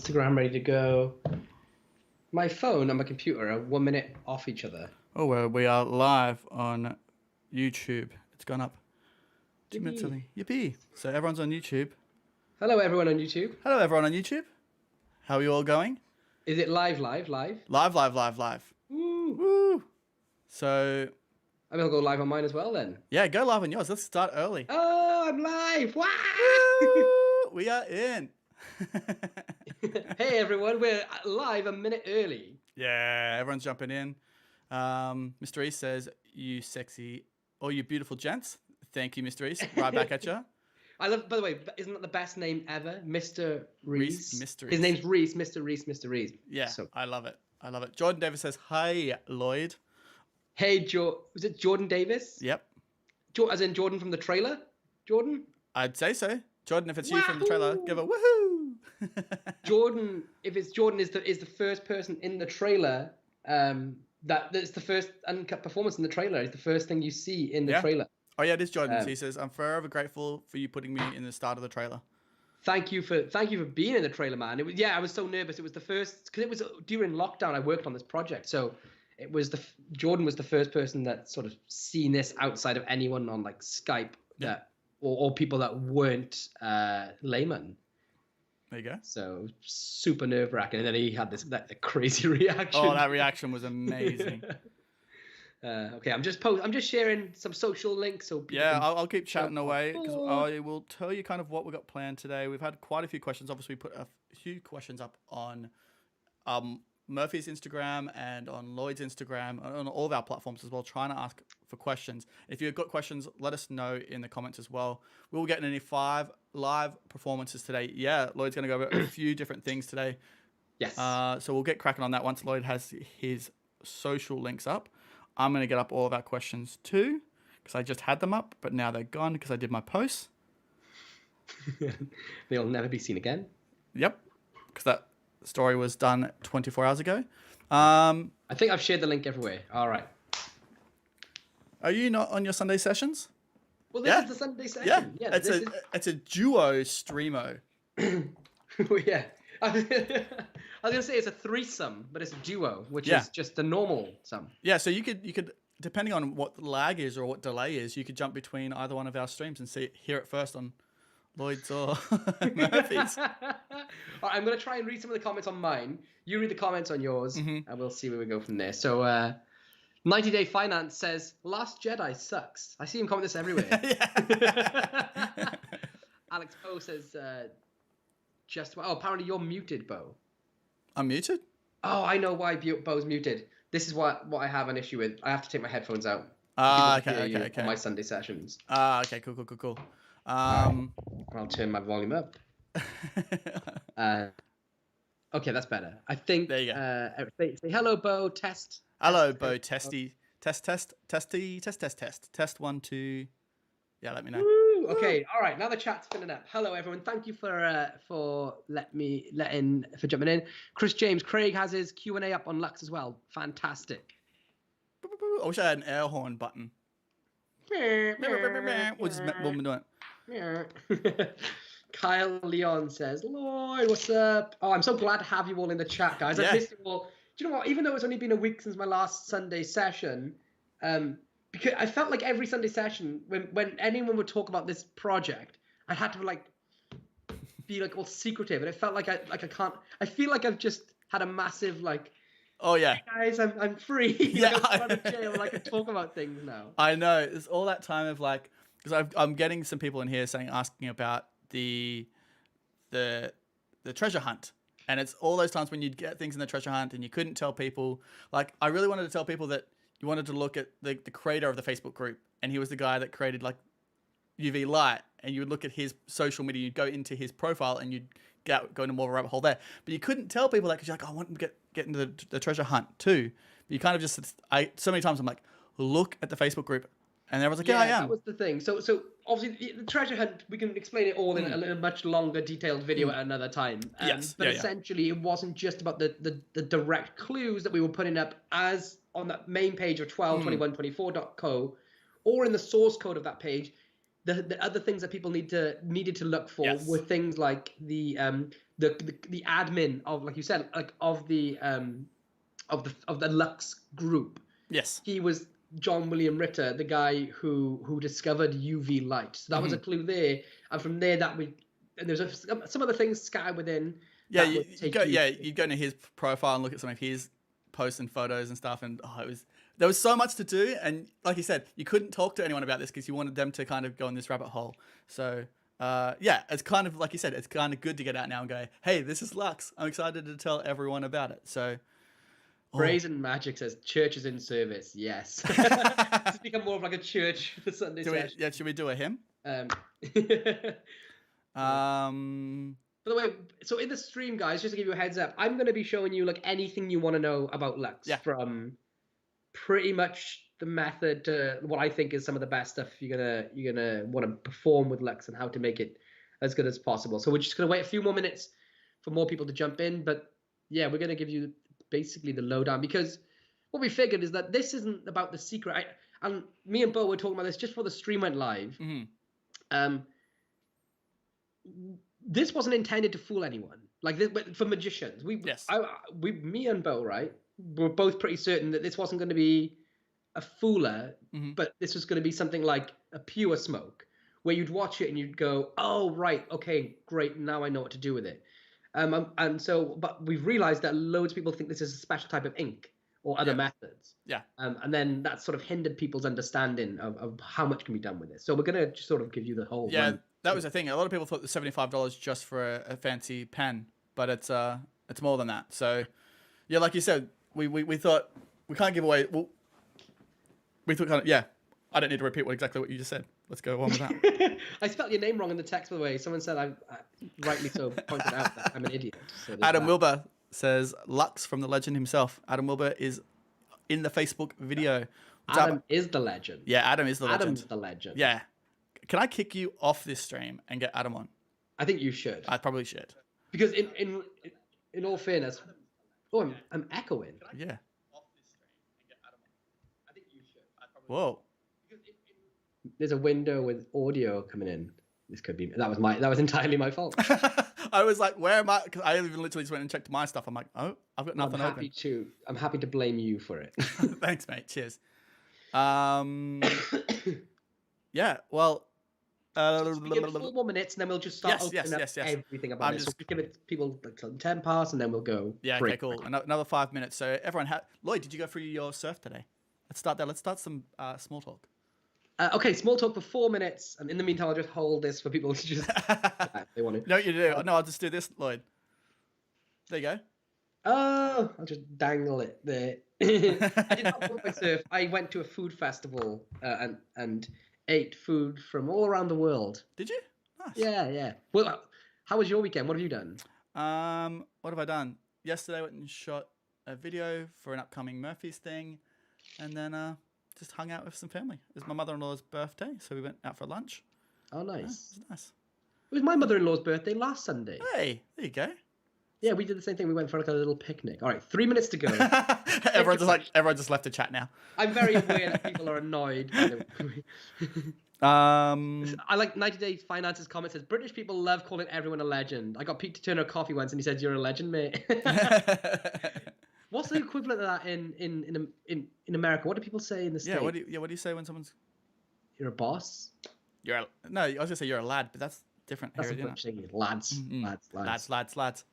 Instagram ready to go. My phone and my computer are 1 minute off each other. Oh, well, we are live on YouTube. It's gone up 2 minutes early. Yippee. So everyone's on YouTube. Hello, everyone on YouTube. Hello, everyone on YouTube. How are you all going? Is it live? Live. Woo. Woo. So... I'm going to go live on mine as well then. Yeah, go live on yours. Let's start early. Oh, I'm live. Wow. Woo. We are in. Hey, everyone. We're live a minute early. Yeah, everyone's jumping in. Mr. East says, you sexy, or you beautiful gents. Thank you, Mr. East. Right back at you. I love, by the way, isn't that the best name ever? Mr. Reese. Mr. His name's Reese, Mr. Reese, Mr. Reese. Yeah, so. I love it. Jordan Davis says, hi, Lloyd. Hey, was it Jordan Davis? Yep. As in Jordan from the trailer? Jordan? I'd say so. Jordan, if it's you from the trailer, give a woohoo. Jordan, if it's Jordan, is the first person in the trailer. That's the first uncut performance in the trailer. It's the first thing you see in the trailer. Oh yeah, it is Jordan. He says, "I'm forever grateful for you putting me in the start of the trailer." Thank you for being in the trailer, man. I was so nervous. It was the first because it was during lockdown. I worked on this project, so it was Jordan was the first person that sort of seen this outside of anyone on like Skype or people that weren't laymen. There you go. So super nerve wracking, and then he had that crazy reaction. Oh, that reaction was amazing. Okay, I'm just sharing some social links so people I'll keep chatting away because I will tell you kind of what we got planned today. We've had quite a few questions. Obviously, we put a few questions up on Murphy's Instagram and on Lloyd's Instagram, on all of our platforms as well, trying to ask for questions. If you've got questions, let us know in the comments as well. We'll get any 5 live performances today. Yeah, Lloyd's going to go over a few different things today. Yes. So we'll get cracking on that once Lloyd has his social links up. I'm going to get up all of our questions too, because I just had them up, but now they're gone because I did my posts. They'll never be seen again. Yep, because that story was done 24 hours ago. I think I've shared the link everywhere. All right. Are you not on your Sunday sessions? Well, this is the Sunday session. Yeah, it's a duo streamo. Yeah. I was gonna say it's a threesome, but it's a duo, which is just the normal sum. Yeah, so you could depending on what lag is or what delay is, you could jump between either one of our streams and hear it first on Lloyd's or Murphy's. All right, I'm gonna try and read some of the comments on mine. You read the comments on yours, and we'll see where we go from there. So, 90 Day Finance says Last Jedi sucks. I see him comment this everywhere. Alex Poe says. Apparently you're muted, Bo. I'm muted? Oh, I know why Bo's muted. This is what I have an issue with. I have to take my headphones out. Okay. On my Sunday sessions. Okay, cool. I'll turn my volume up. Okay, that's better. I think. There you go. Say hello, Bo. Test. Hello, Bo. Testy. Test. Test 1, 2. Yeah, let me know. Woo! Okay, all right. Now the chat's filling up. Hello, everyone. Thank you for jumping in. Chris James Craig has his Q&A up on Lux as well. Fantastic. I wish I had an air horn button. We'll do it. Kyle Leon says, Lloyd, what's up? Oh, I'm so glad to have you all in the chat, guys. I missed you all. Do you know what? Even though it's only been a week since my last Sunday session, because I felt like every Sunday session, when anyone would talk about this project, I had to be all secretive, and it felt like I can't. I feel like I've just had a massive Oh yeah, hey guys, I'm free. Yeah, I'm out of jail. I can talk about things now. I know. It's all that time of because I'm getting some people in here asking about the treasure hunt. And it's all those times when you'd get things in the treasure hunt and you couldn't tell people. I really wanted to tell people that you wanted to look at the creator of the Facebook group, and he was the guy that created UV light, and you would look at his social media, you'd go into his profile, and you'd go into more of a rabbit hole there. But you couldn't tell people that because you're I want to get into the treasure hunt too. But you kind of just, so many times I'm look at the Facebook group, and everyone's I am. That was the thing. So obviously the treasure hunt, we can explain it all in a much longer, detailed video at another time. But essentially, it wasn't just about the direct clues that we were putting up as on that main page of 122124.co, or in the source code of that page. The other things that people needed to look for were things like the the admin of, like you said, like of the Lux group. Yes. He was John William Ritter, the guy who discovered UV light. So that was a clue there, and from there and there's some other things scattered within. Yeah, you go into his profile and look at some of his posts and photos and stuff, and there was so much to do, and like you said, you couldn't talk to anyone about this because you wanted them to kind of go in this rabbit hole. So yeah, it's kind of like you said, it's kind of good to get out now and go, hey, this is Lux. I'm excited to tell everyone about it. So. Brazen Magic says church is in service. Yes. It's become more of like a church for Sunday session. Yeah, should we do a hymn? By the way, so in the stream, guys, just to give you a heads up, I'm going to be showing you like anything you want to know about Lux, from pretty much the method to what I think is some of the best stuff you're gonna want to perform with Lux and how to make it as good as possible. So we're just going to wait a few more minutes for more people to jump in, but yeah, we're going to give you basically the lowdown, because what we figured is that this isn't about the secret. And me and Bo were talking about this just before the stream went live. This wasn't intended to fool anyone. Like this, but for magicians, me and Bo, right, we're both pretty certain that this wasn't going to be a fooler, but this was going to be something like a pure smoke, where you'd watch it and you'd go, "Oh, right, okay, great, now I know what to do with it." And so, but we've realized that loads of people think this is a special type of ink or other methods. Yeah. And then that sort of hindered people's understanding of how much can be done with this. So we're going to just sort of give you the whole. Yeah, that was the thing. A lot of people thought the $75 just for a fancy pen, but it's more than that. So, yeah, like you said, we thought we can't give away. Well, we thought I don't need to repeat exactly what you just said. Let's go on with that. I spelled your name wrong in the text, by the way. Someone said I rightly so pointed out that I'm an idiot. So Adam Wilbur says Lux from the legend himself. Adam Wilbur is in the Facebook video. Adam is the legend. Yeah, Adam is the legend. Adam's the legend. Yeah. Can I kick you off this stream and get Adam on? I think you should. I probably should. Because in all fairness, I'm echoing. Yeah. Whoa. There's a window with audio coming in. This could be that was entirely my fault. I was like, where am I? Because I even literally just went and checked my stuff. I'm like, oh, I've got nothing open. I'm happy to blame you for it. Thanks, mate. Cheers. Yeah. Well. We give it 4 more minutes and then we'll just start opening up everything about it. So we give it people 10 past and then we'll go. Yeah. Okay. Cool. Another 5 minutes. So everyone, Lloyd, did you go through your surf today? Let's start there. Let's start some small talk. Okay, small talk for 4 minutes, and in the meantime, I'll just hold this for people to just if they want to. No, you do. No, I'll just do this, Lloyd. There you go. Oh, I'll just dangle it there. I did not walk my surf. I went to a food festival and ate food from all around the world. Did you? Nice. Yeah. Well, how was your weekend? What have you done? What have I done? Yesterday, I went and shot a video for an upcoming Murphy's thing, and then just hung out with some family. It was my mother-in-law's birthday, so we went out for lunch. Oh, nice. Yeah, it was nice. It was my mother-in-law's birthday last Sunday. Hey, there you go. Yeah, we did the same thing. We went for like a little picnic. All right, 3 minutes to go. everyone just left to chat now. I'm very aware that people are annoyed. I like 90 Day Finance's comment says British people love calling everyone a legend. I got Pete to turn a coffee once and he said, "You're a legend, mate." What's the equivalent of that in America? What do people say in the States? What do you say when someone's... You're a boss? No, I was gonna say you're a lad, but that's different. That's here, a British thing. Lads. Lads.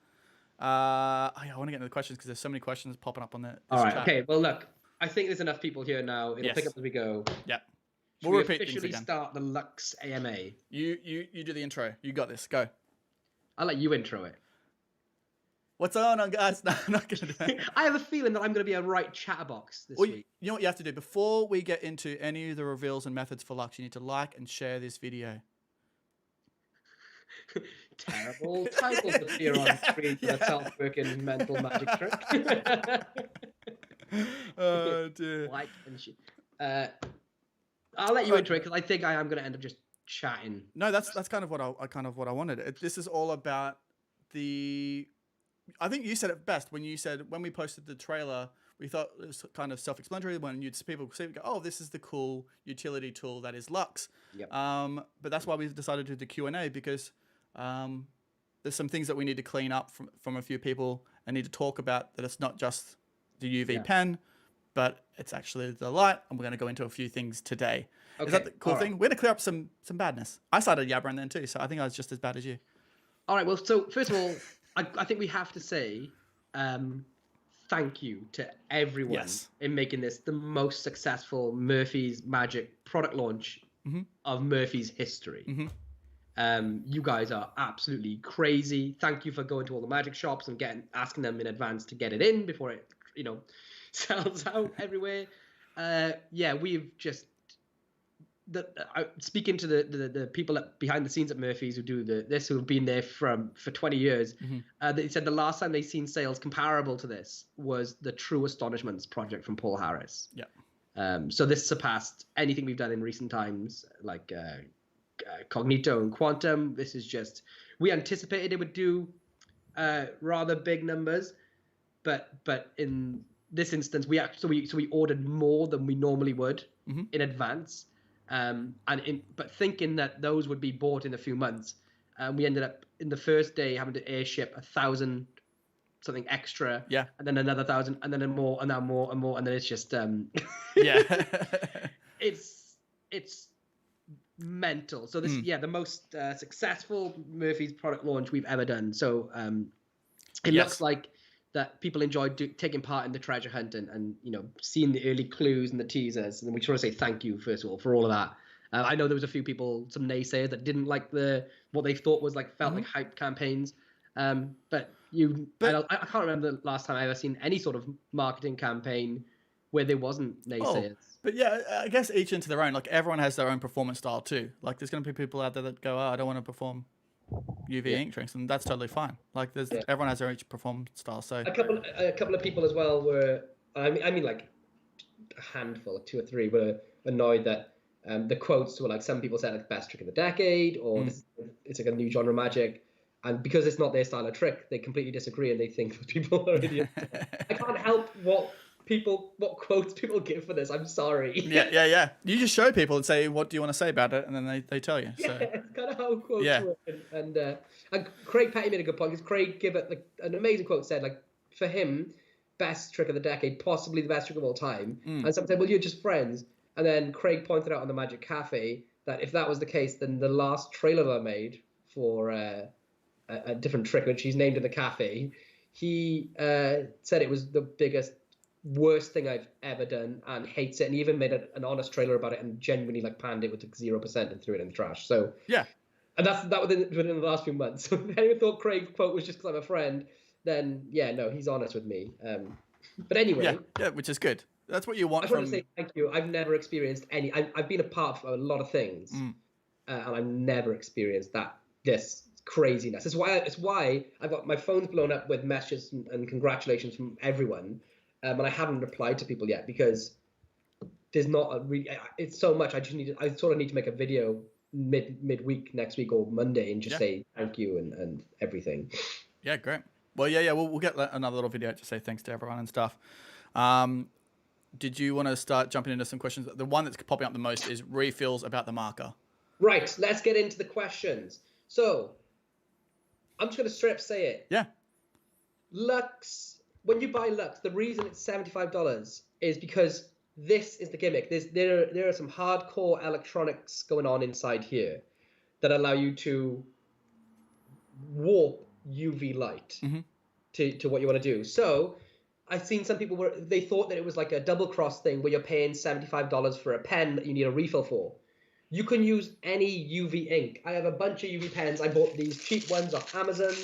I want to get into the questions because there's so many questions popping up on the. All right. Chat. Okay. Well, look. I think there's enough people here now. It'll pick up as we go. Yeah. We'll repeat things again. Start the Lux AMA. You do the intro. You got this. Go. I'll let you intro it. What's going on, guys? No, I'm not gonna do it. I have a feeling that I'm gonna be a right chatterbox this week. You know what you have to do before we get into any of the reveals and methods for Lux. You need to like and share this video. Terrible titles appear on screen for the self-working mental magic trick. Oh dear. Like and I'll let you intro it because I think I am going to end up just chatting. No, that's kind of what I wanted. This is all about the. I think you said it best when you said when we posted the trailer. We thought it was kind of self-explanatory when people see it, go, "Oh, this is the cool utility tool that is Lux." Yep. But that's why we've decided to do the Q&A because there's there's some things that we need to clean up from a few people and need to talk about, that it's not just the UV pen, but it's actually the light, and we're going to go into a few things today. Okay. Is that the cool thing? We're going to clear up some badness. I started yabbering then too, so I think I was just as bad as you. All right, well, so first of all, I think we have to say thank you to everyone in making this the most successful Murphy's Magic product launch of Murphy's history. You guys are absolutely crazy. Thank you for going to all the magic shops and asking them in advance to get it in before it, sells out everywhere. We've just speaking to the people behind the scenes at Murphy's who do this, who have been there for 20 years. They said the last time they've seen sales comparable to this was the True Astonishments project from Paul Harris. So this surpassed anything we've done in recent times, like Cognito and Quantum. This is just, we anticipated it would do rather big numbers, but in this instance we ordered more than we normally would in advance, but thinking that those would be bought in a few months, we ended up in the first day having to airship 1,000 something extra, and then another 1,000, and then more, and now more and more, and then it's just it's mental. So this the most successful Murphy's product launch we've ever done. So it looks like that people enjoyed taking part in the treasure hunt and seeing the early clues and the teasers. And we just want to say thank you first of all for all of that. I know there was a few people, some naysayers, that didn't like what they thought was felt like hype campaigns. But I can't remember the last time I ever seen any sort of marketing campaign where there wasn't naysayers. But yeah, I guess each into their own. Like everyone has their own performance style too. Like there's going to be people out there that go, I don't want to perform UV ink drinks, and that's totally fine. Like everyone has their own performance style. So a couple of people as well were, I mean like a handful, 2 or 3 were annoyed that the quotes were like, some people said like best trick of the decade, or it's like a new genre magic. And because it's not their style of trick, they completely disagree and they think that people are idiots. I can't help what quotes people give for this. I'm sorry. Yeah. You just show people and say, what do you want to say about it? And then they tell you. So. Yeah, it's kind of how quotes work. And Craig Petty made a good point, because Craig gave it an amazing quote, said for him, best trick of the decade, possibly the best trick of all time. And someone said, well, you're just friends. And then Craig pointed out on the Magic Cafe that if that was the case, then the last trailer that I made for a different trick, which he's named in the cafe, he said it was the biggest, worst thing I've ever done and hates it, and he even made an honest trailer about it and genuinely panned it with 0% and threw it in the trash. So and that within the last few months. So if anyone thought Craig's quote was just because I'm a friend, then no, he's honest with me. But anyway, which is good. That's what you want. I just want to say thank you. I've never experienced any. I've been a part of a lot of things, and I've never experienced this craziness. It's why I've got my phone's blown up with messages and congratulations from everyone, and I haven't replied to people yet, because there's not it's so much. I sort of need to make a video midweek next week or Monday and just say thank you and everything. Yeah, great. Well, we'll get another little video to say thanks to everyone and stuff. Did you want to start jumping into some questions? The one that's popping up the most is refills about the marker. Right, let's get into the questions. So I'm just going to straight up say it. Yeah. Lux, when you buy Lux, the reason it's $75 is because this is the gimmick. There are some hardcore electronics going on inside here that allow you to warp UV light to what you want to do. So I've seen some people where they thought that it was like a double cross thing where you're paying $75 for a pen that you need a refill for. You can use any UV ink. I have a bunch of UV pens. I bought these cheap ones off Amazon.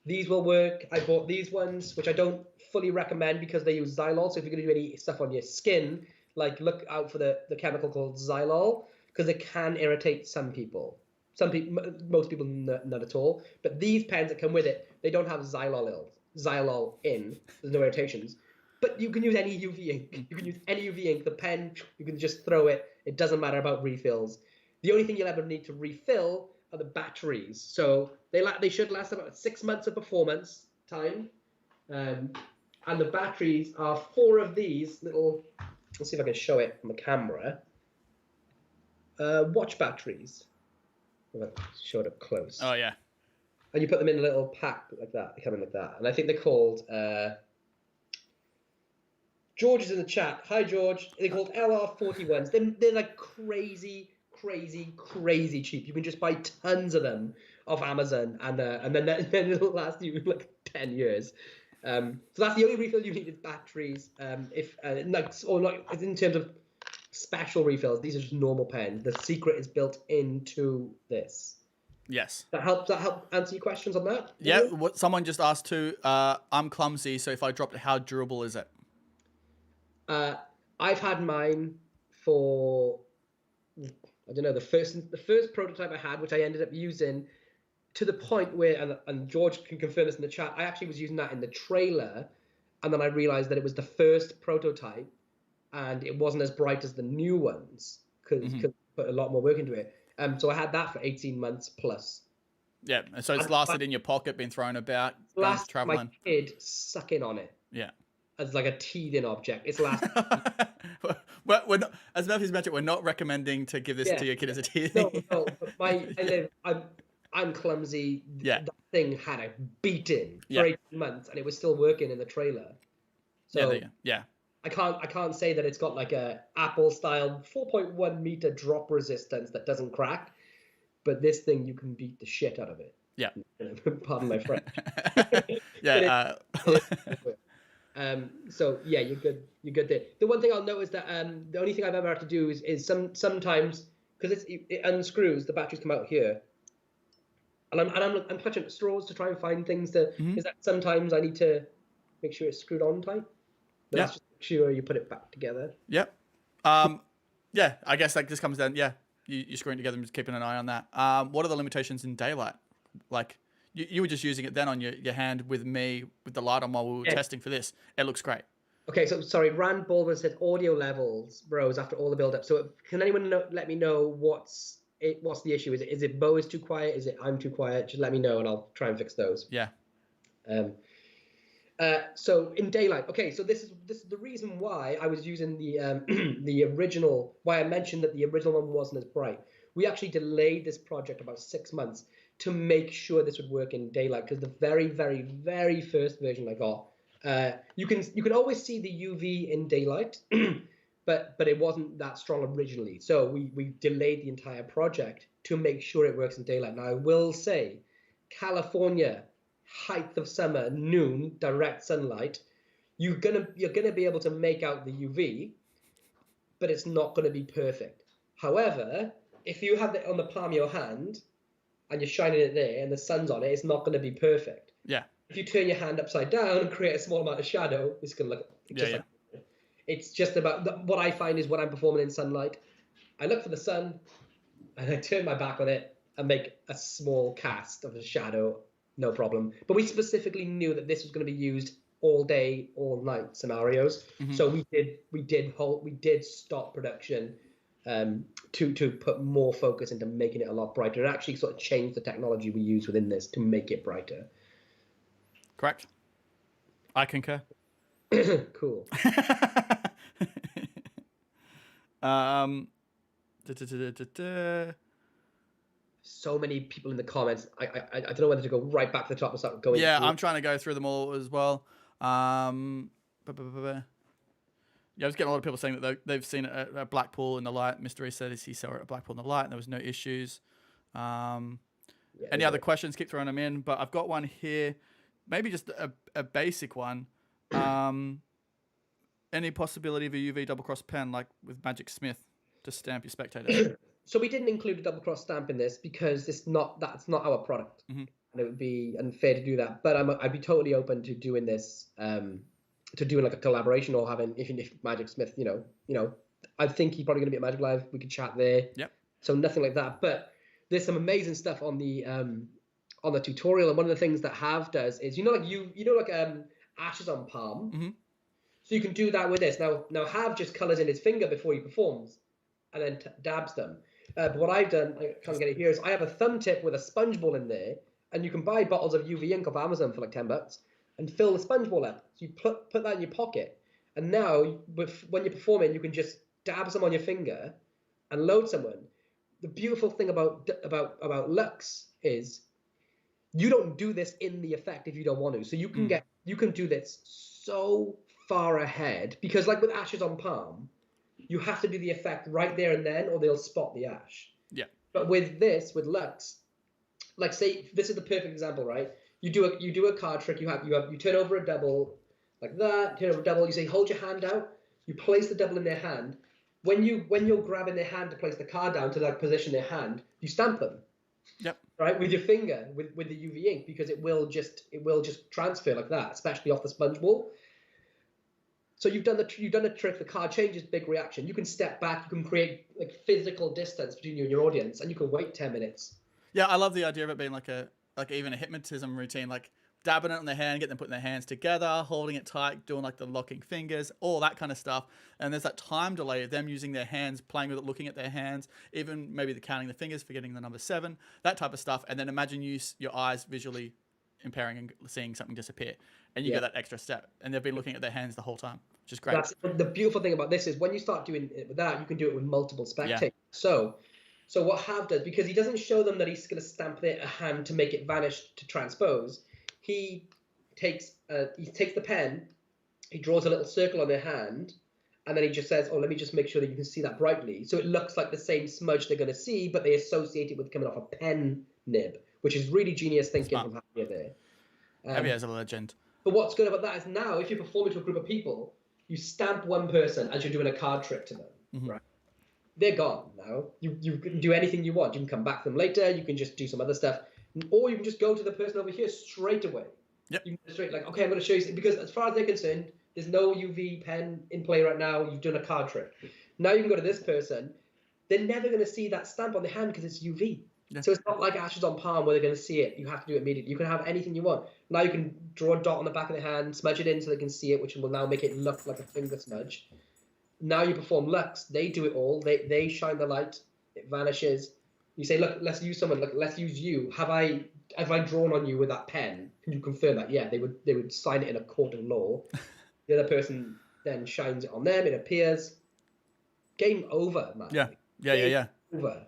These will work. I bought these ones, which I don't fully recommend because they use xylol. So if you're going to do any stuff on your skin, look out for the chemical called xylol, because it can irritate some people. Most people not at all. But these pens that come with it, they don't have xylol in. There's no irritations. But you can use any UV ink. You can use any UV ink. The pen, you can just throw it. It doesn't matter about refills. The only thing you'll ever need to refill are the batteries. So they should last about 6 months of performance time. And the batteries are 4 of these little, let's see if I can show it on the camera. Watch batteries. I'll show it up close. Oh, yeah. And you put them in a little pack like that. They come in like that. And I think they're called... George is in the chat. Hi, George. They're called LR41s. They're like crazy cheap. You can just buy tons of them off Amazon, and then it'll last you like 10 years. So that's the only refill you need is batteries. If or not in terms of special refills, these are just normal pens. The secret is built into this. Yes. That help answer your questions on that? Yeah. What someone just asked too. I'm clumsy, so if I dropped it, how durable is it? I've had mine for, I don't know, the first prototype I had, which I ended up using to the point where, and George can confirm this in the chat, I actually was using that in the trailer, and then I realized that it was the first prototype and it wasn't as bright as the new ones because put a lot more work into it. So I had that for 18 months plus. Yeah, so it's lasted in your pocket, been thrown about, last traveling. My kid sucking on it. Yeah. As like a teething object. It's last. We're not, as Murphy's mentioned, we're not recommending to give this to your kid as a teething. No, but I'm clumsy. Yeah. That thing had a beating for 18 months, and it was still working in the trailer. So yeah. I can't say that it's got like a Apple style 4.1 meter drop resistance that doesn't crack, but this thing you can beat the shit out of it. Yeah. Pardon my French. Yeah. So yeah, you're good there. The one thing I'll note is that the only thing I've ever had to do is sometimes, because it unscrews, the batteries come out here, and I'm clutching at straws to try and find things to. Is that sometimes I need to make sure it's screwed on tight. But that's just make sure you put it back together. Yep. Yeah, I guess that just comes down. Yeah, you screwing it together and just keeping an eye on that. What are the limitations in daylight? Like. You were just using it then on your hand with me with the light on while we were testing for this. It looks great. Okay, so sorry, Rand Baldwin said audio levels rose after all the build up. So can anyone let me know what's the issue? Is it Bo is too quiet? Is it I'm too quiet? Just let me know and I'll try and fix those. Yeah. So in daylight, okay. So this is the reason why I was using the original. Why I mentioned that the original one wasn't as bright. We actually delayed this project about 6 months to make sure this would work in daylight, because the very first version I got, you can always see the UV in daylight, but it wasn't that strong originally. So we delayed the entire project to make sure it works in daylight. Now I will say, California, height of summer, noon, direct sunlight, you're gonna be able to make out the UV, but it's not gonna be perfect. However, if you have it on the palm of your hand and you're shining it there and the sun's on it, it's not going to be perfect. Yeah. If you turn your hand upside down and create a small amount of shadow, it's going to look just like it's just about what I find is when I'm performing in sunlight, I look for the sun and I turn my back on it and make a small cast of a shadow, no problem. But we specifically knew that this was going to be used all day, all night scenarios. So we did stop production to put more focus into making it a lot brighter, and actually sort of change the technology we use within this to make it brighter. Correct. I concur. Cool. So many people in the comments. I don't know whether to go right back to the top or start going. Yeah, I'm trying to go through them all as well. Yeah, I was getting a lot of people saying that they've seen it at Blackpool in the light. Mystery said he saw it at Blackpool in the light and there was no issues. Any other questions, keep throwing them in. But I've got one here, maybe just a basic one. Any possibility of a UV double-cross pen like with Magic Smith to stamp your spectators? So we didn't include a double-cross stamp in this because that's not our product. And it would be unfair to do that. But I'd be totally open to doing this. To doing like a collaboration or having if Magic Smith, you know, I think he's probably going to be at Magic Live. We could chat there. Yep. So nothing like that. But there's some amazing stuff on the tutorial. And one of the things that Hav does is ashes on palm. So you can do that with this. Now Hav just colors in his finger before he performs, and then dabs them. But what I've done, I can't get it here, is I have a thumb tip with a sponge ball in there, and you can buy bottles of UV ink off Amazon for like $10. And fill the sponge ball up. So you put that in your pocket, and now when you're performing, you can just dab some on your finger and load someone. The beautiful thing about LUX is You don't do this in the effect if you don't want to. So you can do this so far ahead, because like with ashes on palm, you have to do the effect right there and then, or they'll spot the ash. Yeah. But with LUX, like say this is the perfect example, right? You do a card trick. You turn over a double like that. Turn over a double. You say hold your hand out. You place the double in their hand. When you're grabbing their hand to place the card down to like position their hand, you stamp them. Yep. Right, with your finger, with the UV ink, because it will just transfer like that, especially off the sponge ball. So you've done a trick. The card changes, big reaction. You can step back. You can create like physical distance between you and your audience, and you can wait 10 minutes. Yeah, I love the idea of it being like even a hypnotism routine, like dabbing it on their hand, get them putting their hands together, holding it tight, doing like the locking fingers, all that kind of stuff. And there's that time delay of them using their hands, playing with it, looking at their hands, even maybe the counting the fingers, forgetting the number 7, that type of stuff. And then imagine your eyes visually impairing and seeing something disappear, and you go that extra step. And they've been looking at their hands the whole time, which is great. That's the beautiful thing about this is when you start doing it with that, you can do it with multiple spectators. Yeah. So what Hav does, because he doesn't show them that he's going to stamp their hand to make it vanish to transpose, he takes the pen, he draws a little circle on their hand, and then he just says, oh, let me just make sure that you can see that brightly. So it looks like the same smudge they're going to see, but they associate it with coming off a pen nib, which is really genius thinking from Javier there. Javier is a legend. But what's good about that is now, if you're performing to a group of people, you stamp one person as you're doing a card trick to them, right? They're gone now. You can do anything you want. You can come back to them later. You can just do some other stuff. Or you can just go to the person over here straight away. Yep. You can straight okay, I'm going to show you, because as far as they're concerned, there's no UV pen in play right now. You've done a card trick. Now you can go to this person. They're never going to see that stamp on their hand because it's UV. Yeah. So it's not like ashes on palm where they're going to see it. You have to do it immediately. You can have anything you want. Now you can draw a dot on the back of their hand, smudge it in so they can see it, which will now make it look like a finger smudge. Now you perform LUX. They do it all. They shine the light. It vanishes. You say, look, let's use someone. Look, let's use you. Have I drawn on you with that pen? Can you confirm that? Yeah, they would sign it in a court of law. The other person then shines it on them. It appears. Game over, man. Yeah. Yeah. Over.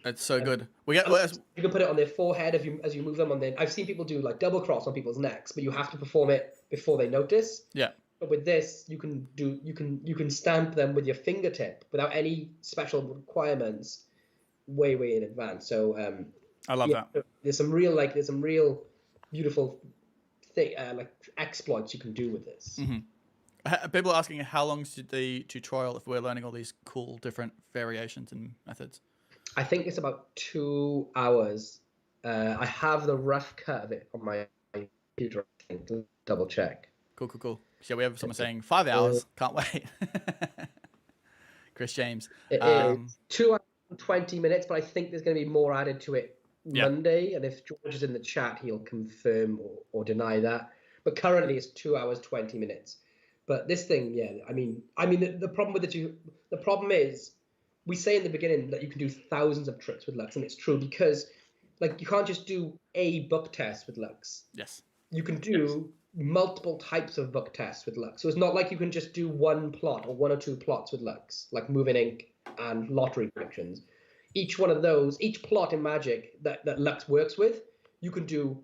It's so good. You can put it on their forehead as you move them on their. I've seen people do like double cross on people's necks, but you have to perform it before they notice. Yeah. But with this, you can stamp them with your fingertip without any special requirements, way in advance. So I love that. There's some real beautiful like exploits you can do with this. Mm-hmm. People are asking how long's the tutorial if we're learning all these cool different variations and methods. I think it's about 2 hours. I have the rough cut of it on my computer. I think to double check. Cool. So we have someone saying 5 hours. Can't wait. Chris James. It is 2 hours and 20 minutes, but I think there's going to be more added to it Monday. And if George is in the chat, he'll confirm or deny that. But currently it's 2 hours, 20 minutes. But this thing, I mean, the problem with the problem is we say in the beginning that you can do thousands of tricks with LUX, and it's true because like you can't just do a book test with LUX. Yes. You can do multiple types of book tests with LUX. So it's not like you can just do one plot or 1 or 2 plots with LUX, like moving ink and lottery predictions. Each one of those, each plot in Magic that LUX works with, you can do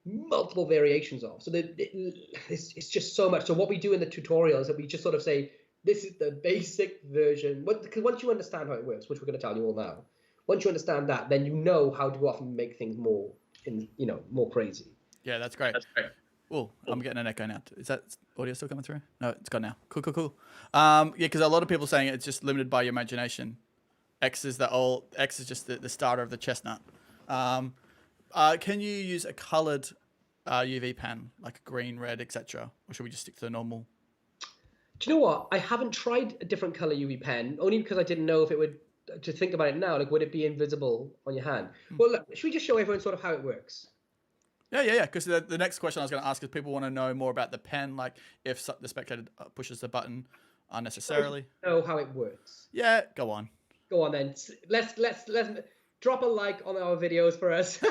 multiple variations of. So it's just so much. So what we do in the tutorial is that we just sort of say, this is the basic version. Because once you understand how it works, which we're going to tell you all now, once you understand that, then you know how to often make things more crazy. Yeah, that's great. Oh, I'm getting an echo now. Is that audio still coming through? No, it's gone now. Cool. Yeah, because a lot of people are saying it's just limited by your imagination. X is just the starter of the chestnut. Can you use a coloured UV pen, like a green, red, etc., or should we just stick to the normal? Do you know what? I haven't tried a different colour UV pen, only because I didn't know if it would. To think about it now, like would it be invisible on your hand? Well, look, should we just show everyone sort of how it works? Yeah. Because the next question I was going to ask is people want to know more about the pen, like if the spectator pushes the button unnecessarily. Know how it works. Yeah, go on. Go on then. Let's drop a like on our videos for us.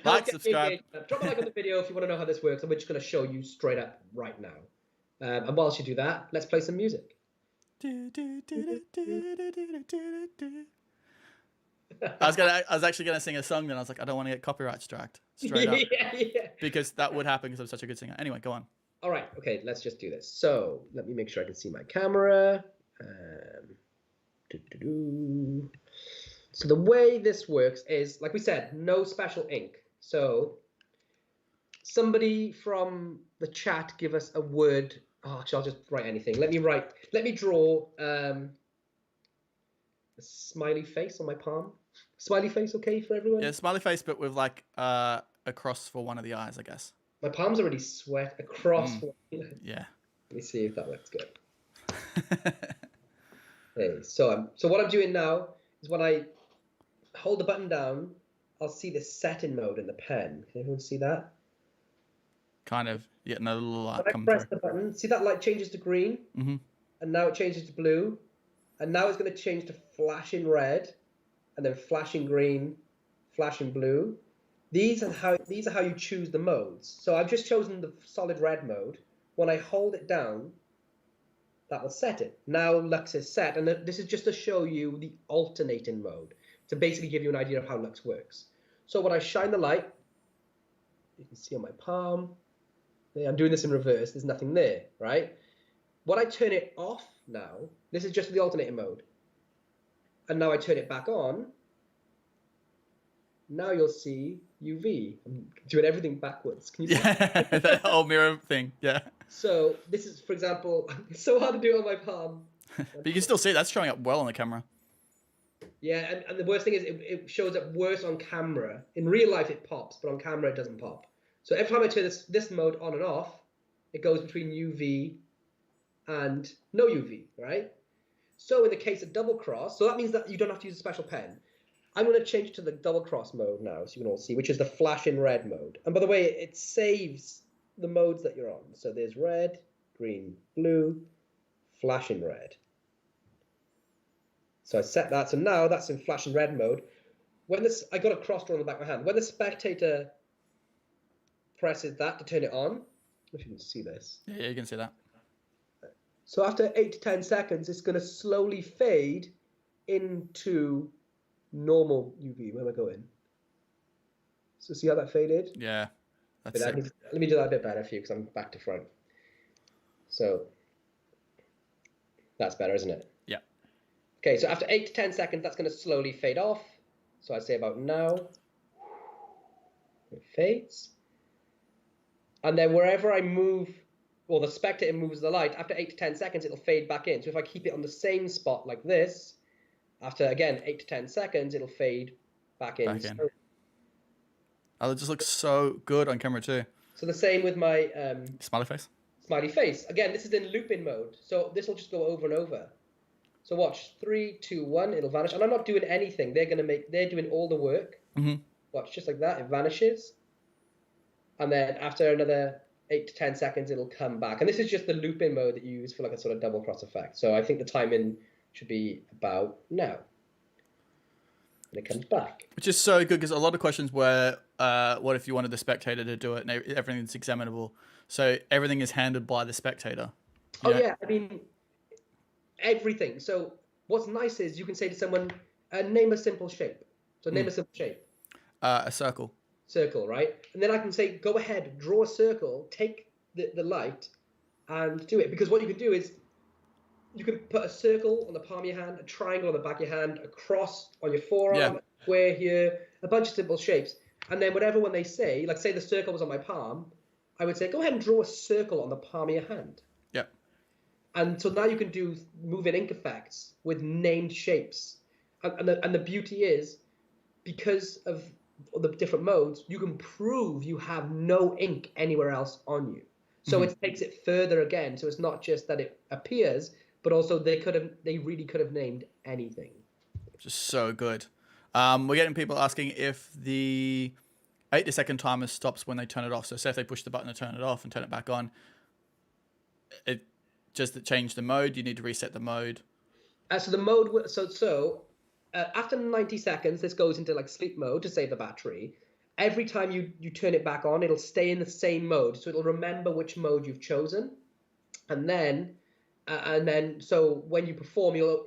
Like, subscribe. Drop a like on the video if you want to know how this works, and we're just going to show you straight up right now. And whilst you do that, let's play some music. I was actually gonna sing a song, then I was like, I don't want to get copyright striked straight up. Yeah. Because that would happen because I'm such a good singer. Anyway, go on. All right. Okay, let's just do this. So let me make sure I can see my camera. So the way this works is, like we said, no special ink. So somebody from the chat give us a word. Oh, actually, I'll just write anything. Let me draw a smiley face on my palm. Smiley face, okay for everyone? Yeah, smiley face, but with like a cross for one of the eyes, I guess. My palm's already sweat. A cross. Yeah. Let me see if that looks good. Okay, so what I'm doing now is when I hold the button down, I'll see the setting mode in the pen. Can everyone see that? Kind of. Yeah, another little light When come I press through. the button, see that light changes to green, and now it changes to blue, and now it's going to change to flashing red, and then flashing green, flashing blue. These are how you choose the modes. So I've just chosen the solid red mode. When I hold it down, that will set it. Now LUX is set, and this is just to show you the alternating mode, to basically give you an idea of how LUX works. So when I shine the light, you can see on my palm, I'm doing this in reverse, there's nothing there, right? When I turn it off now, this is just the alternating mode, and now I turn it back on, now you'll see UV. I'm doing everything backwards. Can you see? Yeah, that whole mirror thing. Yeah. So this is, for example, it's so hard to do it on my palm. But you can still see it. That's showing up well on the camera. Yeah, and the worst thing is it shows up worse on camera. In real life it pops, but on camera it doesn't pop. So every time I turn this mode on and off, it goes between UV and no UV, right? So in the case of double cross, so that means that you don't have to use a special pen. I'm going to change to the double cross mode now, so you can all see, which is the flashing red mode. And by the way, it saves the modes that you're on. So there's red, green, blue, flashing red. So I set that. So now that's in flashing red mode. When this, I got a cross drawn on the back of my hand. When the spectator presses that to turn it on, if you can see this. Yeah, you can see that. So after 8 to 10 seconds, it's going to slowly fade into normal UV. Where am I going? So see how that faded? Yeah. That's Let me do that a bit better for you, because I'm back to front. So that's better, isn't it? Yeah. Okay, so after 8 to 10 seconds, that's going to slowly fade off. So I'd say about now. It fades. And then wherever I move, or the spectator moves the light, after 8 to 10 seconds, it'll fade back in. So if I keep it on the same spot like this, after, again, 8 to 10 seconds, it'll fade back in. Oh, it just looks so good on camera too. So the same with my smiley face. Smiley face. Again, this is in looping mode. So this will just go over and over. So watch, 3, 2, 1, it'll vanish. And I'm not doing anything. They're doing all the work. Watch, just like that, it vanishes. And then after another 8 to 10 seconds, it'll come back. And this is just the looping mode that you use for like a sort of double cross effect. So I think the timing should be about now. And it comes back. Which is so good, because a lot of questions were, what if you wanted the spectator to do it and everything's examinable? So everything is handled by the spectator. Yeah, I mean, everything. So what's nice is you can say to someone, name a simple shape. So name a simple shape. A circle. Circle, right? And then I can say, go ahead, draw a circle, take the light and do it. Because what you can do is you can put a circle on the palm of your hand, a triangle on the back of your hand, a cross on your forearm, a square here, a bunch of simple shapes. And then whatever one they say, like say the circle was on my palm, I would say, go ahead and draw a circle on the palm of your hand. Yep. And so now you can do moving ink effects with named shapes. And the beauty is, because of the different modes, you can prove you have no ink anywhere else on you. So it takes it further again. So it's not just that it appears, but also they really could have named anything. Just so good. We're getting people asking if the 8-second timer stops when they turn it off. So say if they push the button to turn it off and turn it back on, it just changed the mode. You need to reset the mode. So the mode, after 90 seconds, this goes into like sleep mode to save the battery. Every time you turn it back on, it'll stay in the same mode. So it'll remember which mode you've chosen. And then so when you perform, you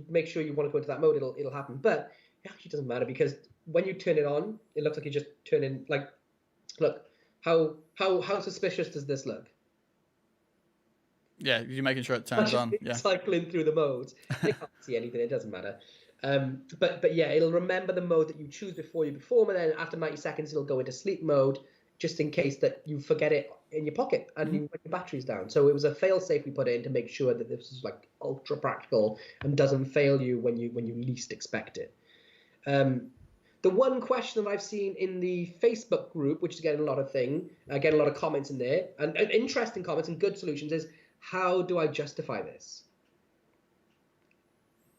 make sure you want to go into that mode, it'll happen. But it actually doesn't matter, because when you turn it on, it looks like you just turn in, like, look, how suspicious does this look? Yeah, you're making sure it turns on. Yeah. Cycling through the modes. They can't see anything, it doesn't matter. But yeah, it'll remember the mode that you choose before you perform, and then after 90 seconds, it'll go into sleep mode, just in case that you forget it in your pocket and when your battery's down. So it was a fail-safe we put in to make sure that this is like ultra practical and doesn't fail you when you least expect it. The one question that I've seen in the Facebook group, which is getting a lot of comments in there, and interesting comments and good solutions, is how do I justify this?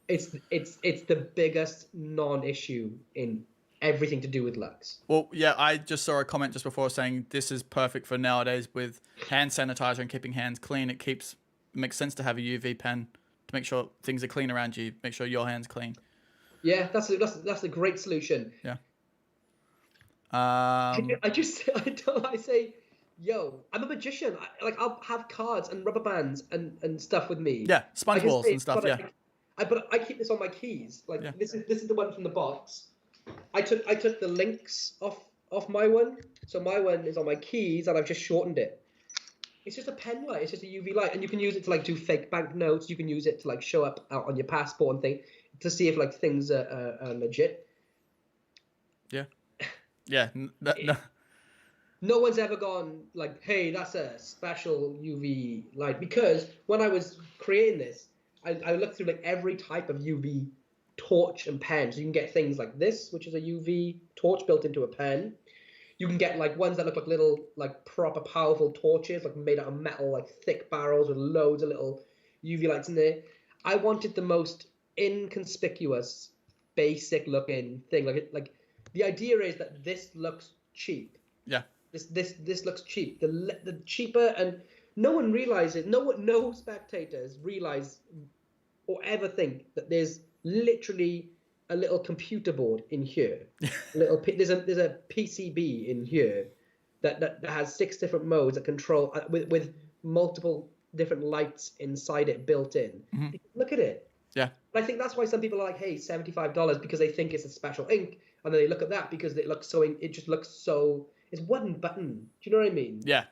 It's the biggest non-issue in everything to do with Lux. Well, yeah, I just saw a comment just before saying this is perfect for nowadays with hand sanitizer and keeping hands clean. It makes sense to have a UV pen to make sure things are clean around you, make sure your hand's clean. Yeah, that's a great solution. Yeah. I say, yo, I'm a magician. I'll have cards and rubber bands and stuff with me. Yeah, sponge balls and stuff. Yeah. But I keep this on my keys. Like, yeah. This is the one from the box. I took the links off my one, so my one is on my keys, and I've just shortened it. It's just a pen light. It's just a UV light, and you can use it to like do fake banknotes. You can use it to like show up out on your passport and thing to see if like things are legit. Yeah, yeah. No one's ever gone like, hey, that's a special UV light, because when I was creating this, I looked through like every type of UV torch and pen. So you can get things like this, which is a UV torch built into a pen. You can get like ones that look like little like proper powerful torches, like made out of metal, like thick barrels with loads of little UV lights in there. I wanted the most inconspicuous, basic looking thing. Like the idea is that this looks cheap. Yeah. This looks cheap. The cheaper, and no one realizes. No spectators realize or ever think that there's literally a little computer board in here. There's a PCB in here that has 6 different modes that control with multiple different lights inside it built in. Mm-hmm. Look at it. Yeah. I think that's why some people are like, hey, $75, because they think it's a special ink, and then they look at that because it just looks so. It's one button. Do you know what I mean? Yeah.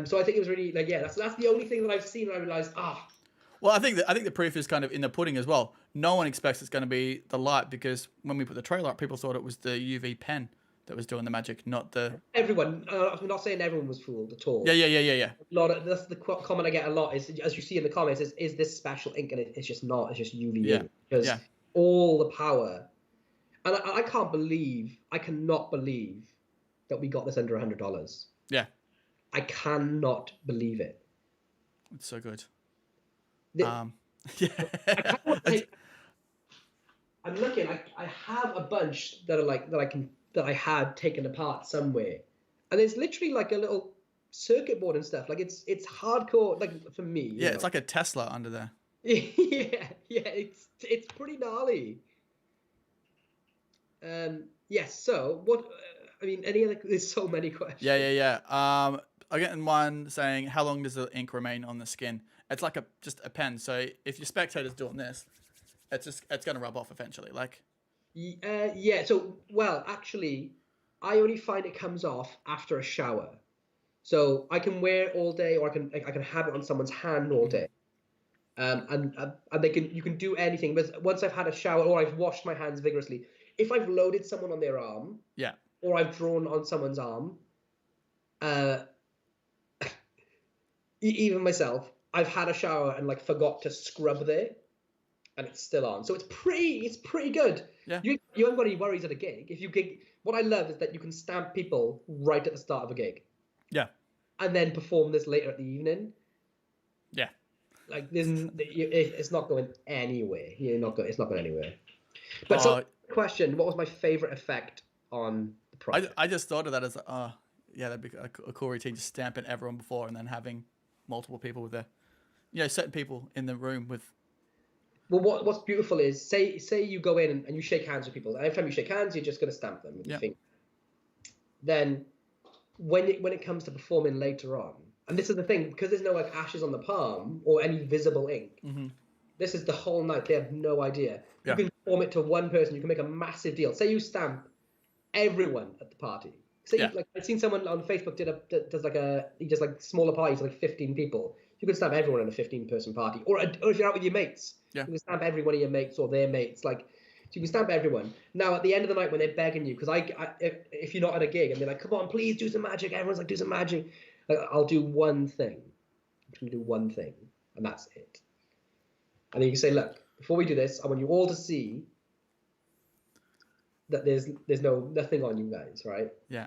So I think it was really like, yeah, that's the only thing that I've seen and I realized, Well, I think the proof is kind of in the pudding as well. No one expects it's going to be the light, because when we put the trailer up, people thought it was the UV pen that was doing the magic, not the. Everyone. I'm not saying everyone was fooled at all. Yeah. That's the comment I get a lot. Is, as you see in the comments, is this special ink, and it's just not. It's just UV ink, because all the power, and I cannot believe that we got this under $100. Yeah. I cannot believe it. It's so good. Yeah. I'm looking. I have a bunch that are like that I had taken apart somewhere, and there's literally like a little circuit board and stuff. Like it's hardcore. Like for me. Yeah, it's like a Tesla under there. yeah. It's pretty gnarly. Yes. So what? I mean, any other? There's so many questions. Yeah. I'm getting one saying, how long does the ink remain on the skin? It's like just a pen. So if your spectator's doing this, it's going to rub off eventually. Like. Yeah. So, well, actually, I only find it comes off after a shower. So I can wear it all day, or I can have it on someone's hand all day. And you can do anything. But once I've had a shower or I've washed my hands vigorously, if I've loaded someone on their arm. Yeah. Or I've drawn on someone's arm. Even myself, I've had a shower and like forgot to scrub there, and it's still on. So it's pretty good. Yeah. You haven't got any worries at a gig. If you gig, what I love is that you can stamp people right at the start of a gig. Yeah. And then perform this later at the evening. Yeah. Like it's not going anywhere. It's not going anywhere. But so question: what was my favorite effect on the project? I just thought of that as that'd be a cool routine, just stamping everyone before and then having multiple people with certain people in the room with. Well, what's beautiful is say you go in and you shake hands with people. And every time you shake hands, you're just going to stamp them with your finger. Then, when it comes to performing later on, and this is the thing, because there's no like ashes on the palm or any visible ink. Mm-hmm. This is the whole night. They have no idea. Yeah. You can form it to one person, you can make a massive deal. Say you stamp everyone at the party. Say like I've seen someone on Facebook he does like smaller parties, like 15 people. You can stamp everyone in a 15-person party, or if you're out with your mates, you can stamp every one of your mates or their mates. Like, so you can stamp everyone. Now at the end of the night when they're begging you, because if you're not at a gig and they're like, come on, please do some magic. Everyone's like, do some magic. Like, I'll do one thing. I'm just gonna do one thing, and that's it. And then you can say, look, before we do this, I want you all to see that there's nothing on you guys, right? Yeah.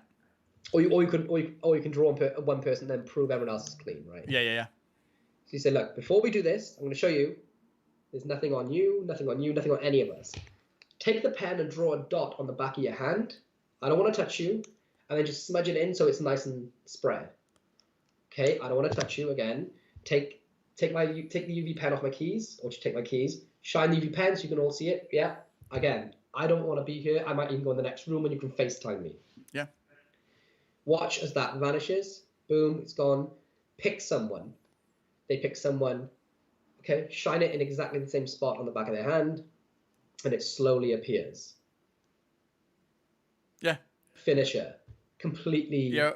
Or you can draw on one person, then prove everyone else is clean, right? Yeah. So you say, look, before we do this, I'm going to show you. There's nothing on you, nothing on you, nothing on any of us. Take the pen and draw a dot on the back of your hand. I don't want to touch you, and then just smudge it in so it's nice and spread. Okay, I don't want to touch you again. Take the UV pen off my keys, or just take my keys. Shine the UV pen so you can all see it. Yeah. Again, I don't want to be here. I might even go in the next room and you can FaceTime me. Yeah. Watch as that vanishes. Boom, it's gone. Pick someone. They pick someone. Okay, shine it in exactly the same spot on the back of their hand, and it slowly appears. Yeah. Finisher. Completely. Yeah.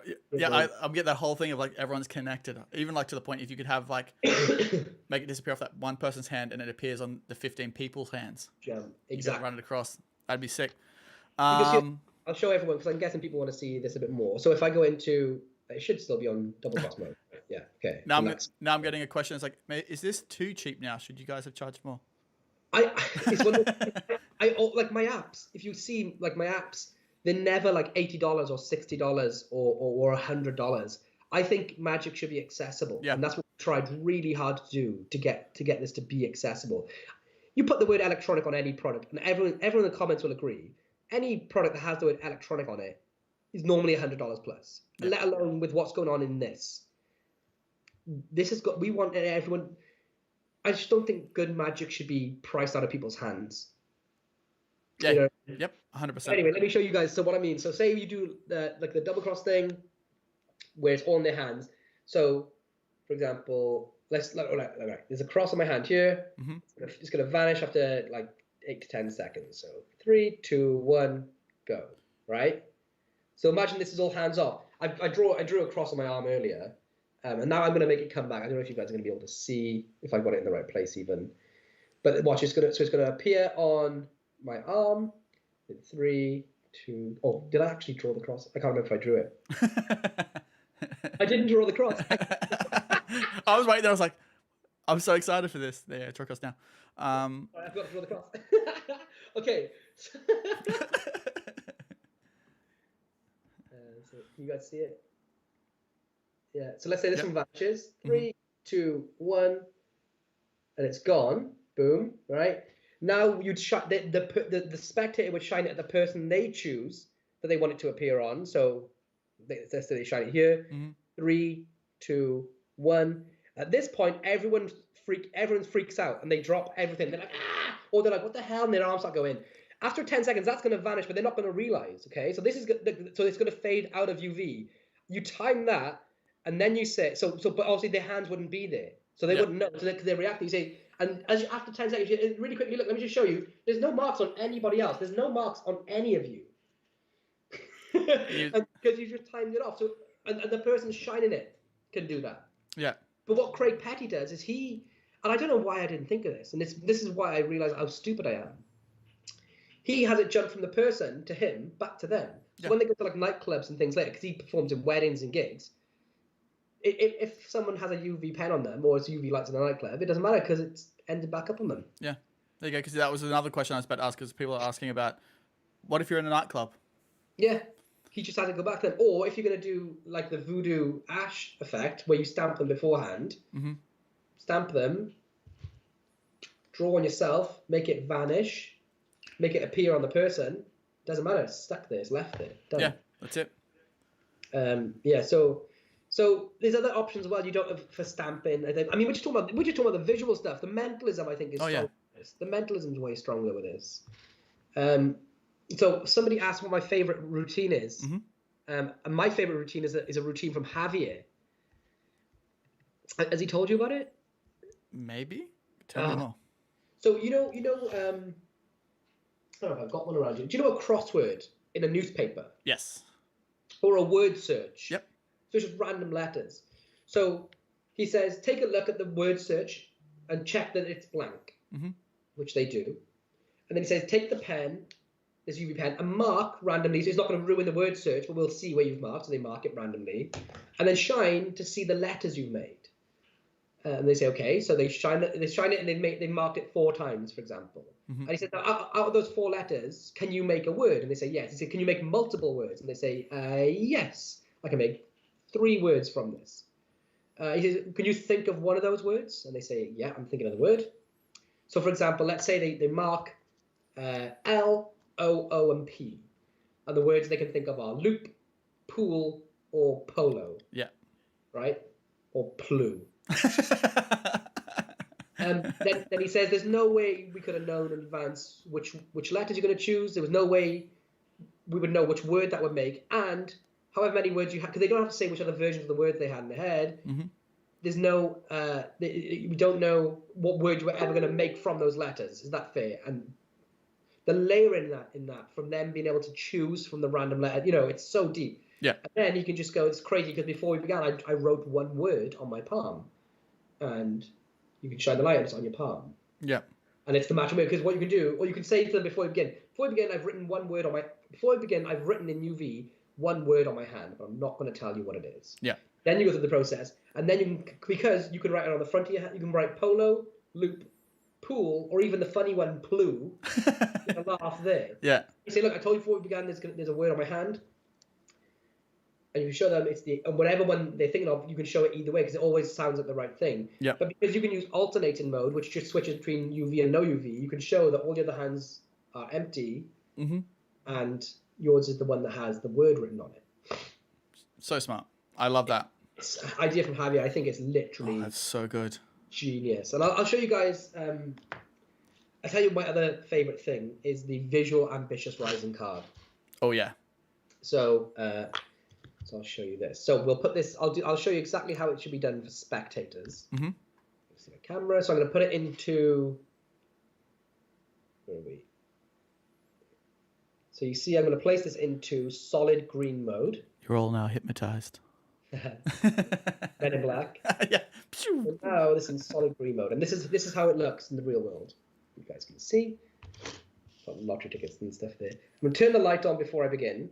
I'm getting that whole thing of like everyone's connected. Even like to the point if you could have like make it disappear off that one person's hand and it appears on the 15 people's hands. Exactly. Run it across. That'd be sick. I'll show everyone because I'm guessing people want to see this a bit more. So if I go into, it should still be on double cross mode. Yeah. Okay. Now I'm getting a question. It's like, is this too cheap now? Should you guys have charged more? It's one of like my apps. If you see like my apps, they're never like $80 or $60 or $100. I think magic should be accessible, and that's what we tried really hard to do to get this to be accessible. You put the word electronic on any product, and everyone in the comments will agree. Any product that has the word electronic on it is normally $100 plus. Yeah. Let alone with what's going on in this. We want everyone. I just don't think good magic should be priced out of people's hands. Yeah. You know? Yep. 100%. Anyway, let me show you guys. So what I mean. So say you do like the double cross thing, where it's all in their hands. So, for example, there's a cross on my hand here. Mm-hmm. It's gonna vanish after like 8 to 10 seconds. So 3, 2, 1, go. Right. So imagine this is all hands off. I drew a cross on my arm earlier, and now I'm gonna make it come back. I don't know if you guys are gonna be able to see if I got it in the right place even. But watch, it's gonna appear on my arm. 3, 2. Oh, did I actually draw the cross? I can't remember if I drew it. I didn't draw the cross. I was waiting there. I was like, I'm so excited for this. There, draw cross now. I've got to draw the cross. Okay. So can you guys see it? Yeah. So let's say this one vanishes. 3, 2, 1, and it's gone. Boom. Right. Now you'd shut the spectator would shine it at the person they choose that they want it to appear on. So let's say they shine it here. 3, 2, 1. At this point, everyone freaks out and they drop everything. They're like, ah! Or they're like, what the hell? And their arms start going. After 10 seconds, that's going to vanish, but they're not going to realize. Okay, so it's going to fade out of UV. You time that, and then you say but obviously their hands wouldn't be there, so they wouldn't know. So they're reacting. You say, and after 10 seconds, really quickly look. Let me just show you. There's no marks on anybody else. There's no marks on any of you, because you just timed it off. So and the person shining it can do that. Yeah. But what Craig Petty does is and I don't know why I didn't think of this, and this is why I realized how stupid I am. He has it jump from the person to him back to them. So when they go to like nightclubs and things later, because he performs in weddings and gigs, if someone has a UV pen on them or it's UV lights in a nightclub, it doesn't matter because it's ended back up on them. Yeah, there you go. Because that was another question I was about to ask, because people are asking about, what if you're in a nightclub? Yeah, he just has to go back to them. Or if you're going to do like the voodoo ash effect, where you stamp them beforehand, stamp them, draw on yourself, make it vanish, make it appear on the person. Doesn't matter. It's stuck there. It's left there. Done. Yeah, that's it. So there's other options as well. You don't have for stamping. I mean, we're just talking about the visual stuff. The mentalism, I think, is stronger. The mentalism is way stronger with this. So somebody asked what my favorite routine is. And my favorite routine is a routine from Javier. Has he told you about it? Maybe. Tell me more. So you know don't know if I've got one around you. Do you know a crossword in a newspaper? Yes. Or a word search? Yep. So it's just random letters. So he says, take a look at the word search and check that it's blank, which they do. And then he says, take the pen, this UV pen, and mark randomly. So it's not going to ruin the word search, but we'll see where you've marked. So they mark it randomly. And then shine to see the letters you've made. And they say, okay. So they shine it and they marked it 4 times, for example. And he said, out of those 4 letters, can you make a word? And they say, yes. He said, can you make multiple words? And they say, yes. I can make 3 words from this. He says, can you think of one of those words? And they say, yeah, I'm thinking of the word. So, for example, let's say they mark L, O, O, and P. And the words they can think of are loop, pool, or polo. Yeah. Right? Or plu. Then he says, there's no way we could have known in advance which letters you're going to choose. There was no way we would know which word that would make. And however many words you have, because they don't have to say which other versions of the words they had in their head. There's no, we don't know what word you were ever going to make from those letters. Is that fair? And the layering in that from them being able to choose from the random letter, it's so deep. Yeah. And then you can just go, it's crazy, because before we began, I wrote one word on my palm. And you can shine the light on your palm. Yeah. And it's the matching word, because what you can do, or you can say to them before you begin, I've written one word I've written in UV one word on my hand, but I'm not going to tell you what it is. Yeah. Then you go through the process, and then because you can write it on the front of your hand, you can write polo, loop, pool, or even the funny one, plu. There's a laugh there. Yeah. You say, look, I told you before we began, there's a word on my hand. And you show them and whatever one they're thinking of, you can show it either way because it always sounds like the right thing. Yeah. But because you can use alternating mode, which just switches between UV and no UV, you can show that all the other hands are empty, and yours is the one that has the word written on it. So smart. I love that. It's an idea from Javier. I think it's literally that's so good. Genius. And I'll show you guys. I tell you, my other favorite thing is the visual ambitious rising card. Oh yeah. So I'll show you this. So we'll put this. I'll show you exactly how it should be done for spectators. See the camera. So I'm going to put it into. Where are we? So you see, I'm going to place this into solid green mode. You're all now hypnotized. Men in Black. Yeah. So now this is in solid green mode, and this is how it looks in the real world. You guys can see. Got lottery tickets and stuff there. I'm going to turn the light on before I begin,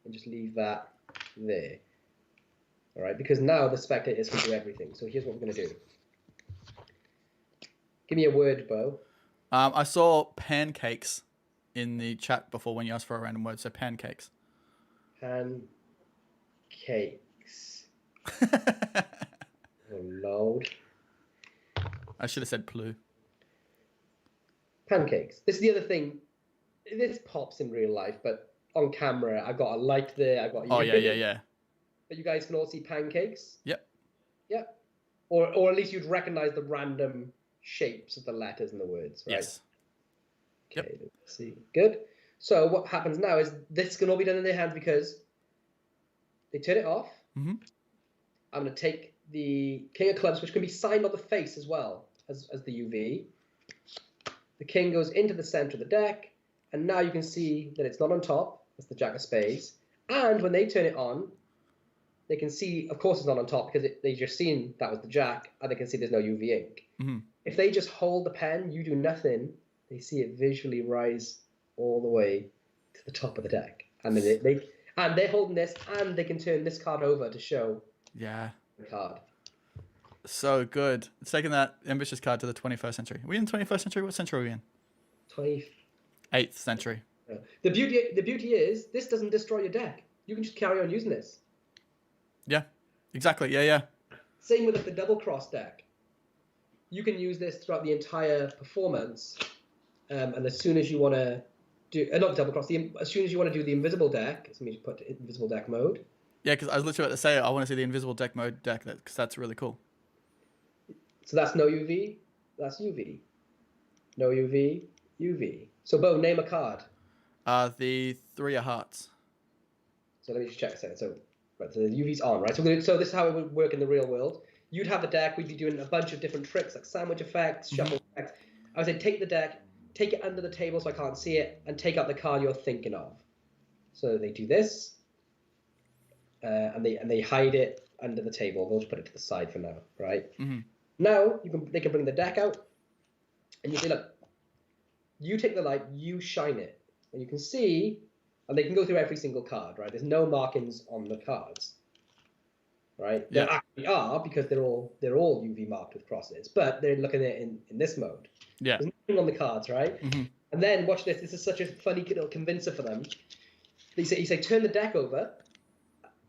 and just leave that there. All right, because now the spectators can do everything. So here's what we're going to do. Give me a word, Bo. I saw pancakes in the chat before when you asked for a random word. So pancakes. Pancakes. Oh, Lord. I should have said plu. Pancakes. This is the other thing. This pops in real life, but on camera, I've got a light there. I've got. Oh yeah. But you guys can all see pancakes. Yep. Yep. Or at least you'd recognize the random shapes of the letters and the words, right? Yes. Okay, yep. Let's see. Good. So what happens now is this can all be done in their hands because they turn it off. I'm going to take the King of Clubs, which can be signed on the face as well as the UV. The King goes into the center of the deck, and now you can see that it's not on top. That's the Jack of Spades. And when they turn it on, they can see, of course, it's not on top because they just seen that was the Jack, and they can see there's no UV ink. If they just hold the pen, you do nothing, they see it visually rise all the way to the top of the deck. And then they're holding this, and they can turn this card over to show the card. So good. It's taking that ambitious card to the 21st century. Are we in the 21st century? What century are we in? 28th century. Yeah. The beauty is this doesn't destroy your deck. You can just carry on using this. Yeah, exactly. Yeah. Same with the double cross deck. You can use this throughout the entire performance, and as soon as you want to do not double cross, as soon as you want to do the invisible deck, let me put invisible deck mode. Yeah, because I was literally about to say I want to see the invisible deck mode deck because that's really cool. So that's no UV, that's UV, no UV, UV. So Bo, name a card. The 3 of Hearts. So let me just check a second. So the UV's on, right? So this is how it would work in the real world. You'd have the deck. We'd be doing a bunch of different tricks like sandwich effects, shuffle effects. I would say take the deck, take it under the table so I can't see it, and take out the card you're thinking of. So they do this, and they hide it under the table. We'll just put it to the side for now, right? Mm-hmm. Now they can bring the deck out, and you say, look, you take the light, you shine it, and you can see, and they can go through every single card, right? There's no markings on the cards, right? Yeah. There actually are, because they're all UV marked with crosses, but they're looking at it in this mode. Yeah. There's nothing on the cards, right? Mm-hmm. And then watch this. This is such a funny little convincer for them. You say, turn the deck over.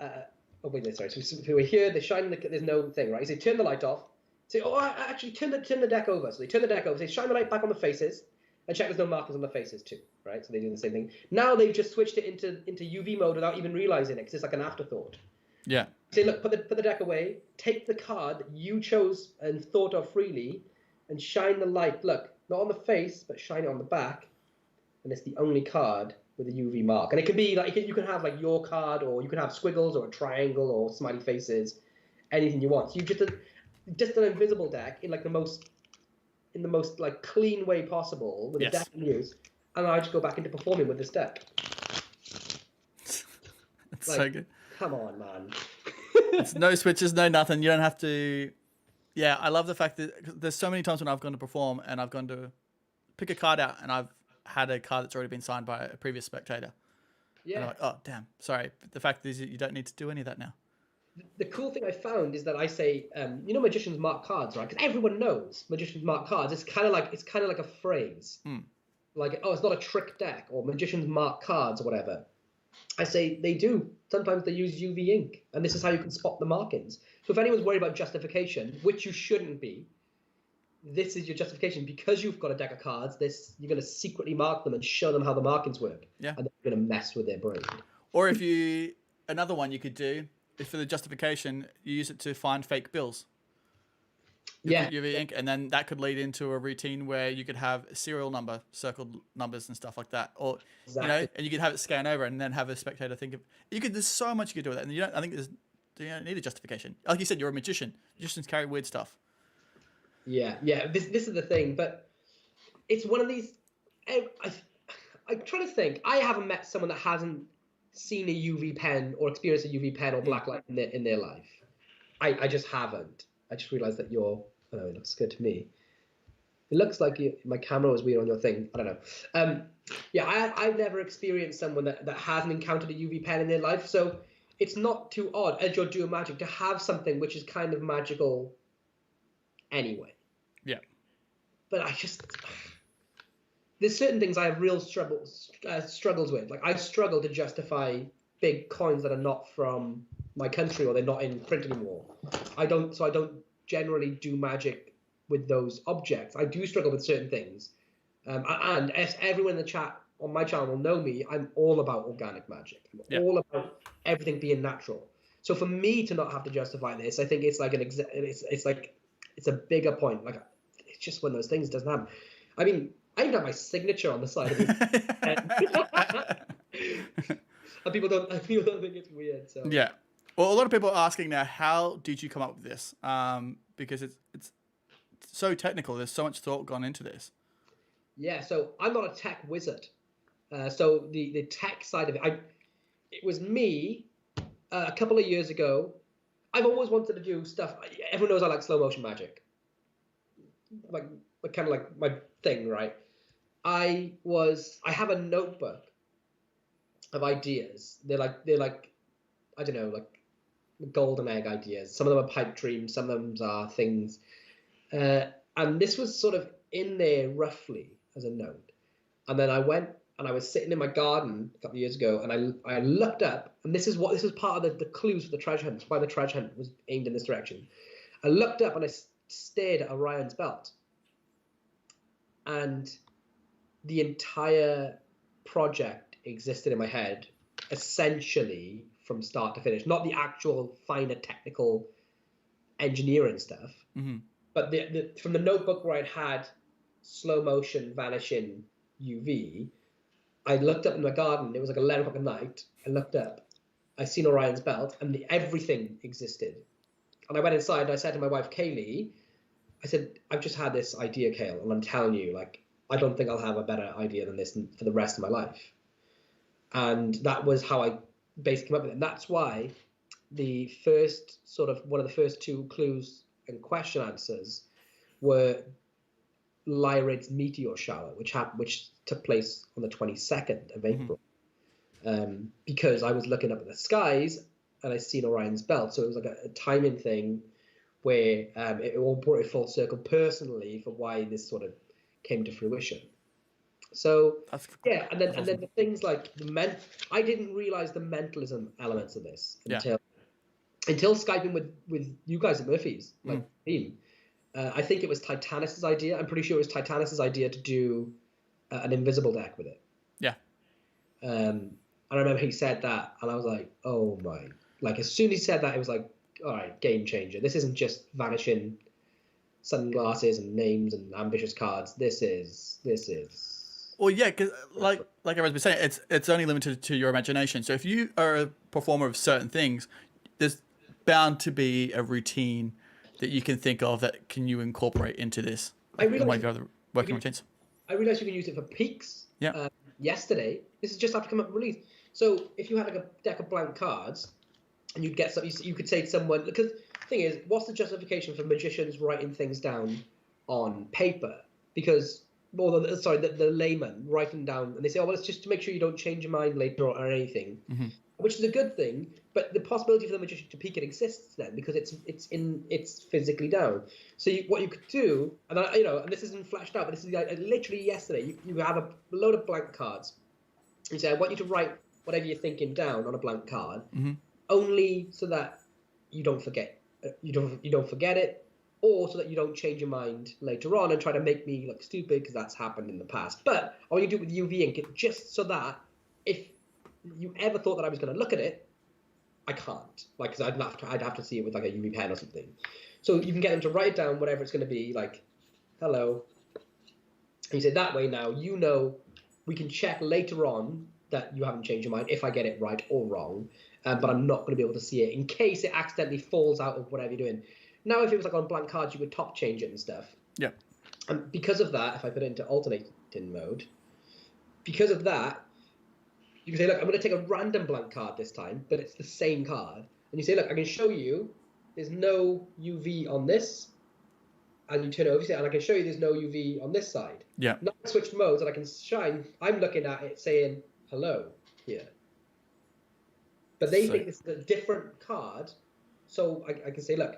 Oh wait, sorry. So we're here. They're shining. There's no thing, right? You say, turn the light off. Say, oh, actually, turn the deck over. So they turn the deck over. Say, shine the light back on the faces, and check there's no markings on the faces too, right? So they do the same thing. Now they've just switched it into UV mode without even realizing it, because it's like an afterthought. Yeah. Say, look, put the deck away. Take the card that you chose and thought of freely, and shine the light. Look, not on the face, but shine it on the back, and it's the only card with a UV mark. And it can be like, you can have like your card, or you can have squiggles or a triangle or smiley faces, anything you want. So you just an invisible deck in like the most like clean way possible with a deck in use, and I just go back into performing with this deck. It's like, so good. Come on, man. It's no switches, no nothing. You don't have to. Yeah, I love the fact that there's so many times when I've gone to perform and I've gone to pick a card out and I've had a card that's already been signed by a previous spectator. Yeah. And I'm like, oh, damn, sorry. But the fact is you don't need to do any of that now. The cool thing I found is that I say, magicians mark cards, right? Because everyone knows magicians mark cards. It's kind of like a phrase, like, oh, it's not a trick deck, or magicians mark cards, or whatever. I say they do. Sometimes they use UV ink, and this is how you can spot the markings. So if anyone's worried about justification, which you shouldn't be, this is your justification. Because you've got a deck of cards, you're going to secretly mark them and show them how the markings work. Yeah. And they're going to mess with their brain. Or another one you could do is for the justification, you use it to find fake bills. UV ink, and then that could lead into a routine where you could have a serial number, circled numbers and stuff like that, or and you could have it scan over and then have a spectator think of. There's so much you could do with that, and I think you don't need a justification. Like you said, you're a magician. Magicians carry weird stuff. Yeah. This is the thing, but it's one of these. I'm trying to think. I haven't met someone that hasn't seen a UV pen or experienced a UV pen or black light in their life. I just haven't. I just realized that it looks good to me. It looks like my camera was weird on your thing. I don't know. I've never experienced someone that hasn't encountered a UV pen in their life. So it's not too odd, as you're doing magic, to have something which is kind of magical anyway. Yeah. But there's certain things I have real struggles with. Like, I struggle to justify big coins that are not from my country, or they're not in print anymore. I don't generally do magic with those objects. I do struggle with certain things. And as everyone in the chat on my channel will know me, I'm all about organic magic. I'm all about everything being natural. So for me to not have to justify this, I think it's like it's a bigger point. Like, it's just one of those things that doesn't happen. I mean, I even have my signature on the side of it. And people don't think it's weird. So yeah. Well, a lot of people are asking now, how did you come up with this? Because it's so technical. There's so much thought gone into this. Yeah, so I'm not a tech wizard. So the tech side of it, it was me a couple of years ago. I've always wanted to do stuff. Everyone knows I like slow motion magic. Like kind of like my thing, right? I have a notebook of ideas. They're like I don't know, like golden egg ideas. Some of them are pipe dreams, some of them are things. And this was sort of in there roughly as a note. And then I went and I was sitting in my garden a couple of years ago, and I looked up, and this is part of the clues for the treasure hunt. That's why the treasure hunt was aimed in this direction. I looked up and I stared at Orion's belt. And the entire project existed in my head, essentially from start to finish. Not the actual finer technical engineering stuff, but from the notebook where I'd had slow motion, vanishing, UV, I looked up in my garden. It was like 11 o'clock at night. I looked up. I seen Orion's belt, and everything existed. And I went inside and I said to my wife, Kaylee, I said, I've just had this idea, Kale, and I'm telling you, like, I don't think I'll have a better idea than this for the rest of my life. And that was how I basically came up with it. And that's why the first one of the first two clues and question answers were Lyrid's meteor shower, which took place on the 22nd of April. Because I was looking up at the skies and I seen Orion's belt. So it was like a timing thing where it all brought it full circle personally for why this sort of came to fruition. So yeah, and then the things like I didn't realize the mentalism elements of this until Skyping with you guys at Murphy's, like team. I think it was Titanus's idea. I'm pretty sure it was Titanus's idea to do an invisible deck with it. Yeah. I remember he said that, and I was like, oh my! Like as soon as he said that, it was like, all right, game changer. This isn't just vanishing sunglasses and names and ambitious cards. This is. Well, yeah, because like everyone's been saying, it's only limited to your imagination. So if you are a performer of certain things, there's bound to be a routine that you can think of that can you incorporate into this. I realized working routines. I realized you can use it for peaks. Yeah. Yesterday, this is just after come up with release. So if you had like a deck of blank cards, and you'd get something, you could say to someone, because the thing is, what's the justification for magicians writing things down on paper? Because the layman writing down, and they say, oh, well, it's just to make sure you don't change your mind later or anything, which is a good thing. But the possibility for the magician to peek it exists then, because it's physically down. So what you could do, and and this isn't fleshed out, but this is literally yesterday. You have a load of blank cards. You say, I want you to write whatever you're thinking down on a blank card, only so that you don't forget. You don't forget it, or so that you don't change your mind later on and try to make me look stupid, because that's happened in the past. But I want you to do it with UV ink, just so that if you ever thought that I was going to look at it, I can't, because I'd have to see it with like a UV pen or something. So you can get them to write down whatever it's going to be, like hello. And you say that way now, we can check later on that you haven't changed your mind if I get it right or wrong, but I'm not going to be able to see it in case it accidentally falls out of whatever you're doing. Now, if it was like on blank cards, you could top change it and stuff. Yeah. And because of that, if I put it into alternating mode, because of that, you can say, look, I'm going to take a random blank card this time, but it's the same card. And you say, look, I can show you there's no UV on this. And you turn it over, and I can show you there's no UV on this side. Yeah. Now I switched modes, and I can shine. I'm looking at it saying hello here. But they think it's a different card. So I can say, look.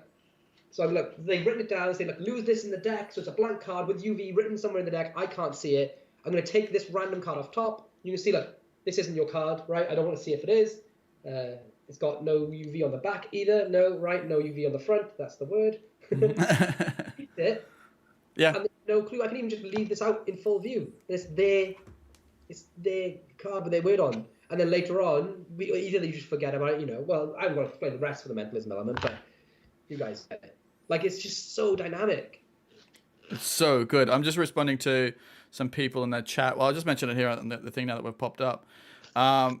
So they've written it down and say, look, lose this in the deck. So it's a blank card with UV written somewhere in the deck. I can't see it. I'm going to take this random card off top. You can see, look, this isn't your card, right? I don't want to see if it is. It's got no UV on the back either. No, right? No UV on the front. That's the word. It. Yeah. And there's no clue. I can even just leave this out in full view. It's their card with their word on. And then later on, either you just forget about it, Well, I'm going to explain the rest for the mentalism element, but you guys get it. Like, it's just so dynamic. It's so good. I'm just responding to some people in the chat. Well, I'll just mention it here on the thing now that we've popped up.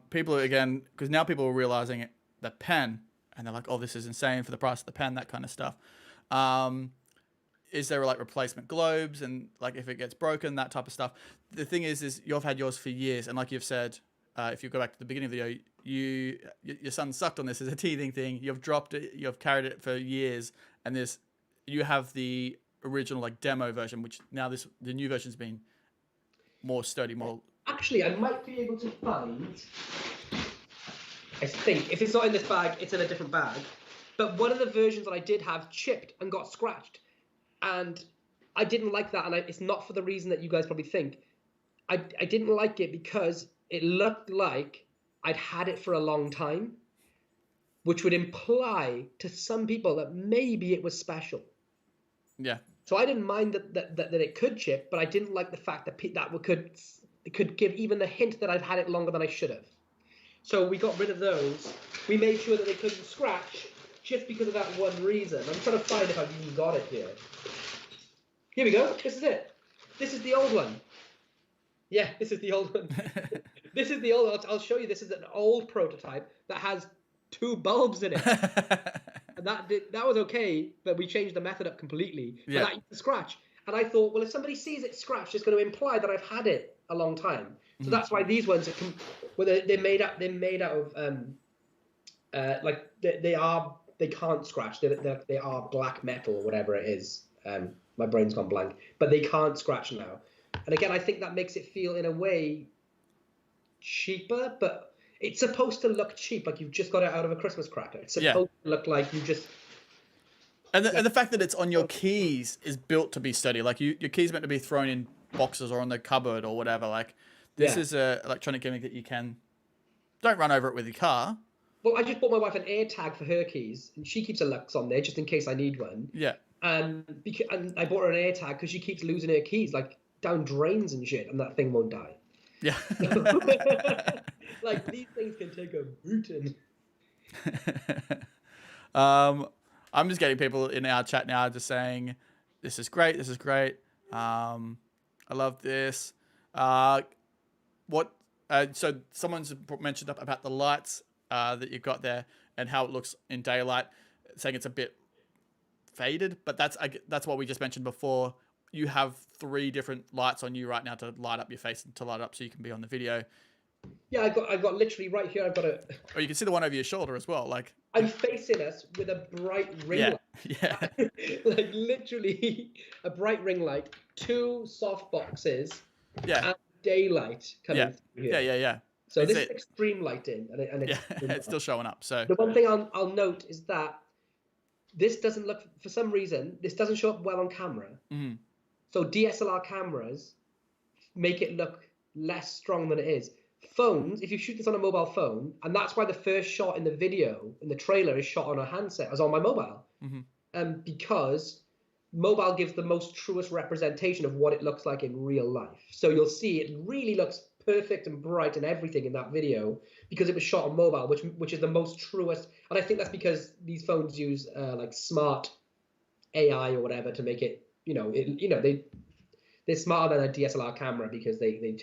People, again, because now people are realizing the pen, and they're like, oh, this is insane for the price of the pen, that kind of stuff. Is there like replacement globes, and like if it gets broken, that type of stuff. The thing is you've had yours for years, and like you've said, if you go back to the beginning of the video, your son sucked on this as a teething thing. You've dropped it, you've carried it for years, and you have the original like demo version, which now the new version's been more sturdy, more. Actually, I might be able to find. I think if it's not in this bag, it's in a different bag. But one of the versions that I did have chipped and got scratched, and I didn't like that, and it's not for the reason that you guys probably think. I didn't like it because it looked like I'd had it for a long time, which would imply to some people that maybe it was special. Yeah. So I didn't mind that it could chip, but I didn't like the fact that it could give even the hint that I've had it longer than I should have. So we got rid of those. We made sure that they couldn't scratch just because of that one reason. I'm trying to find if I've even got it here. Here we go. This is it. This is the old one. Yeah, this is the old one. This is the old one. I'll show you. This is an old prototype that has 2 bulbs in it. And that was okay, but we changed the method up completely. Yeah. But that used to scratch. And I thought, well, if somebody sees it scratched, it's going to imply that I've had it a long time. So that's why these ones they're made out of like they can't scratch. They are black metal or whatever it is. My brain's gone blank, but they can't scratch now. And again, I think that makes it feel in a way cheaper, but it's supposed to look cheap, like you've just got it out of a Christmas cracker. It's supposed to look like you just. And the fact that it's on your keys is built to be sturdy. Like your keys meant to be thrown in boxes or on the cupboard or whatever. Like this is a electronic gimmick that you don't run over it with your car. Well, I just bought my wife an AirTag for her keys, and she keeps a Lux on there just in case I need one. Yeah. And I bought her an AirTag because she keeps losing her keys, like down drains and shit, and that thing won't die. Yeah. Like these things can take a booting. I'm just getting people in our chat now just saying, "This is great. This is great. I love this." So someone's mentioned about the lights that you've got there and how it looks in daylight, saying it's a bit faded, but that's what we just mentioned before. You have 3 different lights on you right now to light up your face and to light up so you can be on the video. Yeah, I've got literally right here. I've got a. Or you can see the one over your shoulder as well. Like I'm facing us with a bright ring light. Yeah. Like literally a bright ring light, 2 soft boxes, and daylight coming through here. Yeah. So this is extreme lighting, and it's still showing up. So the one thing I'll note is that this doesn't look, for some reason, this doesn't show up well on camera. Mm-hmm. So DSLR cameras make it look less strong than it is. Phones, if you shoot this on a mobile phone, and that's why the first shot in the video, in the trailer, is shot on a handset, as on my mobile. Mm-hmm. Because mobile gives the most truest representation of what it looks like in real life. So you'll see it really looks perfect and bright and everything in that video because it was shot on mobile, which is the most truest. And I think that's because these phones use like smart AI or whatever to make it, they're smarter than a DSLR camera because they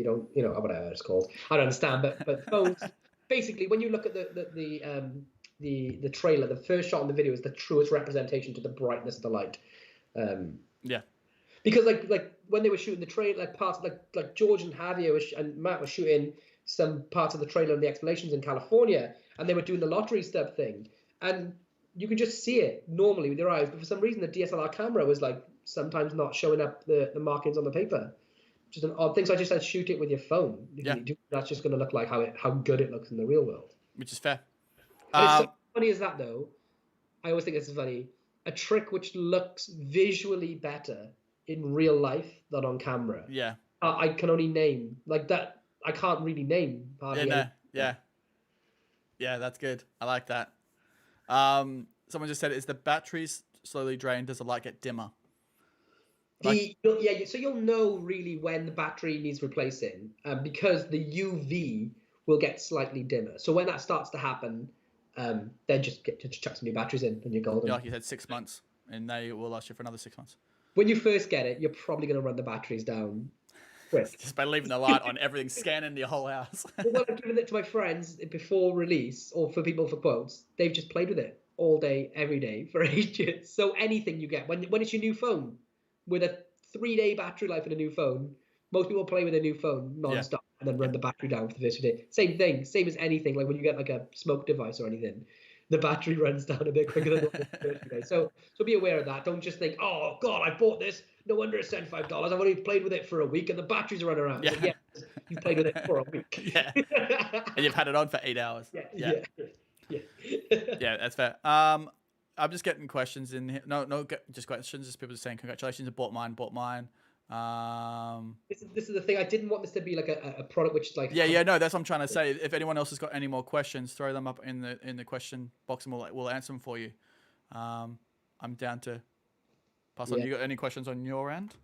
don't, whatever it's called. I don't understand, but phones basically, when you look at the trailer, the first shot in the video is the truest representation to the brightness of the light. Because like when they were shooting the trailer, like parts like George and Javier and Matt were shooting some parts of the trailer and the explanations in California, and they were doing the lottery stub thing, and you can just see it normally with your eyes, but for some reason the DSLR camera was like sometimes not showing up the markings on the paper. Just an odd thing. So I just said shoot it with your phone. That's just going to look like how good it looks in the real world. Which is fair. It's so funny as that though. I always think it's funny. A trick which looks visually better in real life than on camera. Yeah. I can only name like that. I can't really name. Yeah, that's good. I like that. Someone just said, is the batteries slowly drained? Does the light get dimmer? So you'll know really when the battery needs replacing because the UV will get slightly dimmer. So when that starts to happen, then just chuck some new batteries in and you're golden. Yeah, like you said, 6 months, and they will last you for another 6 months. When you first get it, you're probably going to run the batteries down quick. Just by leaving the light on, everything scanning your whole house. Well, I've given it to my friends before release or for people for quotes. They've just played with it all day, every day for ages. So anything you get, when it's your new phone, with a 3-day battery life in a new phone, most people play with a new phone non-stop and then run the battery down for the first day. Same thing, same as anything. Like when you get like a smoke device or anything, the battery runs down a bit quicker than the first day. So be aware of that. Don't just think, oh God, I bought this. No wonder it's $75. I've only played with it for a week and the batteries are running around. Yeah. So, yes, you've played with it for a week. Yeah. And you've had it on for 8 hours. Yeah, that's fair. I'm just getting questions in here. No, just questions. Just people just saying, congratulations, I bought mine. This is the thing. I didn't want this to be like a product which is like. Yeah. No, that's what I'm trying to say. If anyone else has got any more questions, throw them up in the question box and we'll answer them for you. I'm down to pass on. You got any questions on your end?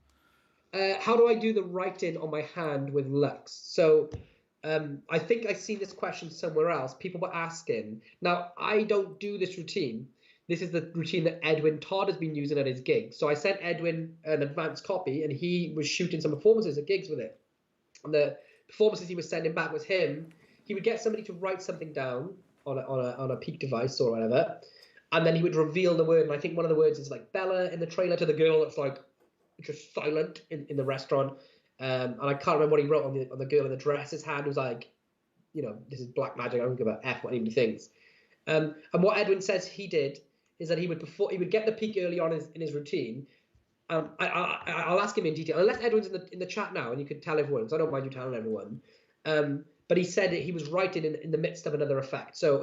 How do I do the write-in on my hand with Lux? So I think I've seen this question somewhere else. People were asking. Now, I don't do this routine. This is the routine that Edwin Todd has been using at his gigs. So I sent Edwin an advanced copy, and he was shooting some performances at gigs with it. And the performances he was sending back was him. He would get somebody to write something down on a peak device or whatever, and then he would reveal the word. And I think one of the words is like Bella in the trailer to the girl that's like just silent in the restaurant. And I can't remember what he wrote on the girl in the dress. His hand was like, this is black magic. I don't give a F what anybody thinks. And what Edwin says he did is that he would get the peak early on in his routine. I'll ask him in detail. Unless Edwin's in the chat now, and you can tell everyone, so I don't mind you telling everyone. But he said that he was writing in the midst of another effect. So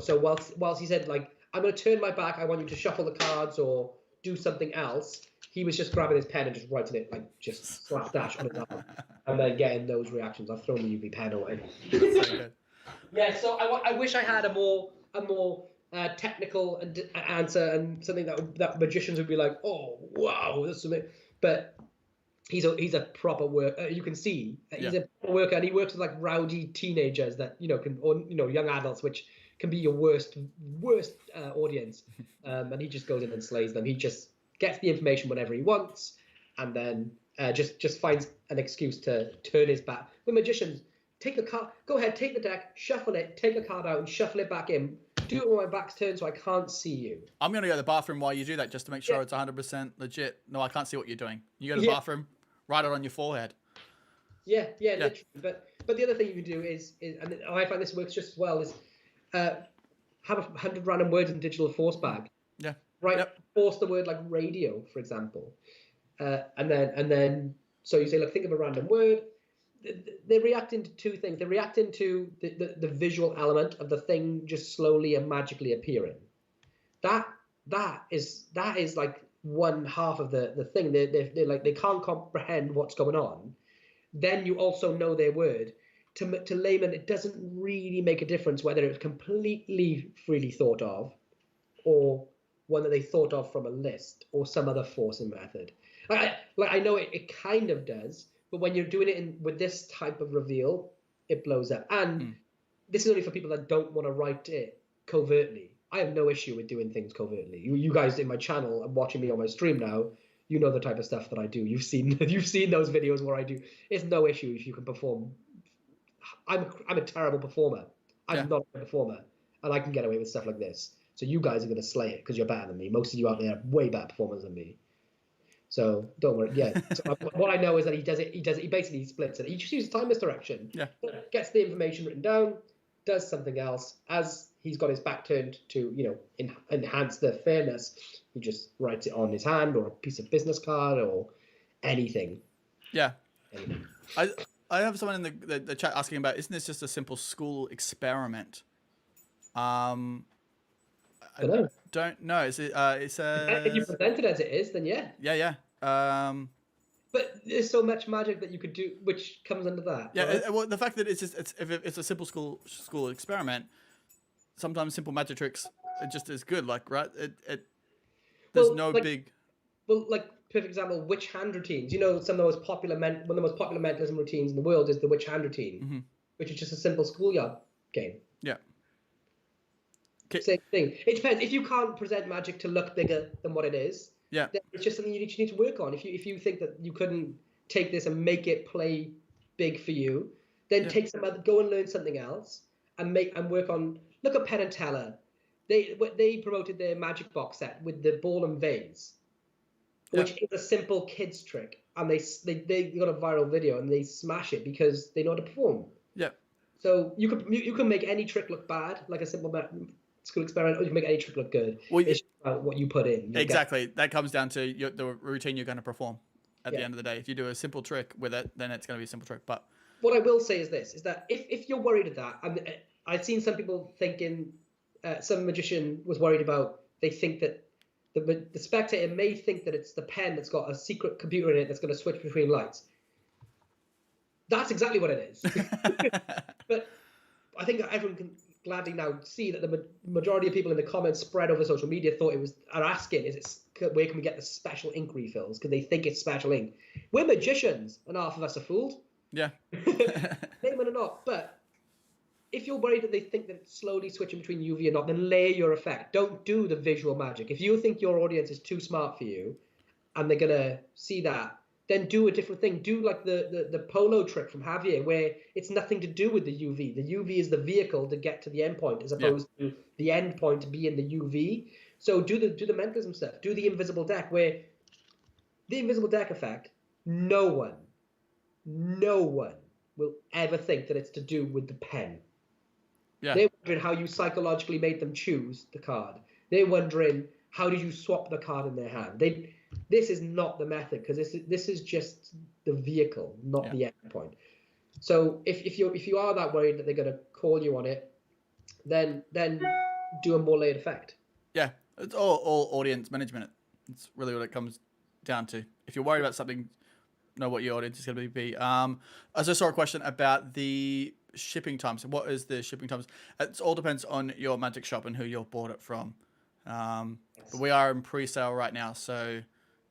whilst he said, like, I'm going to turn my back, I want you to shuffle the cards or do something else, he was just grabbing his pen and just writing it, like, just slapdash on his arm. And then getting those reactions. I've thrown the UV pen away. Yeah, so I wish I had a more technical answer and something that magicians would be like, oh, wow, that's something. But he's a proper worker. You can see he's a proper worker, and he works with like rowdy teenagers that young adults, which can be your worst audience. And he just goes in and slays them. He just gets the information whenever he wants, and then just finds an excuse to turn his back. With magicians, take the card, go ahead, take the deck, shuffle it, take the card out, and shuffle it back in. Do it when my back's turned so I can't see you. I'm going to go to the bathroom while you do that just to make sure it's 100% legit. No, I can't see what you're doing. You go to the bathroom, write it on your forehead. Yeah, literally. But the other thing you can do is and I find this works just as well, is have 100 random words in digital force bag. Yeah. Right. Yep. Force the word like radio, for example. And then so you say, look, think of a random word. They're reacting to two things. They're reacting to the visual element of the thing just slowly and magically appearing. That is like one half of the thing. They're like, they can't comprehend what's going on. Then you also know their word. To layman, it doesn't really make a difference whether it's completely freely thought of, or one that they thought of from a list, or some other forcing method. I know it kind of does. But when you're doing it with this type of reveal, it blows up. And this is only for people that don't want to write it covertly. I have no issue with doing things covertly. You guys in my channel and watching me on my stream now, you know the type of stuff that I do. You've seen those videos where I do. It's no issue if you can perform. I'm a terrible performer. I'm not a performer, and I can get away with stuff like this. So you guys are going to slay it because you're better than me. Most of you out there are way better performers than me. So don't worry. Yeah. So what I know is that he does it. He basically splits it. He just uses time misdirection. Yeah. Gets the information written down, does something else. As he's got his back turned to enhance the fairness, he just writes it on his hand or a piece of business card or anything. Yeah. Anything. I have someone in the chat asking about, isn't this just a simple school experiment? I don't know. Is it? If you present it as it is, then yeah. Yeah. But there's so much magic that you could do, which comes under that. Yeah. Right? Well, the fact that if it's a simple school experiment, sometimes simple magic tricks are just as good. Like, right? There's big. Well, like perfect example, witch hand routines. Some of the most popular one of the most popular mentalism routines in the world is the witch hand routine, which is just a simple schoolyard game. Yeah. Same thing. It depends. If you can't present magic to look bigger than what it is, then it's just something you need to work on. If you think that you couldn't take this and make it play big for you, then go and learn something else and work on. Look at Penn and Teller. They promoted their magic box set with the ball and vase, which is a simple kids trick, and they got a viral video and they smash it because they know how to perform. Yeah. So you can make any trick look bad, like a simple school experiment, or you can make any trick look good. Well, it's about what you put in. Exactly. That comes down to the routine you're going to perform at the end of the day. If you do a simple trick with it, then it's going to be a simple trick. But what I will say is this, is that if you're worried of that, and I've seen some people thinking, some magician was worried about, they think that the spectator may think that it's the pen that's got a secret computer in it that's going to switch between lights. That's exactly what it is. But I think that everyone can gladly now see that the majority of people in the comments spread over social media are asking, where can we get the special ink refills? Because they think it's special ink. We're magicians, and half of us are fooled. Yeah. Layman or not. But if you're worried that they think that it's slowly switching between UV or not, then layer your effect. Don't do the visual magic. If you think your audience is too smart for you, and they're gonna see that, then do a different thing. Do like the polo trick from Javier, where it's nothing to do with the UV. The UV is the vehicle to get to the end point, as opposed to the end point to be in the UV. So do the mentalism stuff. Do the invisible deck, where the invisible deck effect no one will ever think that it's to do with the pen. Yeah. They're wondering how you psychologically made them choose the card. They're wondering how did you swap the card in their hand. This is not the method, because this is just the vehicle, not the end point. So if you are that worried that they're going to call you on it, then do a more layered effect. Yeah, it's all audience management. It's really what it comes down to. If you're worried about something, know what your audience is going to be. I just saw a question about the shipping times. What is the shipping times? It all depends on your Magic shop and who you bought it from. But we are in pre-sale right now, so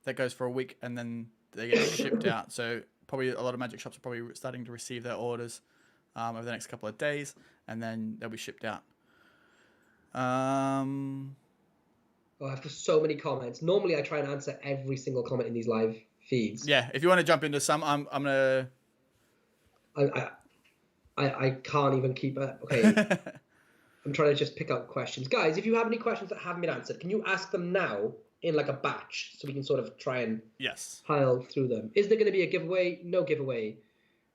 that goes for a week and then they get shipped out. So probably a lot of Magic shops are probably starting to receive their orders over the next couple of days, and then they'll be shipped out. Oh, I have so many comments. Normally I try and answer every single comment in these live feeds. Yeah, if you want to jump into some, I'm gonna. I can't even keep it. Okay. I'm trying to just pick up questions. Guys, if you have any questions that haven't been answered, can you ask them now in like a batch so we can sort of try and pile through them? Is there going to be a giveaway? No giveaway.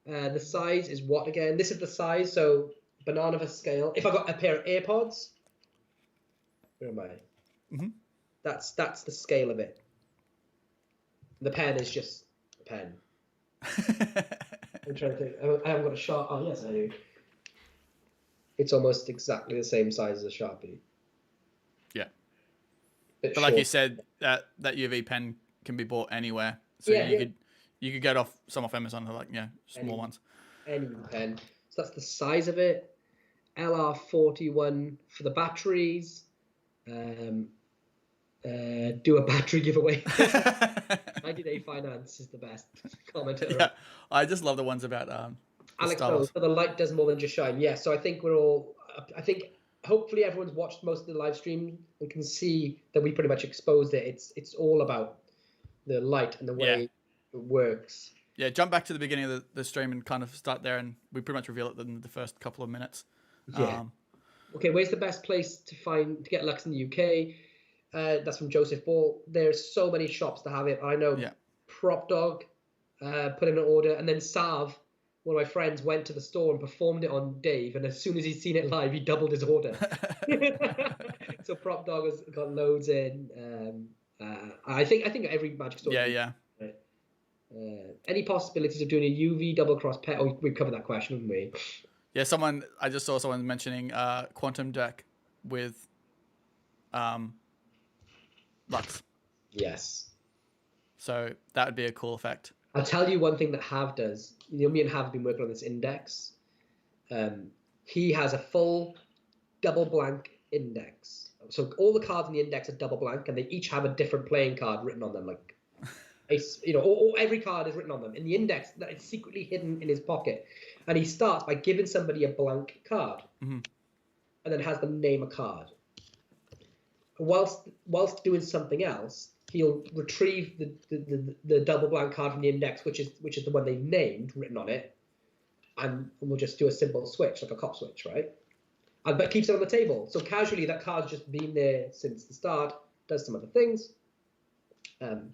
The size is what again? This is the size, so banana of a scale. If I got a pair of AirPods, where am I? Mm-hmm. That's the scale of it. The pen is just a pen. I'm trying to think. I haven't got a Sharpie. Oh, yes, I do. It's almost exactly the same size as a Sharpie. Yeah. But like you said, that UV pen can be bought anywhere. So you could get some off Amazon, like small ones. Any pen. So that's the size of it. LR41 for the batteries. Do a battery giveaway. 90-day finance is the best commenter. Yeah, I just love the ones about Alex knows, so the light does more than just shine. Yeah, so I think hopefully everyone's watched most of the live stream and can see that we pretty much exposed it. It's all about the light and the way it works. Yeah, jump back to the beginning of the stream and kind of start there, and we pretty much reveal it in the first couple of minutes. Yeah. Okay, where's the best place to get Lux in the UK? That's from Joseph Ball. There's so many shops that have it. I know Prop Dog put in an order, and then Sav, one of my friends, went to the store and performed it on Dave, and as soon as he's seen it live, he doubled his order. So Prop Dog has got loads in. I think every Magic store. Yeah. Any possibilities of doing a UV double cross pair? Oh, we've covered that question, haven't we? Yeah, I just saw someone mentioning Quantum Deck with Lux. Yes. So that would be a cool effect. I'll tell you one thing that Hav does. Me and Hav have been working on this index. He has a full double blank index. So all the cards in the index are double blank, and they each have a different playing card written on them. Like, or every card is written on them. In the index, that is secretly hidden in his pocket. And he starts by giving somebody a blank card, and then has them name a card. Whilst doing something else, he'll retrieve the double blank card from the index, which is the one they've named, written on it, and we'll just do a simple switch, like a cop switch, right? But keeps it on the table. So casually, that card's just been there since the start, does some other things.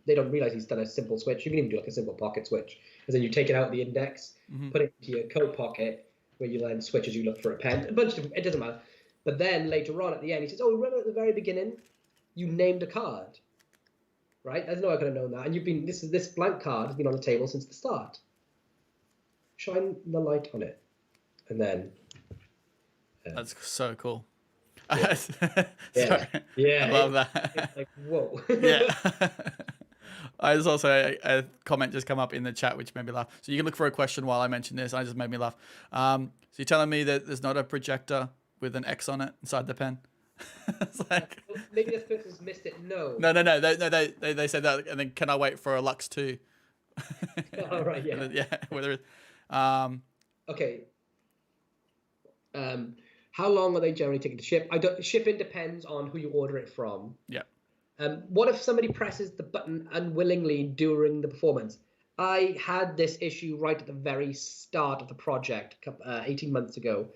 They don't realize he's done a simple switch. You can even do like a simple pocket switch. Because then you take it out of the index, put it into your coat pocket, where you then switch as you look for a pen. A bunch of different, it doesn't matter. But then later on at the end, he says, oh, remember at the very beginning, you named a card, right? There's no way I could have known that. And this blank card has been on the table since the start. Shine the light on it. And then... that's so cool. Yeah. I love that. It's like, whoa. Yeah. There's also a comment just come up in the chat which made me laugh. So you can look for a question while I mention this. And it just made me laugh. So you're telling me that there's not a projector with an X on it inside the pen? It's like... Maybe this person's missed it. No. No. They said that, and then can I wait for a Lux 2? Oh, right, yeah. Yeah, whether okay. How long are they generally taking to ship? Shipping depends on who you order it from. Yeah. What if somebody presses the button unwillingly during the performance? I had this issue right at the very start of the project 18 months ago,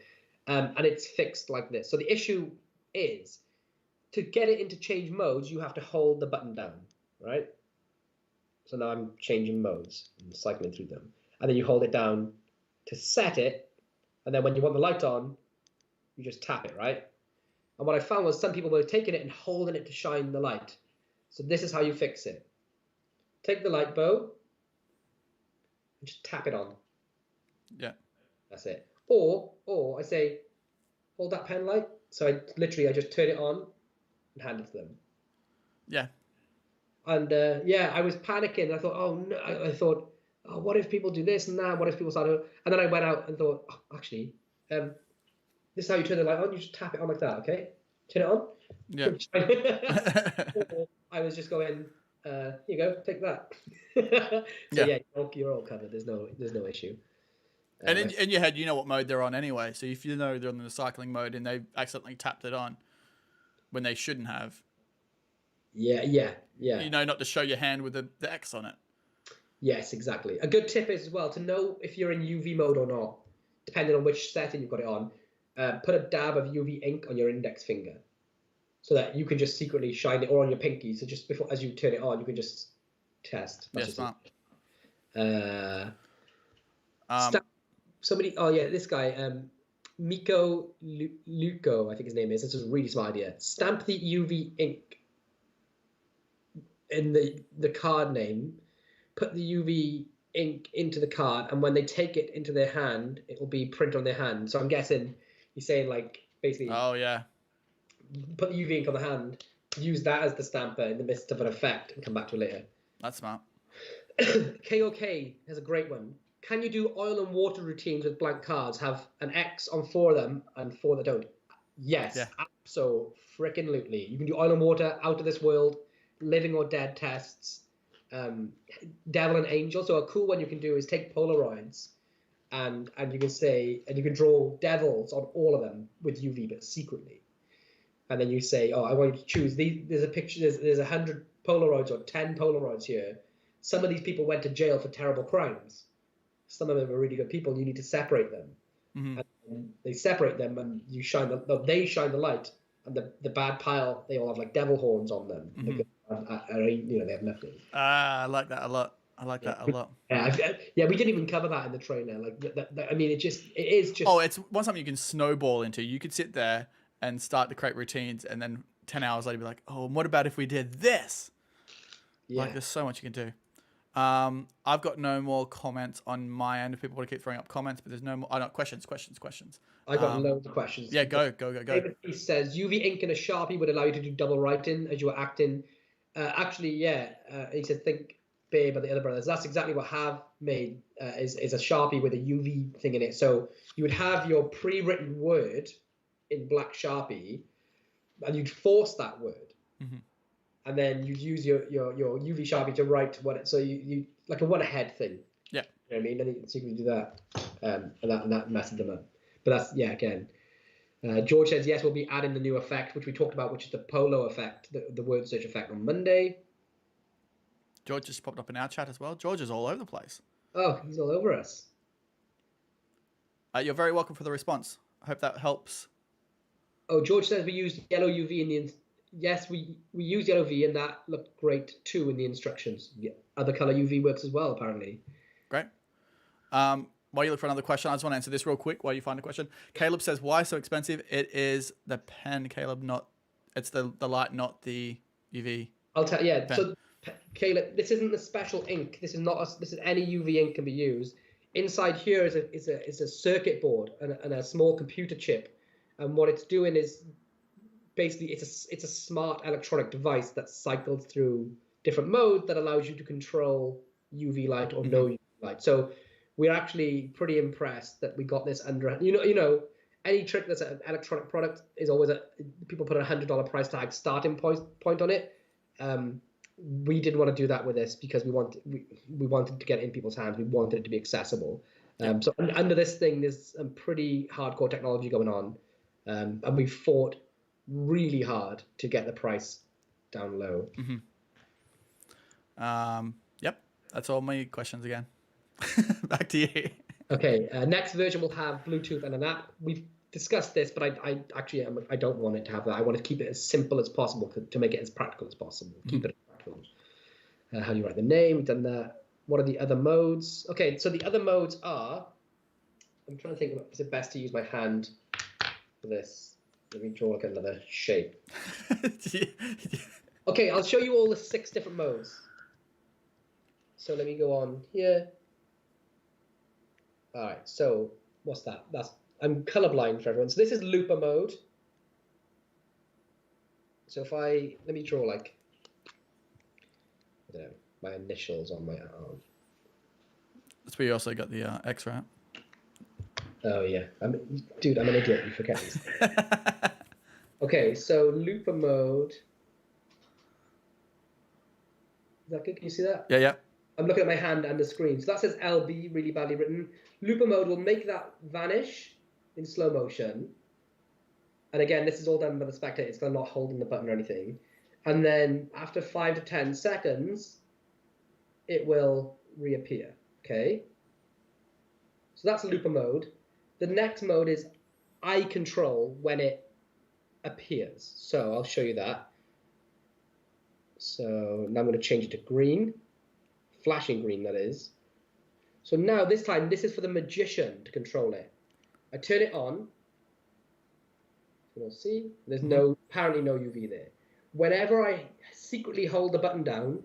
and it's fixed like this. So the issue is, to get it into change modes, you have to hold the button down, right? So now I'm changing modes and cycling through them. And then you hold it down to set it. And then when you want the light on, you just tap it, right? And what I found was some people were taking it and holding it to shine the light. So this is how you fix it. Take the light bow and just tap it on. Yeah. That's it. Or I say, hold that pen light. So I just turn it on and hand it to them. Yeah. And I was panicking. I thought, oh no. I thought, oh, what if people do this and that? What if people start to... And then I went out and thought, oh, actually, this is how you turn the light on. You just tap it on like that, okay? Turn it on. Yeah. I was just going, here you go, take that. So yeah, you're all covered. There's no issue. And in your head, you know what mode they're on anyway. So if you know they're on the cycling mode and they've accidentally tapped it on when they shouldn't have. Yeah. You know not to show your hand with the X on it. Yes, exactly. A good tip is as well to know if you're in UV mode or not, depending on which setting you've got it on. Put a dab of UV ink on your index finger, so that you can just secretly shine it, or on your pinky. So just before, as you turn it on, you can just test. Yes, smart. Somebody. Oh yeah, this guy. Miko Luco, I think his name is. This is a really smart idea. Stamp the UV ink in the card name. Put the UV ink into the card, and when they take it into their hand, it will be print on their hand. So I'm guessing he's saying, like, basically. Oh yeah. Put the UV ink on the hand. Use that as the stamper in the midst of an effect, and come back to it later. That's smart. KOK has a great one. Can you do oil and water routines with blank cards? Have an X on 4 of them and 4 that don't? Yes, absolutely. You can do oil and water, out of this world, living or dead tests, devil and angel. So a cool one you can do is take Polaroids, and you can say, and you can draw devils on all of them with UV, but secretly. And then you say, oh, I want you to choose these. There's a picture. There's 100 Polaroids or 10 Polaroids here. Some of these people went to jail for terrible crimes. Some of them are really good people. You need to separate them. Mm-hmm. And they separate them, and you shine they shine the light, and the bad pile, they all have like devil horns on them. Mm-hmm. They have nothing. I like that a lot. A lot. Yeah, we didn't even cover that in the trailer. Like I mean, it is just. Oh, it's one something you can snowball into. You could sit there and start to create routines, and then 10 hours later be like, oh, and what about if we did this? Yeah. Like, there's so much you can do. I've got no more comments on my end. If people want to keep throwing up comments, but there's no more. Questions. I got loads of questions. Yeah, go. He says UV ink and a Sharpie would allow you to do double writing as you were acting. Actually, yeah. He said think big about the other brothers. That's exactly what Have made. Is a Sharpie with a UV thing in it. So you would have your pre-written word in black Sharpie, and you'd force that word. Mm-hmm. And then you'd use your UV Sharpie to write so you like a one ahead thing. Yeah. You know what I mean? And you can do that, and that messes them up. But that's, yeah, again. George says, yes, we'll be adding the new effect, which we talked about, which is the polo effect, the word search effect on Monday. George just popped up in our chat as well. George is all over the place. Oh, he's all over us. You're very welcome for the response. I hope that helps. Oh, George says we used yellow UV in the... Yes, we use yellow V, and that looked great too in the instructions. Yeah. Other color UV works as well, apparently. Great. While you look for another question, I just want to answer this real quick while you find a question. Caleb says, why so expensive? It is the pen, Caleb, it's the light, not the UV. I'll tell you, yeah. Pen. So, Caleb, this isn't the special ink. This is any UV ink can be used. Inside here is a circuit board and a small computer chip. And what it's doing is, basically, it's a smart electronic device that cycles through different modes that allows you to control UV light or no UV light. So we're actually pretty impressed that we got this under. You know, any trick that's an electronic product is always people put a $100 price tag starting point on it. We didn't want to do that with this because we wanted to get it in people's hands. We wanted it to be accessible. So under this thing, there's some pretty hardcore technology going on, and we fought really hard to get the price down low. Yep, that's all my questions again. Back to you. Okay, next version will have Bluetooth and an app. We've discussed this, but I don't want it to have that. I want to keep it as simple as possible to make it as practical as possible. Keep it practical. How do you write the name? We've done that. What are the other modes? Okay, so the other modes are, I'm trying to think, is it best to use my hand for this? Let me draw like another shape. Okay, I'll show you all the 6 different modes. So let me go on here. All right, so what's that? I'm colorblind for everyone. So this is looper mode. So if let me draw like, I don't know, my initials on my arm. That's where you also got the X, right? Oh yeah, dude, I'm an idiot. You forget these things. Okay, so looper mode. Is that good? Can you see that? Yeah. I'm looking at my hand and the screen. So that says LB, really badly written. Looper mode will make that vanish in slow motion. And again, this is all done by the spectator. It's not holding the button or anything. And then after 5 to 10 seconds, it will reappear. Okay? So that's looper mode. The next mode is eye control when it appears. So I'll show you that. So now I'm going to change it to green. Flashing green, that is. So now this time, this is for the magician to control it. I turn it on. You'll see there's apparently no UV there. Whenever I secretly hold the button down,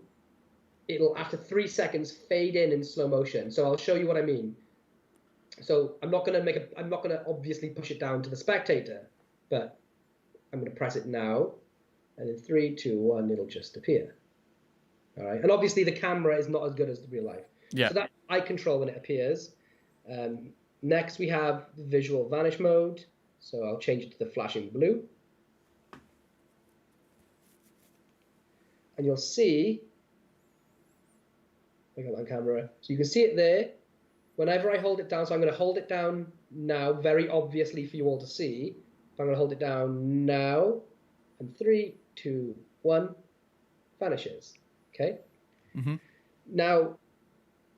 it'll after 3 seconds fade in slow motion. So I'll show you what I mean. So I'm not gonna obviously push it down to the spectator, but I'm gonna press it now, and in 3, 2, 1, it'll just appear. All right, and obviously the camera is not as good as the real life. Yeah. So that eye control when it appears. Next we have the visual vanish mode. So I'll change it to the flashing blue. And you'll see, I got on camera, so you can see it there. Whenever I hold it down, so I'm going to hold it down now, very obviously for you all to see. I'm going to hold it down now, and 3, 2, 1, vanishes. Okay? Mm-hmm. Now,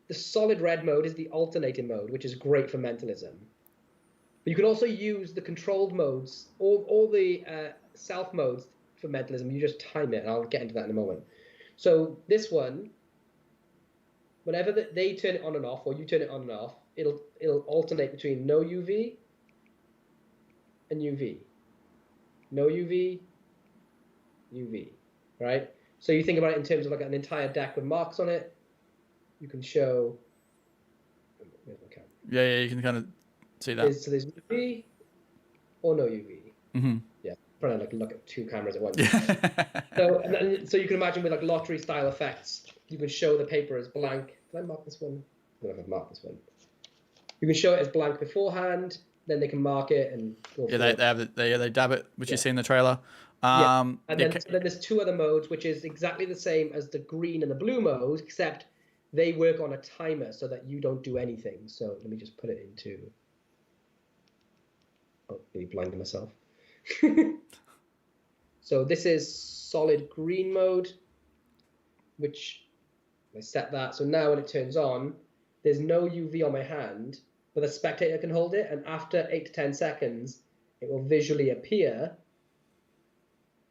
the solid red mode is the alternating mode, which is great for mentalism. But you can also use the controlled modes, all the self modes for mentalism. You just time it, and I'll get into that in a moment. So this one, whenever they turn it on and off, or you turn it on and off, it'll alternate between no UV and UV. No UV, UV, right? So you think about it in terms of like an entire deck with marks on it. You can show. Yeah, you can kind of see that. So there's UV or no UV. Mm-hmm. Yeah, trying to like look at 2 cameras at once. Yeah. So you can imagine with like lottery style effects, you can show the paper as blank. Did I mark this one? I don't know if I've marked this one. You can show it as blank beforehand, then they can mark it and go yeah, they dab it, which you see in the trailer. And then there's 2 other modes, which is exactly the same as the green and the blue modes, except they work on a timer so that you don't do anything. So let me just put it into. Oh, maybe blinding myself. So this is solid green mode, which I set that. So now when it turns on, there's no UV on my hand, but the spectator can hold it. And after 8 to 10 seconds, it will visually appear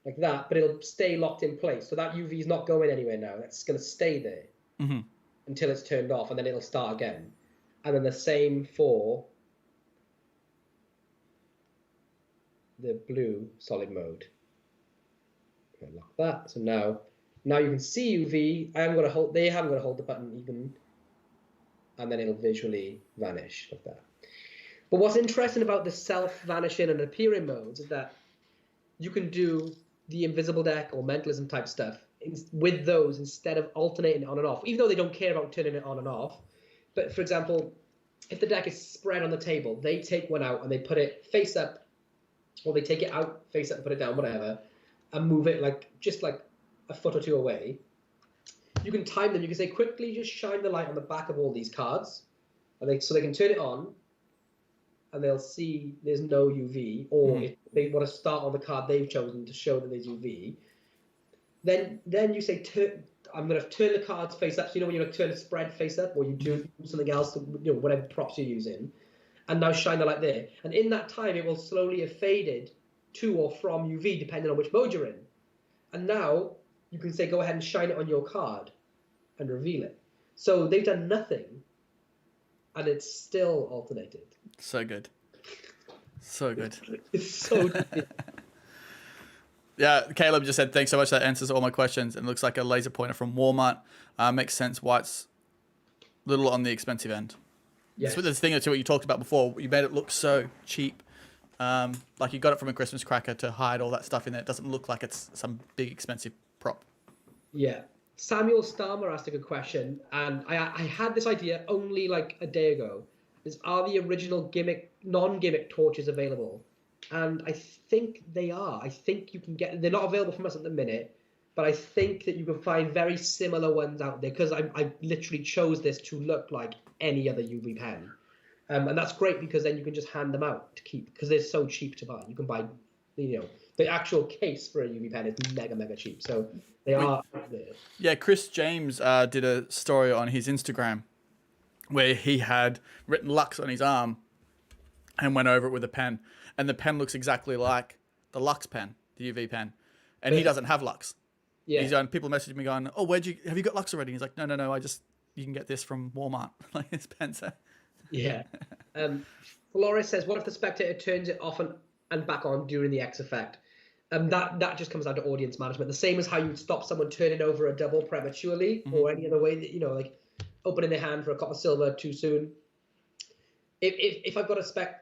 like that, but it'll stay locked in place. So that UV is not going anywhere now. That's going to stay there until it's turned off, and then it'll start again. And then the same for the blue solid mode. Lock that. So now you can see UV. They haven't got to hold the button even, and then it'll visually vanish like that. But what's interesting about the self-vanishing and appearing modes is that you can do the invisible deck or mentalism type stuff with those instead of alternating it on and off, even though they don't care about turning it on and off. But for example, if the deck is spread on the table, they take one out and they put it face up, or they take it out face up and put it down, whatever, and move it just like a foot or 2 away. You can time them. You can say, quickly just shine the light on the back of all these cards, and so they can turn it on, and they'll see there's no UV, or if they want to start on the card they've chosen to show that there's UV, then you say, I'm going to turn the cards face up. So when you turn a spread face up, or you do something else, whatever props you're using, and now shine the light there. And in that time, it will slowly have faded to or from UV, depending on which mode you're in. And now you can say, go ahead and shine it on your card. and reveal it. So they've done nothing, and it's still alternated. So good. So good. It's so Yeah, Caleb just said, thanks so much. That answers all my questions. And looks like a laser pointer from Walmart. Makes sense why it's little on the expensive end. Yes. That's the thing that's what you talked about before. You made it look so cheap. Like you got it from a Christmas cracker to hide all that stuff in there. It doesn't look like it's some big expensive prop. Yeah. Samuel Starmer asked a good question. And I had this idea only like a day ago. Are the original non-gimmick torches available? And I think they are. I think you can get. They're not available from us at the minute, but I think that you can find very similar ones out there because I literally chose this to look like any other UV pen, and that's great because then you can just hand them out to keep because they're so cheap to buy. You can buy, the actual case for a UV pen is mega cheap. So they are out there. Yeah, Chris James did a story on his Instagram where he had written Lux on his arm and went over it with a pen. And the pen looks exactly like the Lux pen, the UV pen. And he doesn't have Lux. Yeah. People message me going, oh, have you got Lux already? And he's like, no, you can get this from Walmart. Like his pen. Yeah. Flores says, what if the spectator turns it off and back on during the X effect? That just comes down to audience management. The same as how you would stop someone turning over a double prematurely or any other way that, like opening their hand for a copper silver too soon. If I've got a spec,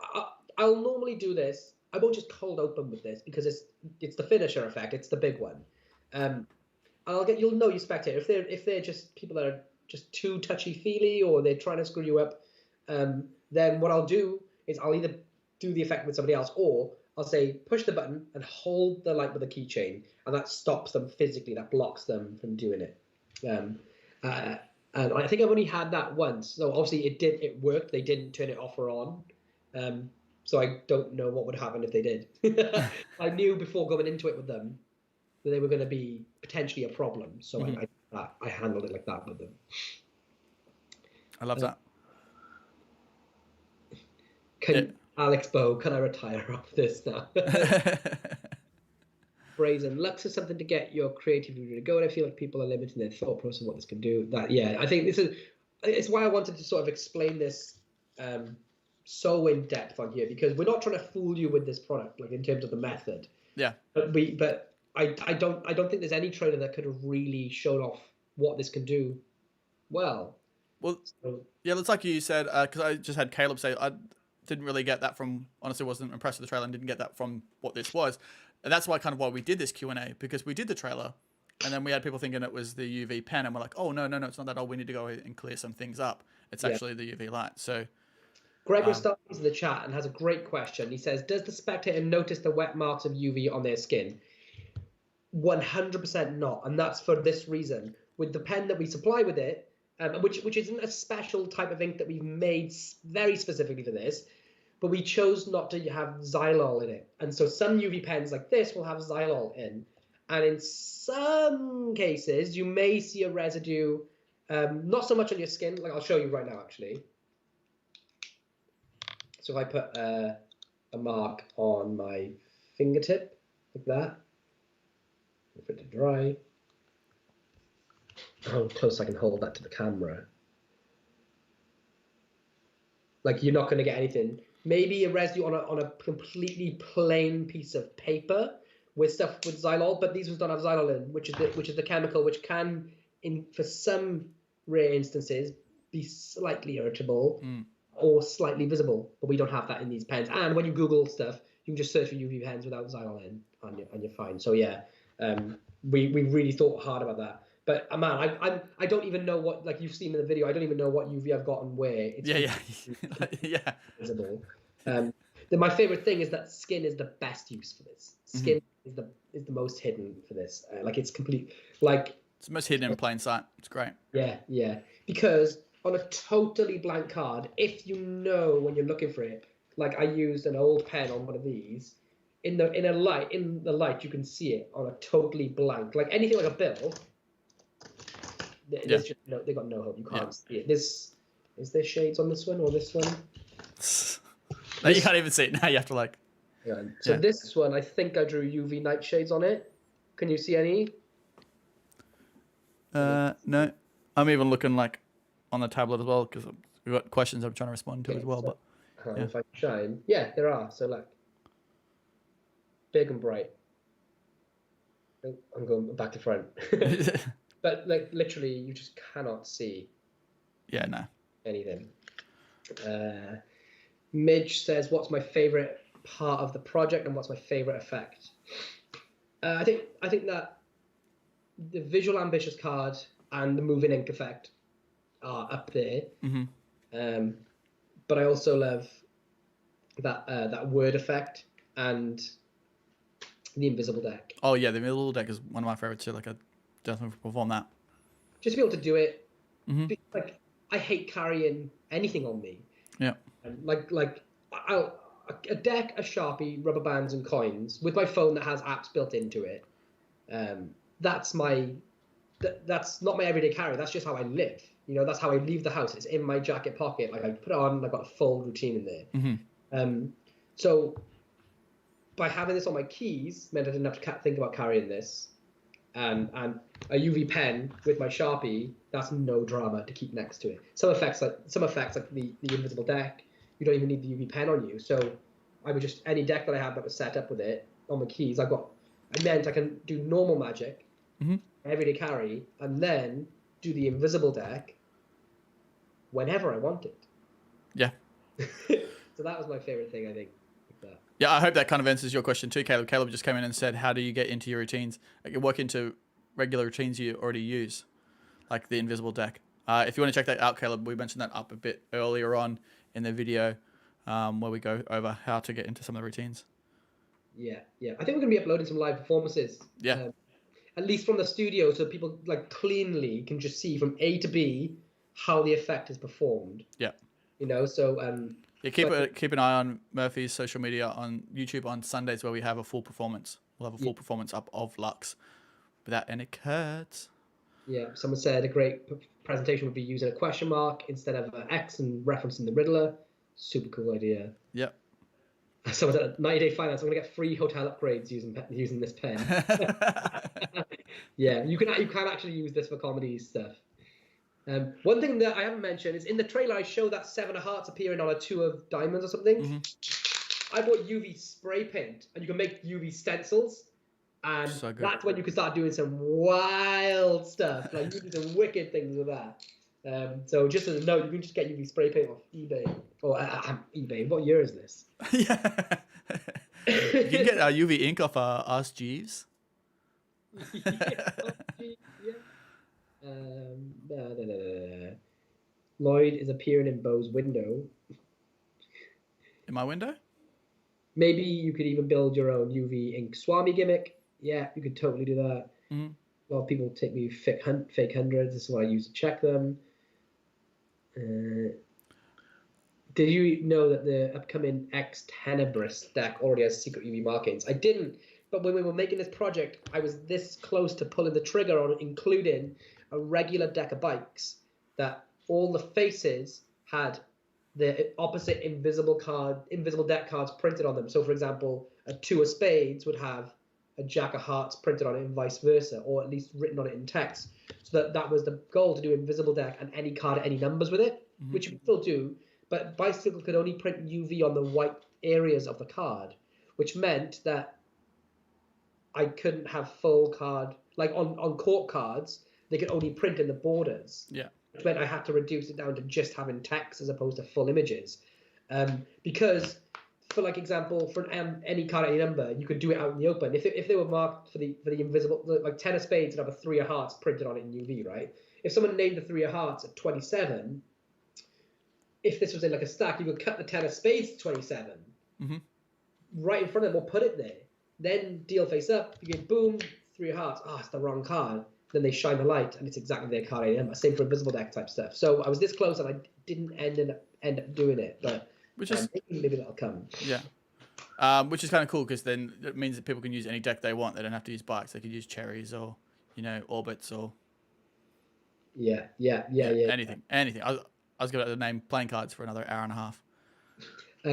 I'll normally do this. I won't just cold open with this because it's the finisher effect. It's the big one. You'll know your spectator if they're just people that are just too touchy feely or they're trying to screw you up. Then what I'll do is I'll either do the effect with somebody else or I'll say push the button and hold the light with a keychain, and that stops them physically. That blocks them from doing it. And I think I've only had that once. So obviously it worked. They didn't turn it off or on. So I don't know what would happen if they did. I knew before going into it with them that they were going to be potentially a problem. So I handled it like that with them. I love that. Alex Bow, can I retire off this now? Brazen, Lux is something to get your creativity to go, and I feel like people are limiting their thought process of what this can do. I think it's why I wanted to sort of explain this so in depth on here, because we're not trying to fool you with this product, like in terms of the method. Yeah. But I don't think there's any trainer that could have really shown off what this can do well. Well, yeah, it's like you said, because I just had Caleb say I didn't really get that from, honestly wasn't impressed with the trailer and didn't get that from what this was. And that's why we did this Q&A, because we did the trailer and then we had people thinking it was the UV pen and we're like, oh, no, it's not that old. We need to go and clear some things up. It's actually the UV light. So Gregor starts in the chat and has a great question. He says, does the spectator notice the wet marks of UV on their skin? 100% not. And that's for this reason. With the pen that we supply with it, which isn't a special type of ink that we've made very specifically for this, but we chose not to have xylol in it. And so some UV pens like this will have xylol in. And in some cases, you may see a residue, not so much on your skin. Like I'll show you right now, actually. So if I put a mark on my fingertip, like that, wait for it to dry. How close I can hold that to the camera. Like you're not going to get anything. Maybe a residue on a completely plain piece of paper with stuff with xylol, but these ones don't have xylol in, which is the chemical which can, for some rare instances, be slightly irritable or slightly visible. But we don't have that in these pens. And when you Google stuff, you can just search for UV pens without xylol in, and you're fine. So yeah, we really thought hard about that. But man, I don't even know what, like you've seen in the video, I don't even know what UV I've got and where. It's yeah. visible. Then my favorite thing is that skin is the best use for this. Skin is the most hidden for this. Like it's complete, like it's the most hidden in plain sight. It's great. Yeah. Because on a totally blank card, if you know when you're looking for it, like I used an old pen on one of these. In the light, you can see it on a totally blank, like anything like a bill. There's just they got no hope. You can't see it. Is there shades on this one or this one? No, you can't even see it now. You have to like. Yeah. So this one, I think I drew UV night shades on it. Can you see any? No. I'm even looking like on the tablet as well because we've got questions I'm trying to respond to as well. So, but yeah. if I shine, yeah, there are. So like, big and bright. Oh, I'm going back to front. But like literally, you just cannot see. Yeah, no. Anything. Midge says, "What's my favorite part of the project and what's my favorite effect?" I think that the visual ambitious card and the moving ink effect are up there. Mm-hmm. But I also love that word effect and the invisible deck. Oh yeah, the invisible deck is one of my favorites too. Like I definitely perform that. Just to be able to do it. Mm-hmm. Like I hate carrying anything on me. Yeah. Like a deck, a Sharpie, rubber bands, and coins with my phone that has apps built into it. That's not my everyday carry. That's just how I live. You know, that's how I leave the house. It's in my jacket pocket. Like I put it on. I've got a full routine in there. Mm-hmm. So by having this on my keys meant I didn't have to think about carrying this. And a UV pen with my Sharpie, that's no drama to keep next to it. Some effects like the invisible deck, you don't even need the UV pen on you. So I would just, any deck that I had that was set up with it on my keys, I meant I can do normal magic, everyday carry, and then do the invisible deck whenever I want it. Yeah. So that was my favorite thing, I think. Yeah, I hope that kind of answers your question too, Caleb. Caleb just came in and said, how do you get into your routines? Like you work into regular routines you already use, like the invisible deck. If you want to check that out, Caleb, we mentioned that up a bit earlier on in the video where we go over how to get into some of the routines. Yeah. I think we're going to be uploading some live performances. Yeah. At least from the studio, so people like cleanly can just see from A to B how the effect is performed. Yeah. You know, so yeah, keep an eye on Murphy's social media on YouTube on Sundays where we have a full performance. We'll have a full performance up of Lux without any cuts. Yeah, someone said a great presentation would be using a question mark instead of an X and referencing the Riddler. Super cool idea. Yep. Someone said 90-day finance. I'm gonna get free hotel upgrades using this pen. Yeah, you can actually use this for comedy stuff. One thing that I haven't mentioned is in the trailer I show that 7 of hearts appearing on a 2 of diamonds or something. I bought UV spray paint, and you can make UV stencils, and so that's when you can start doing some wild stuff. Like you can do some wicked things with that. So just as a note, you can just get UV spray paint off eBay or eBay. What year is this? Yeah, you can get UV ink off Ask Jeeves. Lloyd is appearing in Bo's window. In my window? Maybe you could even build your own UV ink Swami gimmick. Yeah, you could totally do that. A lot of people take me fake hundreds. This is what I use to check them. Did you know that the upcoming X Tenebris deck already has secret UV markings? I didn't, but when we were making this project, I was this close to pulling the trigger on including a regular deck of bikes that all the faces had the opposite invisible deck cards printed on them. So, for example, a 2 of spades would have a jack of hearts printed on it and vice versa, or at least written on it in text. So that was the goal, to do invisible deck and any card at any numbers with it, which you can still do. But Bicycle could only print UV on the white areas of the card, which meant that I couldn't have full card, like on court cards, they could only print in the borders. Yeah. Which meant I had to reduce it down to just having text as opposed to full images. Because, for like example, for any card, any number, you could do it out in the open. If they were marked for the invisible, like 10 of spades would have a 3 of hearts printed on it in UV, right? If someone named the 3 of hearts at 27, if this was in like a stack, you could cut the 10 of spades to 27, right in front of them, or put it there. Then deal face up, you get boom, 3 of hearts. Oh, it's the wrong card. Then they shine the light, and it's exactly their card I am. Same for invisible deck type stuff. So I was this close, and I didn't end up doing it. But maybe that'll come. Yeah, which is kind of cool because then it means that people can use any deck they want. They don't have to use bikes. They could use cherries or orbits or anything. I was going to name playing cards for another hour and a half.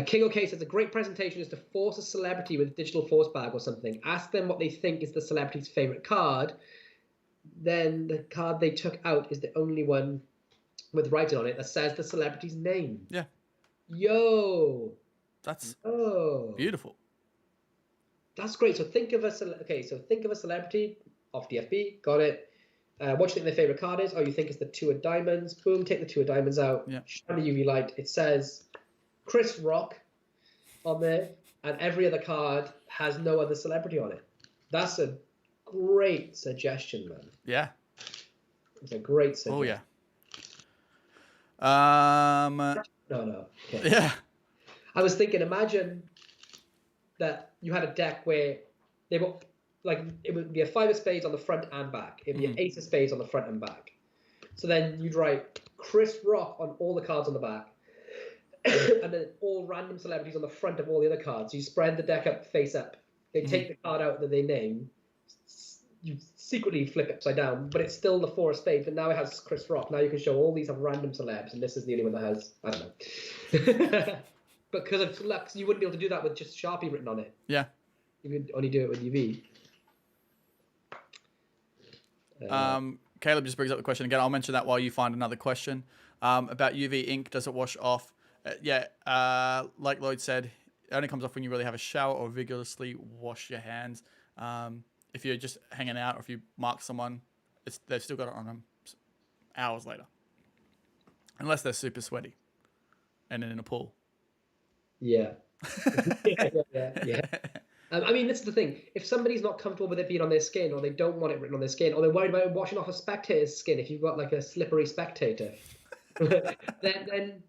King OK says a great presentation is to force a celebrity with a digital force bag or something. Ask them what they think is the celebrity's favorite card. then the card they took out is the only one with writing on it that says the celebrity's name. Yeah. Yo. That's Oh. beautiful. That's great. So think of a celebrity off DFB. Got it. What do you think their favorite card is? Oh, you think it's the 2 of diamonds. Boom, take the 2 of diamonds out. Yeah. Shine the UV light. It says Chris Rock on there, and every other card has no other celebrity on it. That's a great suggestion, man. Yeah. It's a great suggestion. Oh, yeah. No. Okay. Yeah. I was thinking, imagine that you had a deck where they were like, it would be a 5 of spades on the front and back. It'd be an 8 of spades on the front and back. So then you'd write Chris Rock on all the cards on the back, and then all random celebrities on the front of all the other cards. You spread the deck up, face up. They take the card out that they name. You secretly flip it upside down, but it's still the 4 of spades, but now it has Chris Rock. Now you can show all these have random celebs, and this is the only one that has, I don't know. But because of LUX, you wouldn't be able to do that with just Sharpie written on it. Yeah. You could only do it with UV. Caleb just brings up the question again. I'll mention that while you find another question about UV ink. Does it wash off? Like Lloyd said, it only comes off when you really have a shower or vigorously wash your hands. If you're just hanging out or if you mark someone, they've still got it on them hours later. Unless they're super sweaty and then in a pool. Yeah. Yeah. I mean, this is the thing. If somebody's not comfortable with it being on their skin, or they don't want it written on their skin, or they're worried about it washing off a spectator's skin, if you've got like a slippery spectator, then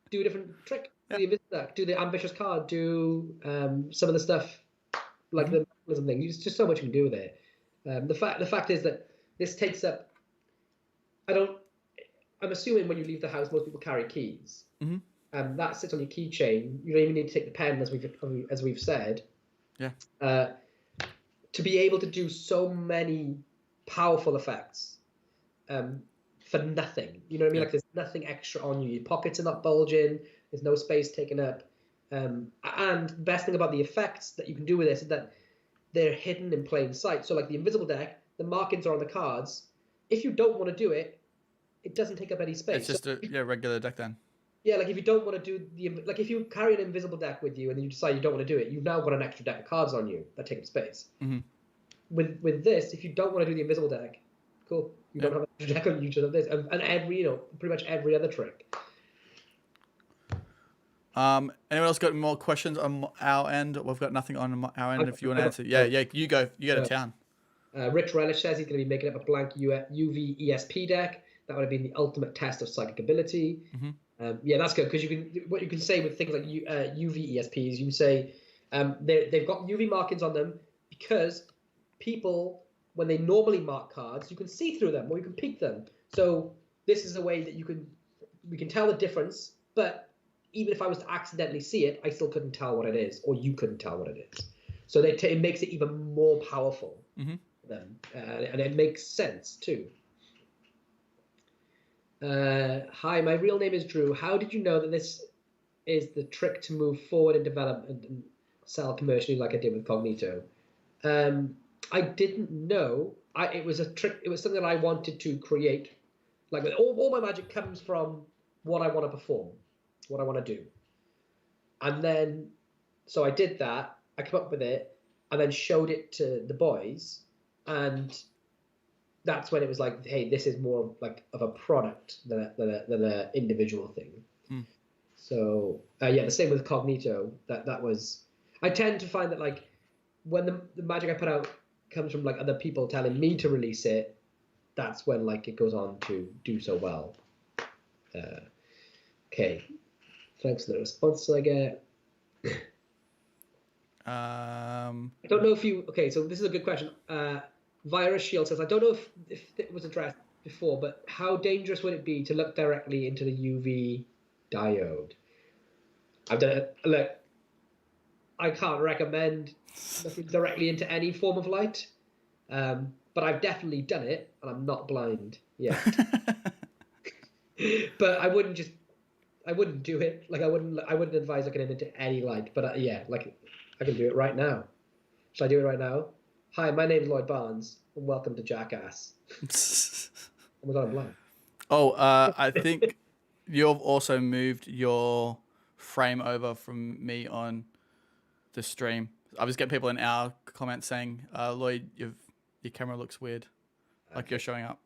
do a different trick. Do the invisible deck, do the ambitious card, do some of the stuff like the mechanism thing. There's just so much you can do with it. The fact is that this takes up. I'm assuming when you leave the house, most people carry keys. That sits on your keychain. You don't even need to take the pen, as we've said. Yeah. To be able to do so many powerful effects for nothing. You know what I mean? Like there's nothing extra on you. Your pockets are not bulging. There's no space taken up. And the best thing about the effects that you can do with this is that they're hidden in plain sight. So like the invisible deck, the markings are on the cards. If you don't want to do it, it doesn't take up any space. It's just a regular deck then. Yeah, like if you don't want to do if you carry an invisible deck with you and then you decide you don't want to do it, you've now got an extra deck of cards on you that take up space. With this, if you don't want to do the invisible deck, cool. You don't have an extra deck on you, just have this, and every pretty much every other trick. Anyone else got more questions on our end? We've got nothing on our end. If you want to answer, you go to town. Rich Relish says he's going to be making up a blank UV ESP deck. That would have been the ultimate test of psychic ability. That's good because what you can say with things like UV ESPs, you can say they've got UV markings on them because people, when they normally mark cards, you can see through them or you can peek them. So this is a way that we can tell the difference. But even if I was to accidentally see it, I still couldn't tell what it is, or you couldn't tell what it is. So it makes it even more powerful. Then, and it makes sense too. Hi, my real name is Drew. How did you know that this is the trick to move forward in development and sell commercially like I did with Cognito? I didn't know. It was a trick. It was something that I wanted to create. Like all my magic comes from what I want to perform, what I want to do. And then, so I did that. I came up with it and then showed it to the boys. And that's when it was like, hey, this is more like of a product than an individual thing. So the same with Cognito. That was. I tend to find that like when the magic I put out comes from like other people telling me to release it, that's when like it goes on to do so well. Okay, thanks for the responses I get. I don't know if you. Okay, so this is a good question. Virus Shield says, I don't know if it was addressed before, but how dangerous would it be to look directly into the UV diode? I've done it. Look, I can't recommend looking directly into any form of light, but I've definitely done it, and I'm not blind yet. But I wouldn't do it. Like I wouldn't advise looking into any light. But like I can do it right now. Should I do it right now? Hi, my name is Lloyd Barnes, and welcome to Jackass. Oh my God, I'm blind. Oh, I think you've also moved your frame over from me on the stream. I was getting people in our comments saying, Lloyd, your camera looks weird, like you're showing up.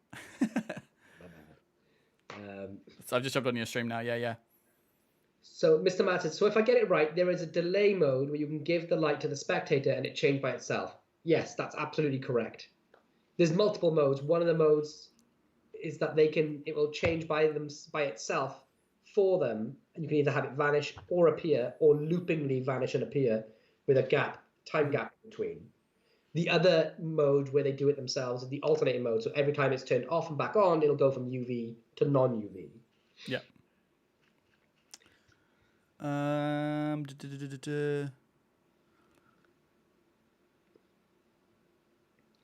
So I've just jumped on your stream now. Yeah. So, Mr. Matt says, so if I get it right, there is a delay mode where you can give the light to the spectator and it changed by itself. Yes, that's absolutely correct. There's multiple modes. One of the modes is that it will change by itself for them, and you can either have it vanish or appear, or loopingly vanish and appear with a time gap in between. The other mode where they do it themselves is the alternating mode. So every time it's turned off and back on, it'll go from UV to non-UV. Yeah.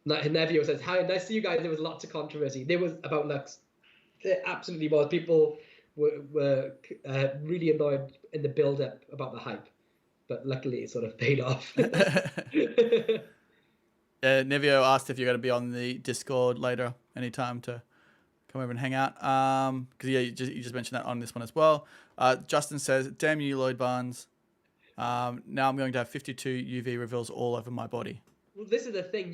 Nevio says, "Hi, nice to see you guys. There was lots of controversy. There was about Lux. There absolutely was. People were really annoyed in the build-up about the hype, but luckily it sort of paid off." Nevio asked if you're going to be on the Discord later, anytime to come over and hang out. Because you just mentioned that on this one as well. Justin says, "Damn you, Lloyd Barnes. Now I'm going to have 52 UV reveals all over my body." Well, this is the thing.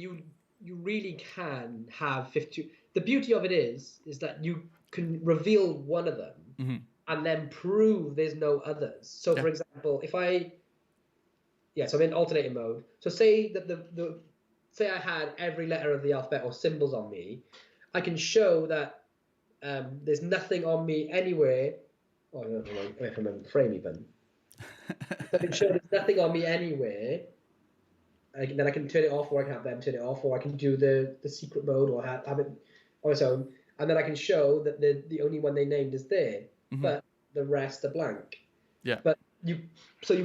You really can have 52. The beauty of it is that you can reveal one of them and then prove there's no others. So, for example, if I'm in alternating mode. So say that say I had every letter of the alphabet or symbols on me, I can show that there's nothing on me anywhere. Oh, I don't know if I'm in the frame even. I can show there's nothing on me anywhere. Then I can turn it off, or I can have them turn it off, or I can do the secret mode, or have it on its own. And then I can show that the only one they named is there, but the rest are blank. Yeah. But you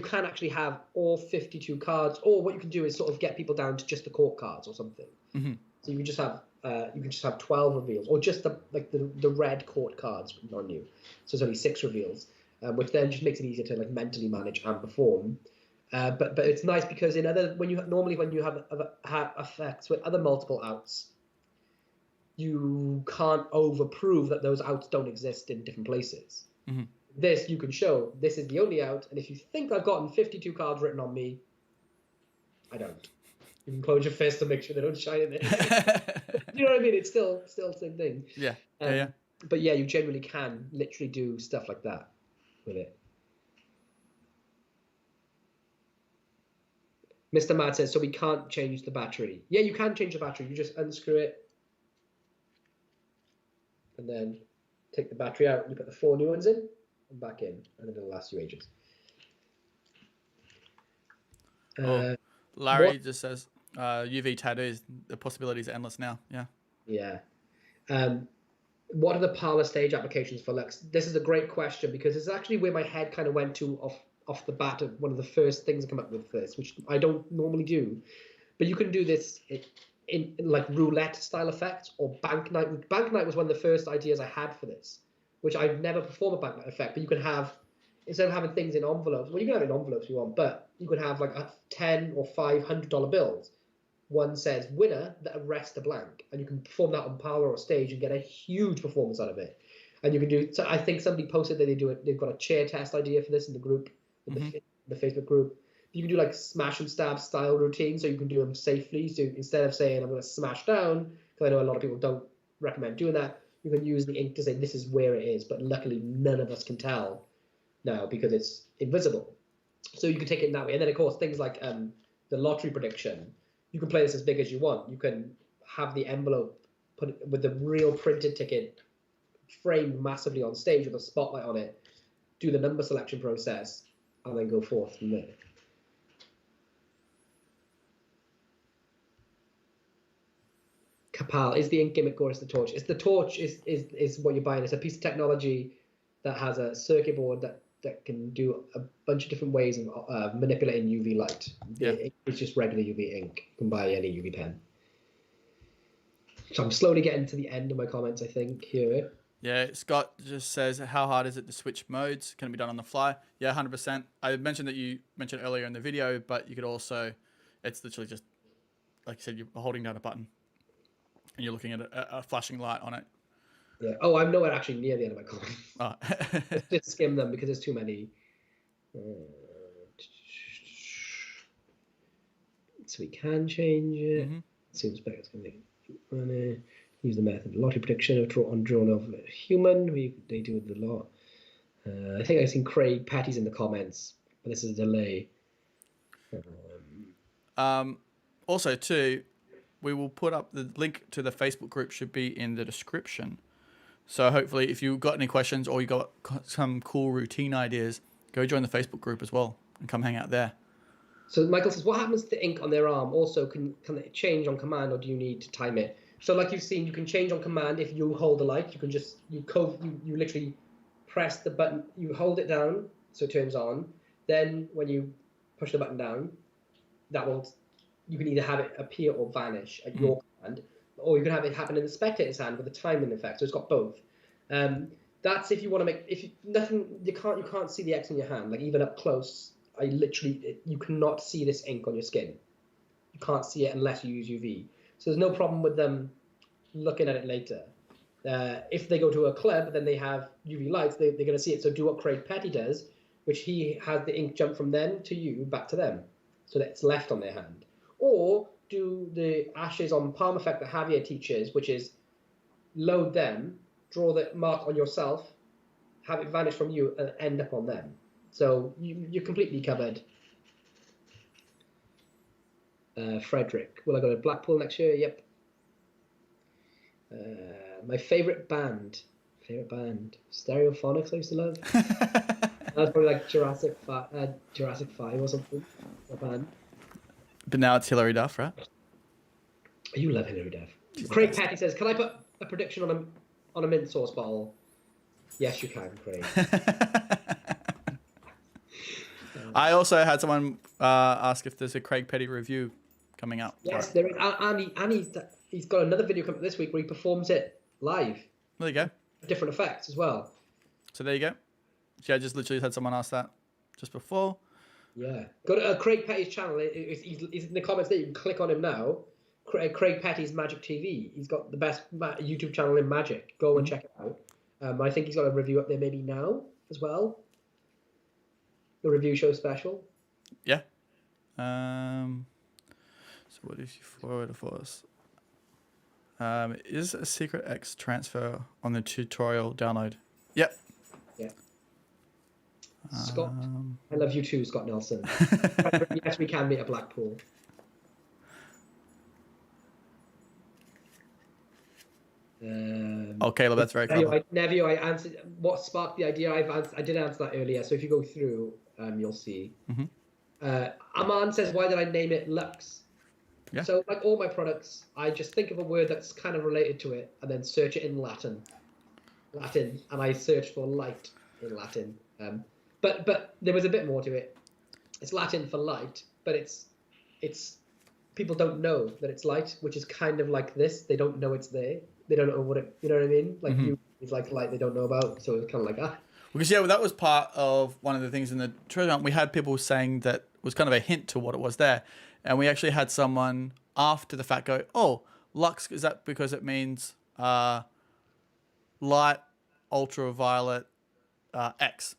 can actually have all 52 cards, or what you can do is sort of get people down to just the court cards or something. So you can just have 12 reveals, or just the red court cards on you. So it's only 6 reveals, which then just makes it easier to mentally manage and perform. But it's nice because when you have effects with other multiple outs, you can't overprove that those outs don't exist in different places. This you can show this is the only out, and if you think I've gotten 52 cards written on me, I don't. You can close your fist to make sure they don't shine in there. You know what I mean? It's still the same thing. Yeah. But yeah, you genuinely can literally do stuff like that with it. Mr. Mad says, so we can't change the battery. Yeah, you can change the battery. You just unscrew it and then take the battery out and you put the 4 new ones in and back in, and then it'll last you ages. Larry just says, UV tattoos, the possibilities are endless now. Yeah. What are the parlor stage applications for Lux? This is a great question because it's actually where my head kind of went to off the bat of one of the first things I come up with this, which I don't normally do. But you can do this in like roulette style effects or bank night. Bank night was one of the first ideas I had for this, which I've never performed a bank night effect. But you can have, instead of having things in envelopes, well, you can have it in envelopes if you want, but you could have like a $10 or $500 bills. One says winner, the rest are blank, and you can perform that on parlor or stage and get a huge performance out of it. And you can do. So I think somebody posted that they do it. They've got a chair test idea for this in the group, the Facebook group. You can do like smash and stab style routine, so you can do them safely. So instead of saying I'm going to smash down, because I know a lot of people don't recommend doing that, you can use the ink to say this is where it is. But luckily, none of us can tell now because it's invisible. So you can take it in that way. And then of course things like the lottery prediction. You can play this as big as you want. You can have the envelope put with the real printed ticket framed massively on stage with a spotlight on it, do the number selection process, and then go forth from there. Kapal, is the ink gimmick or is the torch? It's the torch is what you're buying. It's a piece of technology that has a circuit board that can do a bunch of different ways of manipulating UV light. Yeah. It's just regular UV ink. You can buy any UV pen. So I'm slowly getting to the end of my comments, I think, here. Yeah, Scott just says, how hard is it to switch modes? Can it be done on the fly? Yeah, 100%. I mentioned that you mentioned earlier in the video, but you could also, it's literally just like you said, you're holding down a button and you're looking at a flashing light on it. Yeah. Oh, I'm nowhere actually near the end of my comments. Oh. Just skim them because there's too many. So we can change it. Seems better. It's going to be use the method lottery prediction of drawn of a human. They do the lot. I think I've seen Craig Petty's in the comments, but this is a delay. Also, too, we will put up the link to the Facebook group should be in the description. So hopefully, if you've got any questions or you got some cool routine ideas, go join the Facebook group as well and come hang out there. So Michael says, what happens to the ink on their arm? Also, can it change on command, or do you need to time it? So like you've seen, you can change on command if you hold the light. You can just you literally press the button, you hold it down so it turns on. Then when you push the button down, you can either have it appear or vanish at your command, or you can have it happen in the spectator's hand with a timing effect. So it's got both. That's if you want to make you can't see the X in your hand, like even up close. You cannot see this ink on your skin. You can't see it unless you use UV. So there's no problem with them looking at it later. If they go to a club, then they have UV lights, they're going to see it. So do what Craig Petty does, which he has the ink jump from them to you, back to them, so that it's left on their hand. Or do the ashes on palm effect that Javier teaches, which is load them, draw the mark on yourself, have it vanish from you, and end up on them. So you're completely covered. Frederick, will I go to Blackpool next year? Yep. My favourite band, Stereophonics I used to love. That was probably like Jurassic 5 or something, a band. But now it's Hilary Duff, right? You love Hilary Duff. Craig Petty says, can I put a prediction on a mint sauce bottle? Yes, you can, Craig. I also had someone ask if there's a Craig Petty review coming up. Yes, there is. And he's got another video coming this week where he performs it live. There you go. Different effects as well. So there you go. Yeah, I just literally had someone ask that just before. Yeah. Go to Craig Petty's channel. He's in the comments there. You can click on him now. Craig Petty's Magic TV. He's got the best YouTube channel in Magic. Go and check it out. I think he's got a review up there maybe now as well. The review show special. Yeah. So what if you forward for us? Is a secret X transfer on the tutorial download? Yep. Yeah. Scott, I love you too, Scott Nelson. Yes, we can meet at Blackpool. Caleb, that's very clever. Nevio, I answered what sparked the idea. I did answer that earlier. So if you go through, you'll see. Aman says, why did I name it Lux? Yeah. So like all my products, I just think of a word that's kind of related to it and then search it in Latin, and I search for light in Latin. But there was a bit more to it. It's Latin for light, but it's people don't know that it's light, which is kind of like this. They don't know it's there. They don't know what it. You know what I mean? Like it's like light they don't know about. So it's kind of like Because that was part of one of the things in the treasure hunt. We had people saying that was kind of a hint to what it was there, and we actually had someone after the fact go, "Oh, Lux, is that because it means light, ultraviolet, X?"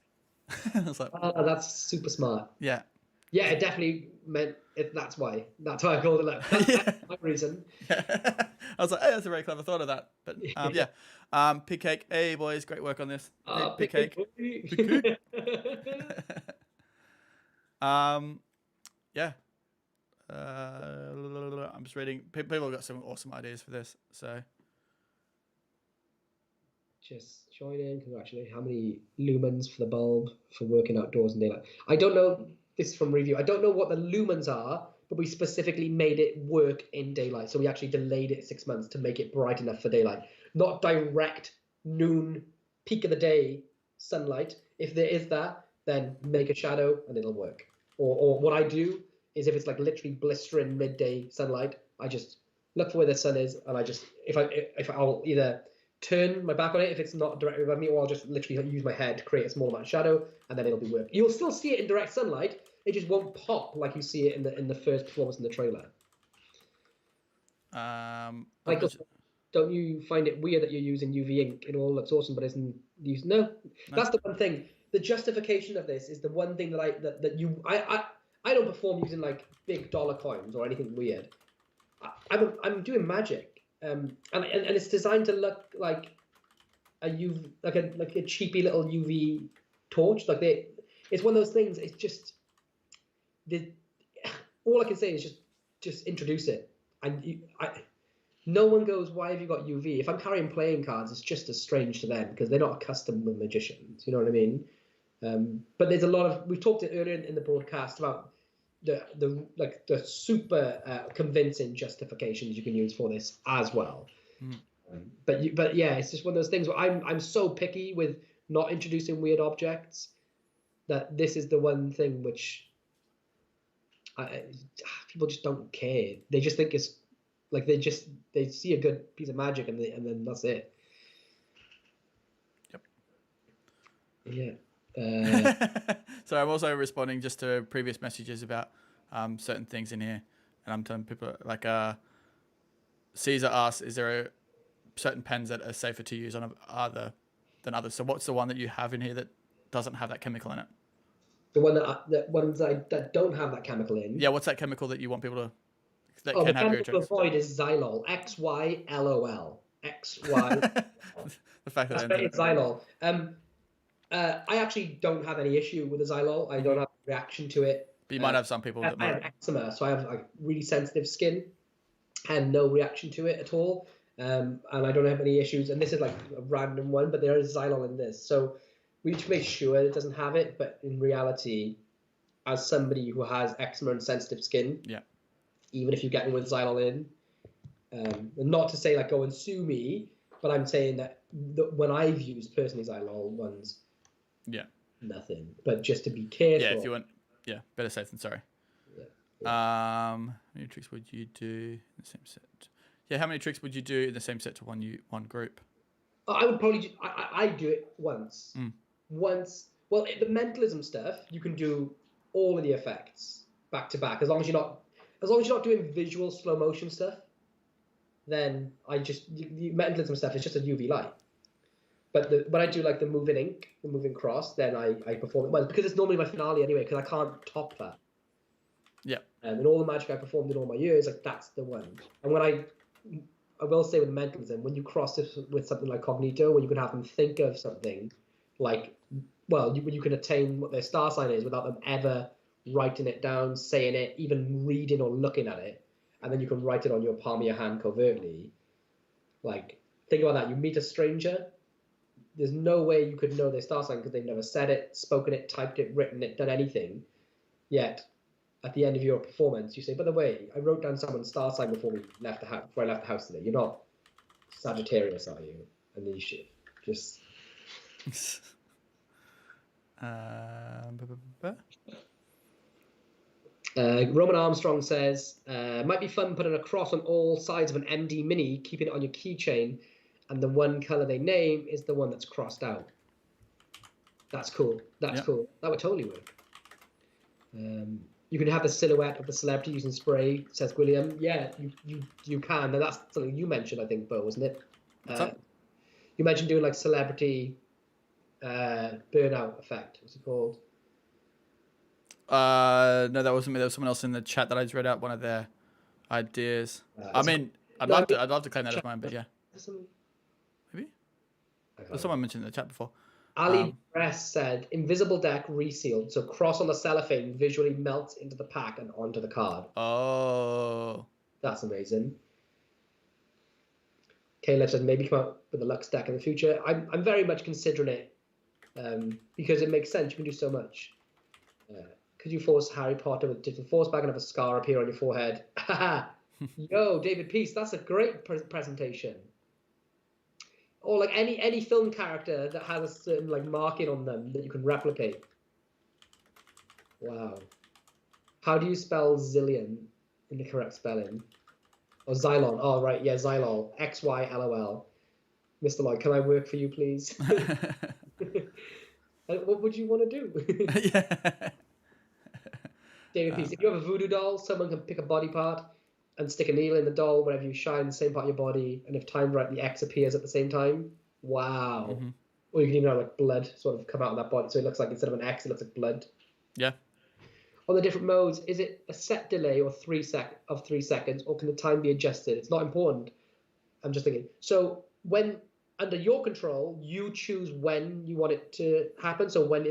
I was like, "Oh, that's super smart." Yeah. Yeah, it definitely meant it. That's why I called it Lux. That's my reason. Yeah. I was like, hey, that's a very clever thought of that. But yeah. Pig Cake. Hey, boys, great work on this. Hey, Pig Cake. Pig Cake. Yeah. I'm just reading. People have got some awesome ideas for this. So. Just join in. Congratulations. How many lumens for the bulb for working outdoors in daylight? I don't know. This is from review. I don't know what the lumens are, but we specifically made it work in daylight. So we actually delayed it 6 months to make it bright enough for daylight. Not direct noon, peak of the day sunlight. If there is that, then make a shadow and it'll work. Or what I do is if it's like literally blistering midday sunlight, I just look for where the sun is, and I just if I'll either turn my back on it if it's not directly above me, or I'll just literally use my head to create a small amount of shadow, and then it'll be work. You'll still see it in direct sunlight. It just won't pop like you see it in the first performance in the trailer. Michael, don't you find it weird that you're using UV ink? It all looks awesome, but isn't used? No, that's the one thing. The justification of this is the one thing that I don't perform using like big dollar coins or anything weird. I'm doing magic, and it's designed to look like a UV, like a cheapy little UV torch. It's one of those things. It's just all I can say is just introduce it, and no one goes, why have you got UV? If I'm carrying playing cards, it's just as strange to them because they're not accustomed with magicians. You know what I mean? But there's a lot of, we talked earlier in the broadcast about the super convincing justifications you can use for this as well. But yeah, it's just one of those things where I'm so picky with not introducing weird objects that this is the one thing which people just don't care. They just think it's like they see a good piece of magic and then that's it. Yep. Yeah. So I'm also responding just to previous messages about certain things in here, and I'm telling people like Caesar asks, is there certain pens that are safer to use on than others? So what's the one that you have in here that doesn't have that chemical in it? The ones that don't have that chemical in. Yeah, what's that chemical that you want people to the chemical to avoid is xylol. XYLOL. XY. The fact that it's xylol. I actually don't have any issue with the xylol. I don't have a reaction to it. But you might have some people that I have eczema, so I have like really sensitive skin and no reaction to it at all. And I don't have any issues. And this is like a random one, but there is xylol in this. So we need to make sure it doesn't have it. But in reality, as somebody who has eczema and sensitive skin, yeah, even if you get me with xylol in, and not to say like go and sue me, but I'm saying that when I've used personally xylol ones, yeah, nothing. But just to be careful. Yeah, if you want, yeah, better safe than sorry. Yeah. How many tricks would you do in the same set? Yeah, how many tricks would you do in the same set to one group? I would probably I do it once. Once. Well, the mentalism stuff you can do all of the effects back to back as long as you're not doing visual slow motion stuff. Then the mentalism stuff is just a UV light. But when I do like the moving ink, the moving cross, then I perform it once because it's normally my finale anyway because I can't top that. Yeah. And in all the magic I performed in all my years, like that's the one. And when I will say with mentalism, when you cross it with something like Cognito, where you can have them think of something like, well, you can attain what their star sign is without them ever writing it down, saying it, even reading or looking at it, and then you can write it on your palm of your hand covertly. Like, think about that. You meet a stranger, there's no way you could know their star sign because they've never said it, spoken it, typed it, written it, done anything. Yet, at the end of your performance, you say, by the way, I wrote down someone's star sign before I left the house today. You're not Sagittarius, are you? And then you should just... Roman Armstrong says, might be fun putting a cross on all sides of an MD Mini, keeping it on your keychain, and the one color they name is the one that's crossed out. That's cool. That's cool. That would totally work. You can have the silhouette of the celebrity using spray, says William. Yeah, you can. And that's something you mentioned, I think, Bo, wasn't it? You mentioned doing like celebrity burnout effect. What's it called? No, that wasn't me. There was someone else in the chat that I just read out one of their ideas. I mean, I'd love to claim that as mine, but yeah. Maybe? Someone mentioned in the chat before. Ali Press said, invisible deck resealed, so cross on the cellophane visually melts into the pack and onto the card. Oh. That's amazing. Caleb says, maybe come out with a Lux deck in the future. I'm very much considering it because it makes sense. You can do so much. Could you force Harry Potter with digital force bag and have a scar appear on your forehead? Yo, David Peace, that's a great presentation. Or like any film character that has a certain like marking on them that you can replicate. Wow. How do you spell zillion in the correct spelling? Or Xylon. Oh, right. Yeah, Xylol. XYLOL. Mr. Lloyd, can I work for you, please? What would you want to do? Yeah. David Peace, if you have a voodoo doll, someone can pick a body part and stick a needle in the doll wherever you shine the same part of your body, and if timed right, the X appears at the same time. Wow. Mm-hmm. Or you can even have like blood sort of come out of that body, so it looks like instead of an X, it looks like blood. Yeah. On the different modes, is it a set delay or 3 seconds, or can the time be adjusted? It's not important. I'm just thinking. So when under your control, you choose when you want it to happen. So when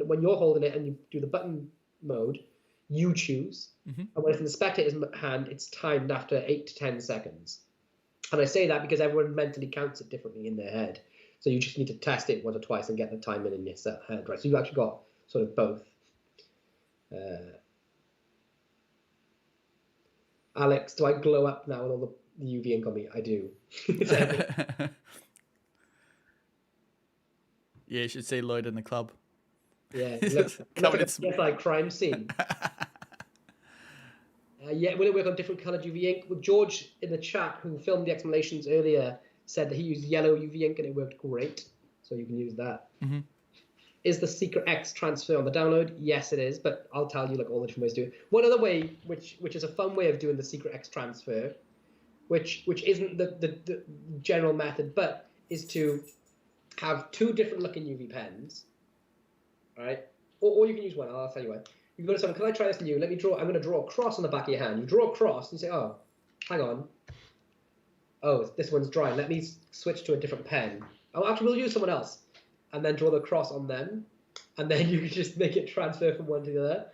when you're holding it and you do the button mode, you choose. Mm-hmm. And when it's in the spectator's hand, it's timed after 8 to 10 seconds. And I say that because everyone mentally counts it differently in their head. So you just need to test it once or twice and get the time in your head, right? So you've actually got sort of both. Alex, do I glow up now with all the UV ink on me? I do. Yeah, you should see Lloyd in the club. Yeah, look like crime scene. Yeah, will it work on different coloured UV ink? Well, George in the chat, who filmed the explanations earlier, said that he used yellow UV ink and it worked great. So you can use that. Mm-hmm. Is the Secret X transfer on the download? Yes, it is, but I'll tell you like all the different ways to do it. One other way, which is a fun way of doing the Secret X transfer, which isn't the general method, but is to have 2 different looking UV pens, right? Or you can use one. I'll tell you what. You can go to someone. Can I try this on you? Let me draw. I'm going to draw a cross on the back of your hand. You draw a cross and you say, oh, hang on. Oh, this one's dry. Let me switch to a different pen. Oh, actually, we'll use someone else. And then draw the cross on them, and then you can just make it transfer from one to the other.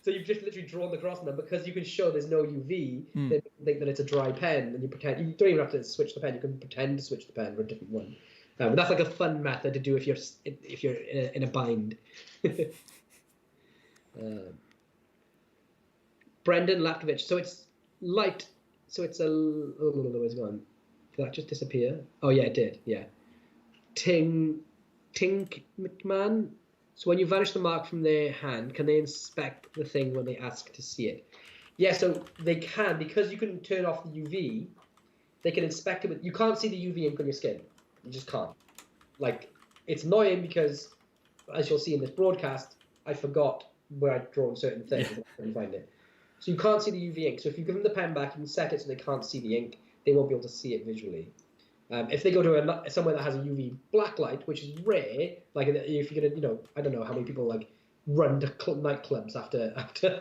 So you've just literally drawn the cross on them because you can show there's no UV. They think that it's a dry pen, and you pretend. You don't even have to switch the pen. You can pretend to switch the pen for a different one. But that's like a fun method to do if you're in a bind. Brendan Lapkovich. So it's light. So it's a. Oh, where's it gone? Did that just disappear? Oh yeah, it did. Yeah. Tink McMahon. So when you vanish the mark from their hand, can they inspect the thing when they ask to see it? Yeah, so they can, because you can turn off the UV. They can inspect it, but you can't see the UV ink on your skin. You just can't. Like, it's annoying because, as you'll see in this broadcast, I forgot where I'd drawn certain things and I couldn't find it. So you can't see the UV ink. So if you give them the pen back, you can set it so they can't see the ink. They won't be able to see it visually. If they go to somewhere that has a UV blacklight, which is rare, like if you're gonna, I don't know how many people like run to nightclubs after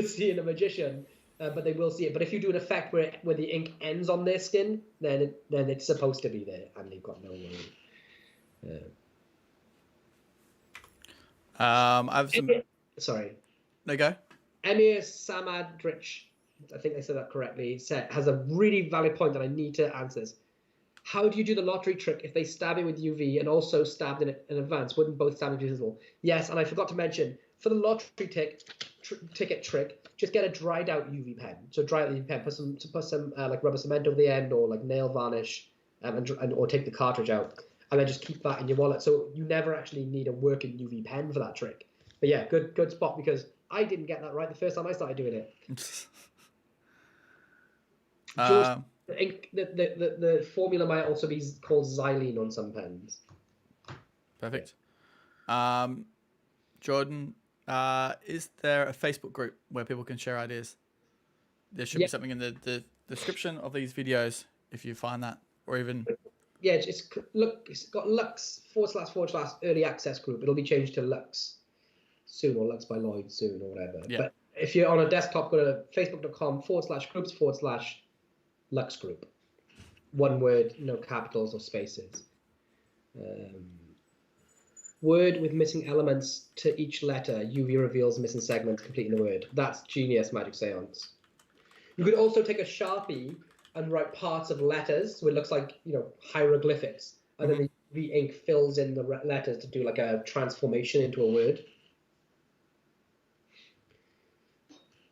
seeing a magician, but they will see it. But if you do an effect where the ink ends on their skin, then it's supposed to be there, and they've got no way. I've some. Sorry. There you go. Emir Samadrich, I think I said that correctly, has a really valid point that I need to answer this. How do you do the lottery trick if they stab it with UV and also stabbed in advance? Wouldn't both stab be visible? Yes, and I forgot to mention, for the lottery ticket trick, just get a dried out UV pen. So dry out the UV pen, put some like rubber cement over the end or like nail varnish, or take the cartridge out, and then just keep that in your wallet. So you never actually need a working UV pen for that trick. But yeah, good spot, because I didn't get that right the first time I started doing it. The formula might also be called xylene on some pens. Perfect. Jordan, is there a Facebook group where people can share ideas? There should be something in the description of these videos if you find that, or even. Yeah, it's got Lux / early access group. It'll be changed to Lux soon, or Lux by Lloyd soon, or whatever. Yeah. But if you're on a desktop, go to facebook.com/groups/ Lux group. One word, no capitals or spaces. Word with missing elements to each letter. UV reveals missing segments, completing the word. That's genius, Magic Seance. You could also take a Sharpie and write parts of letters, so it looks like, hieroglyphics. And then the UV ink fills in the letters to do like a transformation into a word.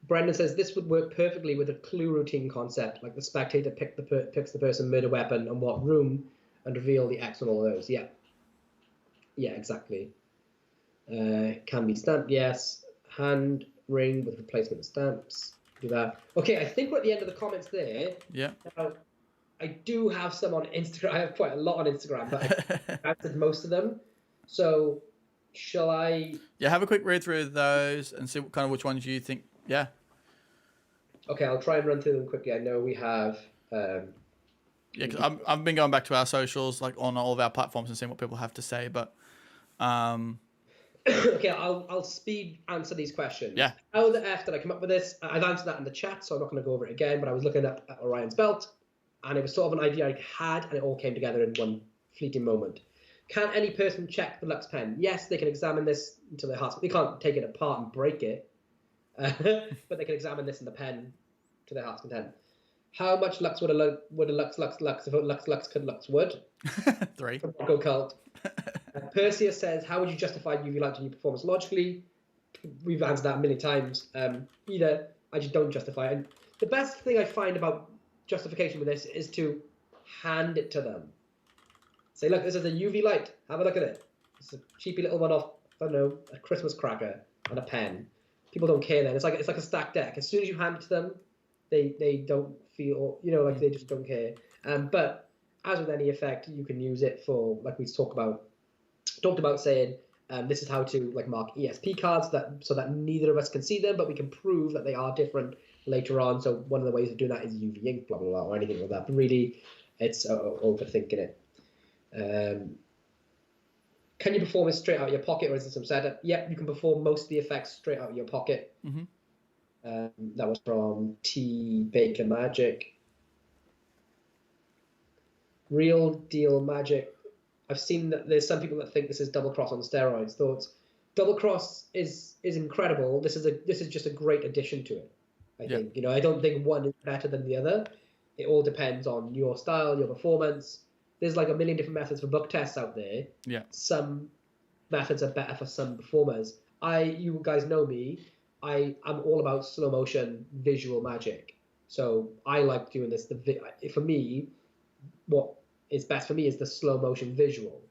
Brendan says this would work perfectly with a clue routine concept, like the spectator picks the person, murder weapon, and what room, and reveal the X on all those. Yeah. Yeah, exactly. Can be stamped, yes. Hand ring with replacement stamps. Do that. Okay, I think we're at the end of the comments there. Yeah. Now, I do have some on Instagram. I have quite a lot on Instagram, but I answered most of them. So, shall I? Yeah, have a quick read through those and see kind of which ones you think. Yeah. Okay, I'll try and run through them quickly. I know we have. Yeah, because I've been going back to our socials, like on all of our platforms, and seeing what people have to say. But Okay, I'll speed answer these questions. Yeah. How the F did I come up with this? I've answered that in the chat, so I'm not going to go over it again. But I was looking at Orion's belt, and it was sort of an idea I had, and it all came together in one fleeting moment. Can any person check the Lux pen? Yes, they can examine this until their hearts. They can't take it apart and break it, but they can examine this in the pen to their heart's content. How much Lux would a Lux if Lux could Lux would? 3. From Go Cult. Perseus says, how would you justify UV light in your performance logically? We've answered that a million times. Either I just don't justify it. And the best thing I find about justification with this is to hand it to them. Say, look, this is a UV light. Have a look at it. It's a cheapy little one off, I don't know, a Christmas cracker and a pen. People don't care then. It's like a stacked deck. As soon as you hand it to them, they don't feel, like they just don't care. But as with any effect, you can use it for, like we talked about saying, this is how to like mark ESP cards so that neither of us can see them, but we can prove that they are different later on. So one of the ways of doing that is UV ink, blah, blah, blah, or anything like that. But really, it's overthinking it. Can you perform it straight out of your pocket, or is it some setup? Yep, you can perform most of the effects straight out of your pocket. Mm-hmm. That was from T Baker Magic. Real Deal Magic. I've seen that there's some people that think this is Double Cross on steroids. Thoughts? Double Cross is incredible. This is just a great addition to it. I think. I don't think one is better than the other. It all depends on your style, your performance. There's like a million different methods for book tests out there. Yeah. Some methods are better for some performers. You guys know me. I'm all about slow motion visual magic. So I like doing this. For me, what is best for me is the slow motion visual.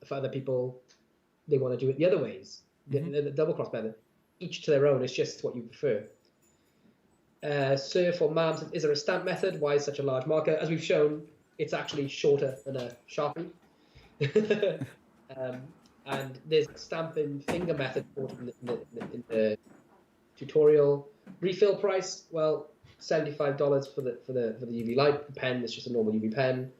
For other people, they want to do it the other ways. The double cross method. Each to their own. It's just what you prefer. Surf or Mam, is there a stamp method? Why is such a large marker? As we've shown, it's actually shorter than a Sharpie. And there's a stamping finger method in the tutorial. Refill price, well, $75 for the UV light pen. It's just a normal UV pen.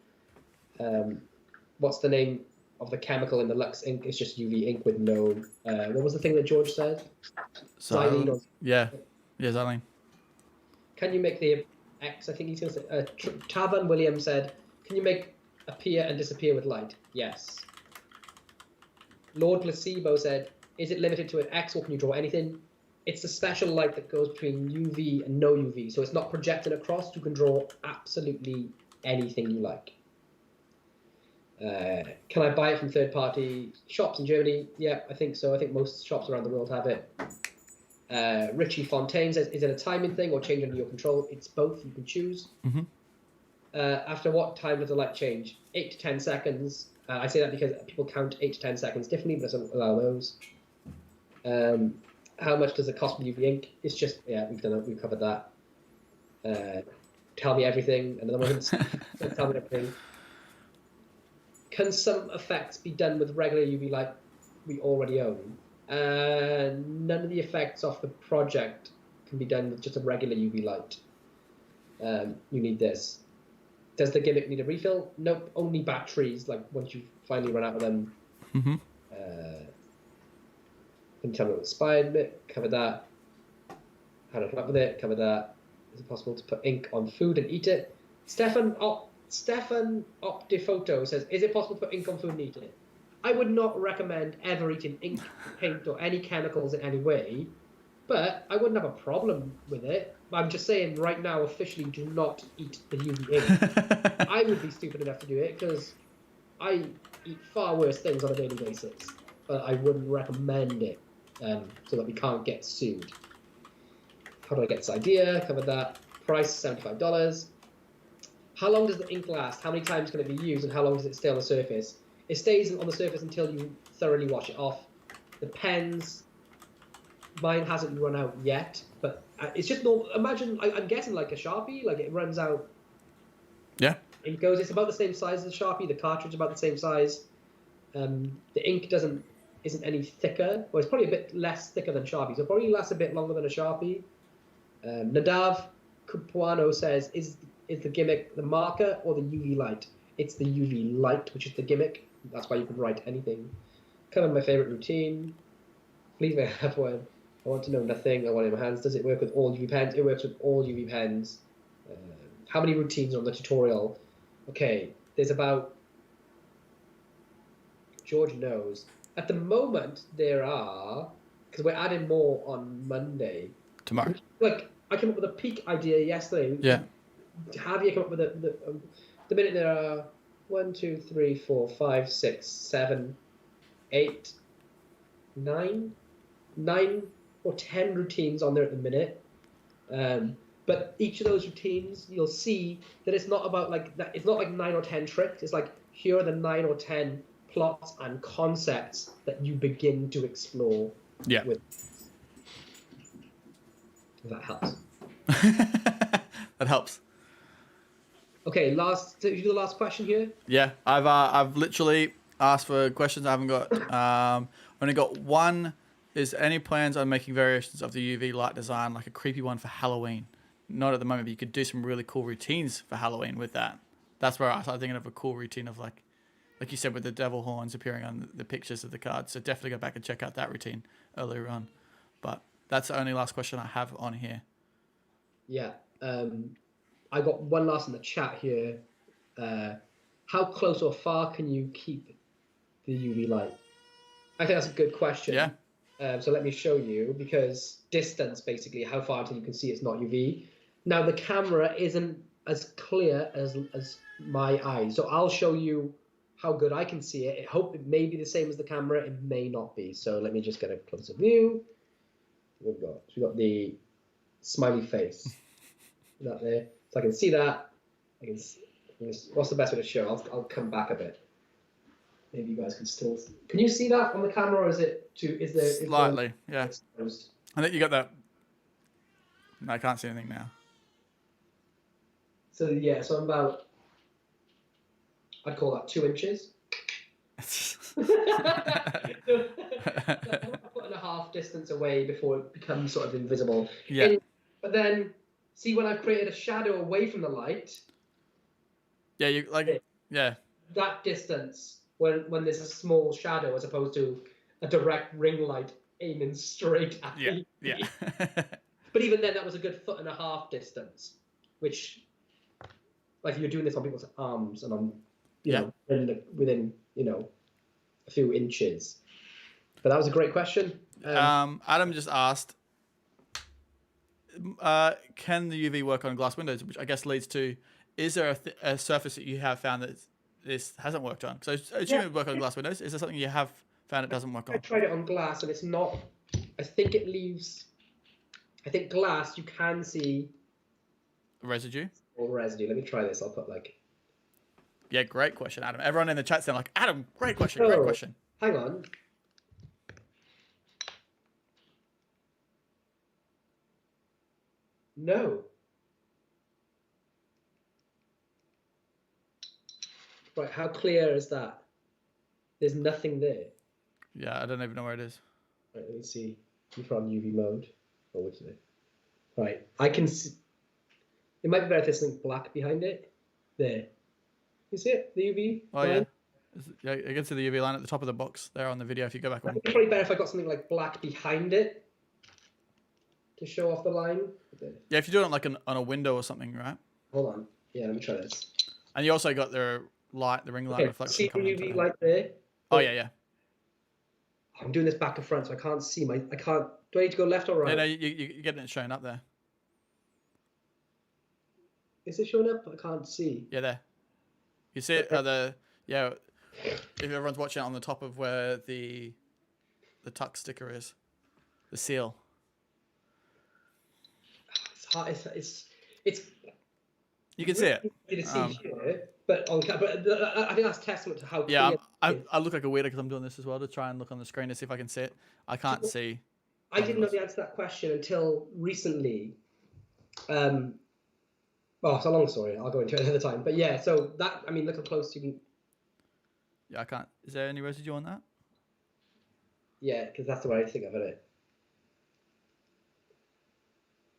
What's the name of the chemical in the Lux ink? It's just UV ink with no. What was the thing that George said? Xylene. Xylene. Can you make the X? I think he's going to say. Tavan Williams said, "Can you make appear and disappear with light?" Yes. Lord Placebo said, "Is it limited to an X or can you draw anything?" It's a special light that goes between UV and no UV, so it's not projected across. You can draw absolutely anything you like. Can I buy it from third-party shops in Germany? Yeah, I think so. I think most shops around the world have it. Richie Fontaine says, is it a timing thing or change under your control? It's both. You can choose. Mm-hmm. After what time does the light change? 8 to 10 seconds. I say that because people count 8 to 10 seconds differently, but it doesn't allow those. How much does it cost for UV ink? It's just, we've done it. We've covered that. Tell me everything. Another one. Tell me everything. Can some effects be done with regular UV light we already own? None of the effects off the project can be done with just a regular UV light. You need this. Does the gimmick need a refill? Nope, only batteries, like once you finally run out of them. Mm-hmm. Can you tell me what inspired it? Cover that. How to come up with it? Cover that. Is it possible to put ink on food and eat it? Stefan Optifoto says, is it possible to put ink on food and eat it? I would not recommend ever eating ink, paint, or any chemicals in any way, but I wouldn't have a problem with it. I'm just saying right now, officially, do not eat the UV ink. I would be stupid enough to do it because I eat far worse things on a daily basis, but I wouldn't recommend it so that we can't get sued. How do I get this idea? Cover that. Price, $75. How long does the ink last? How many times can it be used, and how long does it stay on the surface? It stays on the surface until you thoroughly wash it off. The pens, mine hasn't run out yet, but it's just normal. Imagine, I'm guessing like a Sharpie, like it runs out. Yeah. It's about the same size as a Sharpie. The cartridge is about the same size. The ink isn't any thicker. Well, it's probably a bit less thicker than Sharpie, so it probably lasts a bit longer than a Sharpie. Nadav, Capuano says, is the gimmick the marker or the UV light? It's the UV light, which is the gimmick. That's why you can write anything. Kind of my favorite routine. Please may I have one. I want to know nothing. I want it in my hands. Does it work with all UV pens? It works with all UV pens. How many routines are on the tutorial? Okay, there's about... George knows. At the moment, there are... Because we're adding more on Monday. Tomorrow. Like, I came up with a peak idea yesterday. Yeah. Have you come up with the minute there are 1, 2, 3, 4, 5, 6, 7, 8, 9 or 10 routines on there at the minute. But each of those routines, you'll see that it's not about like that. It's not like 9 or 10 tricks. It's like, here are the 9 or 10 plots and concepts that you begin to explore. Yeah. With. If that helps. That helps. Okay, did you do the last question here? Yeah, I've literally asked for questions. I haven't got only got one. Is any plans on making variations of the UV light design, like a creepy one for Halloween? Not at the moment, but you could do some really cool routines for Halloween with that. That's where I started thinking of a cool routine of like you said, with the devil horns appearing on the pictures of the cards. So definitely go back and check out that routine earlier on. But that's the only last question I have on here. Yeah. I got one last in the chat here. How close or far can you keep the UV light? I think that's a good question. Yeah. So let me show you, because distance, basically, how far until you can see it's not UV. Now, the camera isn't as clear as my eyes. So I'll show you how good I can see it. I hope it may be the same as the camera. It may not be. So let me just get a closer view. We've got the smiley face. That there. So I can see that. What's the best way to show? I'll come back a bit. Maybe you guys can still. Can you see that on the camera, or is it too? Is there slightly? Yeah. Exposed? I think you got that. No, I can't see anything now. So yeah, so I'm about. I'd call that 2 inches. So, 1.5 distance away before it becomes sort of invisible. Yeah. But then, see, when I've created a shadow away from the light. Yeah, you like. Yeah. That distance. When there's a small shadow as opposed to a direct ring light aiming straight at me. Yeah. But even then, that was a good 1.5 foot distance, which, like, you're doing this on people's arms and on, you know, within a few inches. But that was a great question. Adam just asked, can the UV work on glass windows? Which I guess leads to, is there a surface that you have found that this hasn't worked on? So I assume it would work on glass windows. Is there something you have found it doesn't work on? I tried it on glass and it's not. I think it leaves. I think glass you can see residue. Or residue. Let me try this. I'll put like. Yeah, great question, Adam. Everyone in the chat saying like, Adam, great question, great question. Hang on. No. Right, how clear is that? There's nothing there. Yeah, I don't even know where it is. Right, let me see. You put on UV mode. Oh, what's it? Right, I can see. It might be better if there's something black behind it. There. You see it? The UV line? Yeah. You can see the UV line at the top of the box there on the video if you go back. It's probably better if I got something like black behind it to show off the line. Yeah, if you're doing it like on a window or something, right? Hold on. Yeah, let me try this. And you also got the ring light reflection. See the UV light there? Oh yeah. I'm doing this back to front, so I can't see my. I can't. Do I need to go left or right? Yeah, no, you're getting it showing up there. Is it showing up? I can't see. Yeah, there. You see it? If everyone's watching it on the top of where the tuck sticker is, the seal. It's hard. It's. You can see it. You can see here, but I think that's testament to how. Yeah, I look like a weirdo because I'm doing this as well to try and look on the screen to see if I can see it. I can't see. I didn't know the answer to that question until recently. Well, it's a long story. I'll go into it another time. But yeah, so that, I mean, look how close you can. Yeah, I can't. Is there any residue on that? Yeah, because that's the way I think of it.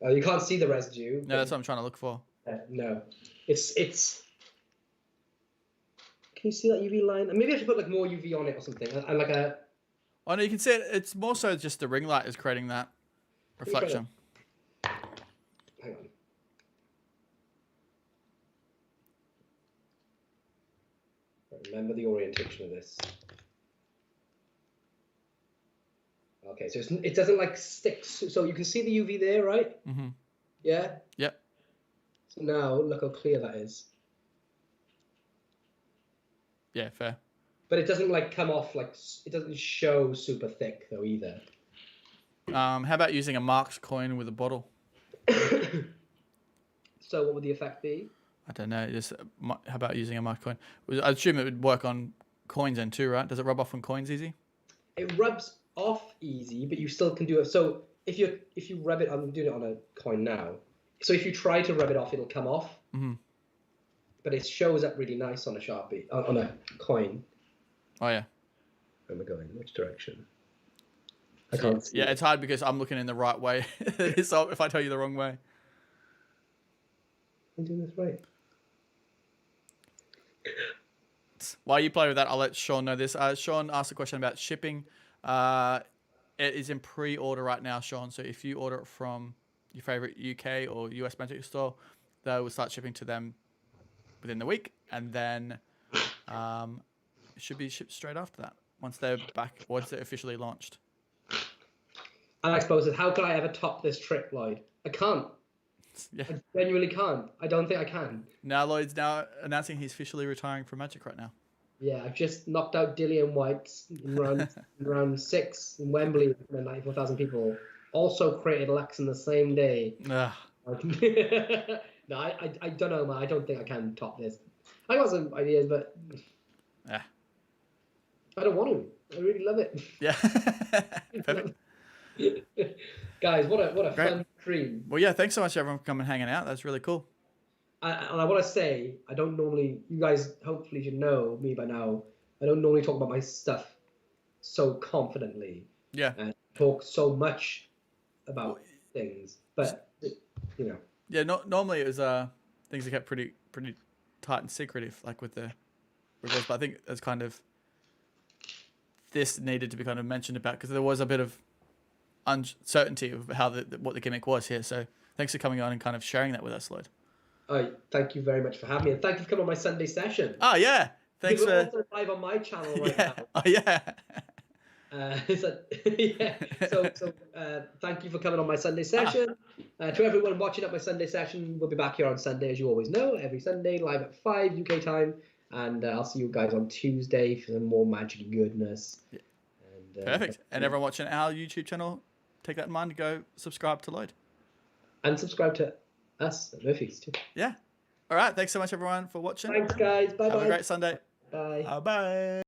You can't see the residue. No, that's what I'm trying to look for. No, it's. Can you see that UV line? Maybe I should put like more UV on it or something, and like a. Oh no, you can see it. It's more so just the ring light is creating that reflection. Hang on. Remember the orientation of this. Okay, so it doesn't like stick. So you can see the UV there, right? Mm-hmm. Yeah? Yep. So now, look how clear that is. Yeah, fair. But it doesn't like come off, like, it doesn't show super thick though either. How about using a marked coin with a bottle? So what would the effect be? I don't know. Just how about using a marked coin? I assume it would work on coins then too, right? Does it rub off on coins easy? It rubs off easy, but you still can do it. So if you rub it, I'm doing it on a coin now. So if you try to rub it off, it'll come off. Mm-hmm. But it shows up really nice on a Sharpie, on a coin. Oh yeah. Where am I going? Which direction? I can't see. Yeah, it's hard because I'm looking in the right way. So if I tell you the wrong way. I'm doing this right. While you play with that, I'll let Sean know this. Sean asked a question about shipping. It is in pre-order right now, Sean. So if you order it from your favorite UK or US magic store, they will start shipping to them within the week, and then it should be shipped straight after that once they're officially launched. LUX EXPOSED, how could I ever top this trick, Lloyd? I can't. Yeah. I genuinely can't. I don't think I can. Now Lloyd's now announcing he's officially retiring from Magic right now. Yeah, I've just knocked out Dillian White in round 6 in Wembley with 94,000 people. Also created LUX in the same day. Ugh. No, I don't know, man. I don't think I can top this. I got some ideas, but Yeah. I don't want to. I really love it. Yeah. Perfect. Guys, what a Great. fun stream. Well, yeah, thanks so much everyone for coming and hanging out. That's really cool. And I want to say, I don't normally, you guys hopefully should know me by now, I don't normally talk about my stuff so confidently. Yeah. And talk so much about things. But, you know. Yeah, normally it was things are kept pretty tight and secretive, like with the reveals. But I think it's kind of this needed to be kind of mentioned about because there was a bit of uncertainty of how what the gimmick was here. So thanks for coming on and kind of sharing that with us, Lloyd. Thank you very much for having me, and thank you for coming on my Sunday session. Oh yeah, thanks We're for also live on my channel right yeah. now. Oh yeah. So thank you for coming on my Sunday session. To everyone watching at my Sunday session, we'll be back here on Sunday, as you always know, every Sunday, live at 5 UK time. And I'll see you guys on Tuesday for some more magic goodness. Yeah. And, perfect. And everyone watching our YouTube channel, take that in mind to go subscribe to Lloyd. And subscribe to us at Murphy's too. Yeah. All right. Thanks so much, everyone, for watching. Thanks, guys. Bye-bye. Have a great Sunday. Bye. Bye.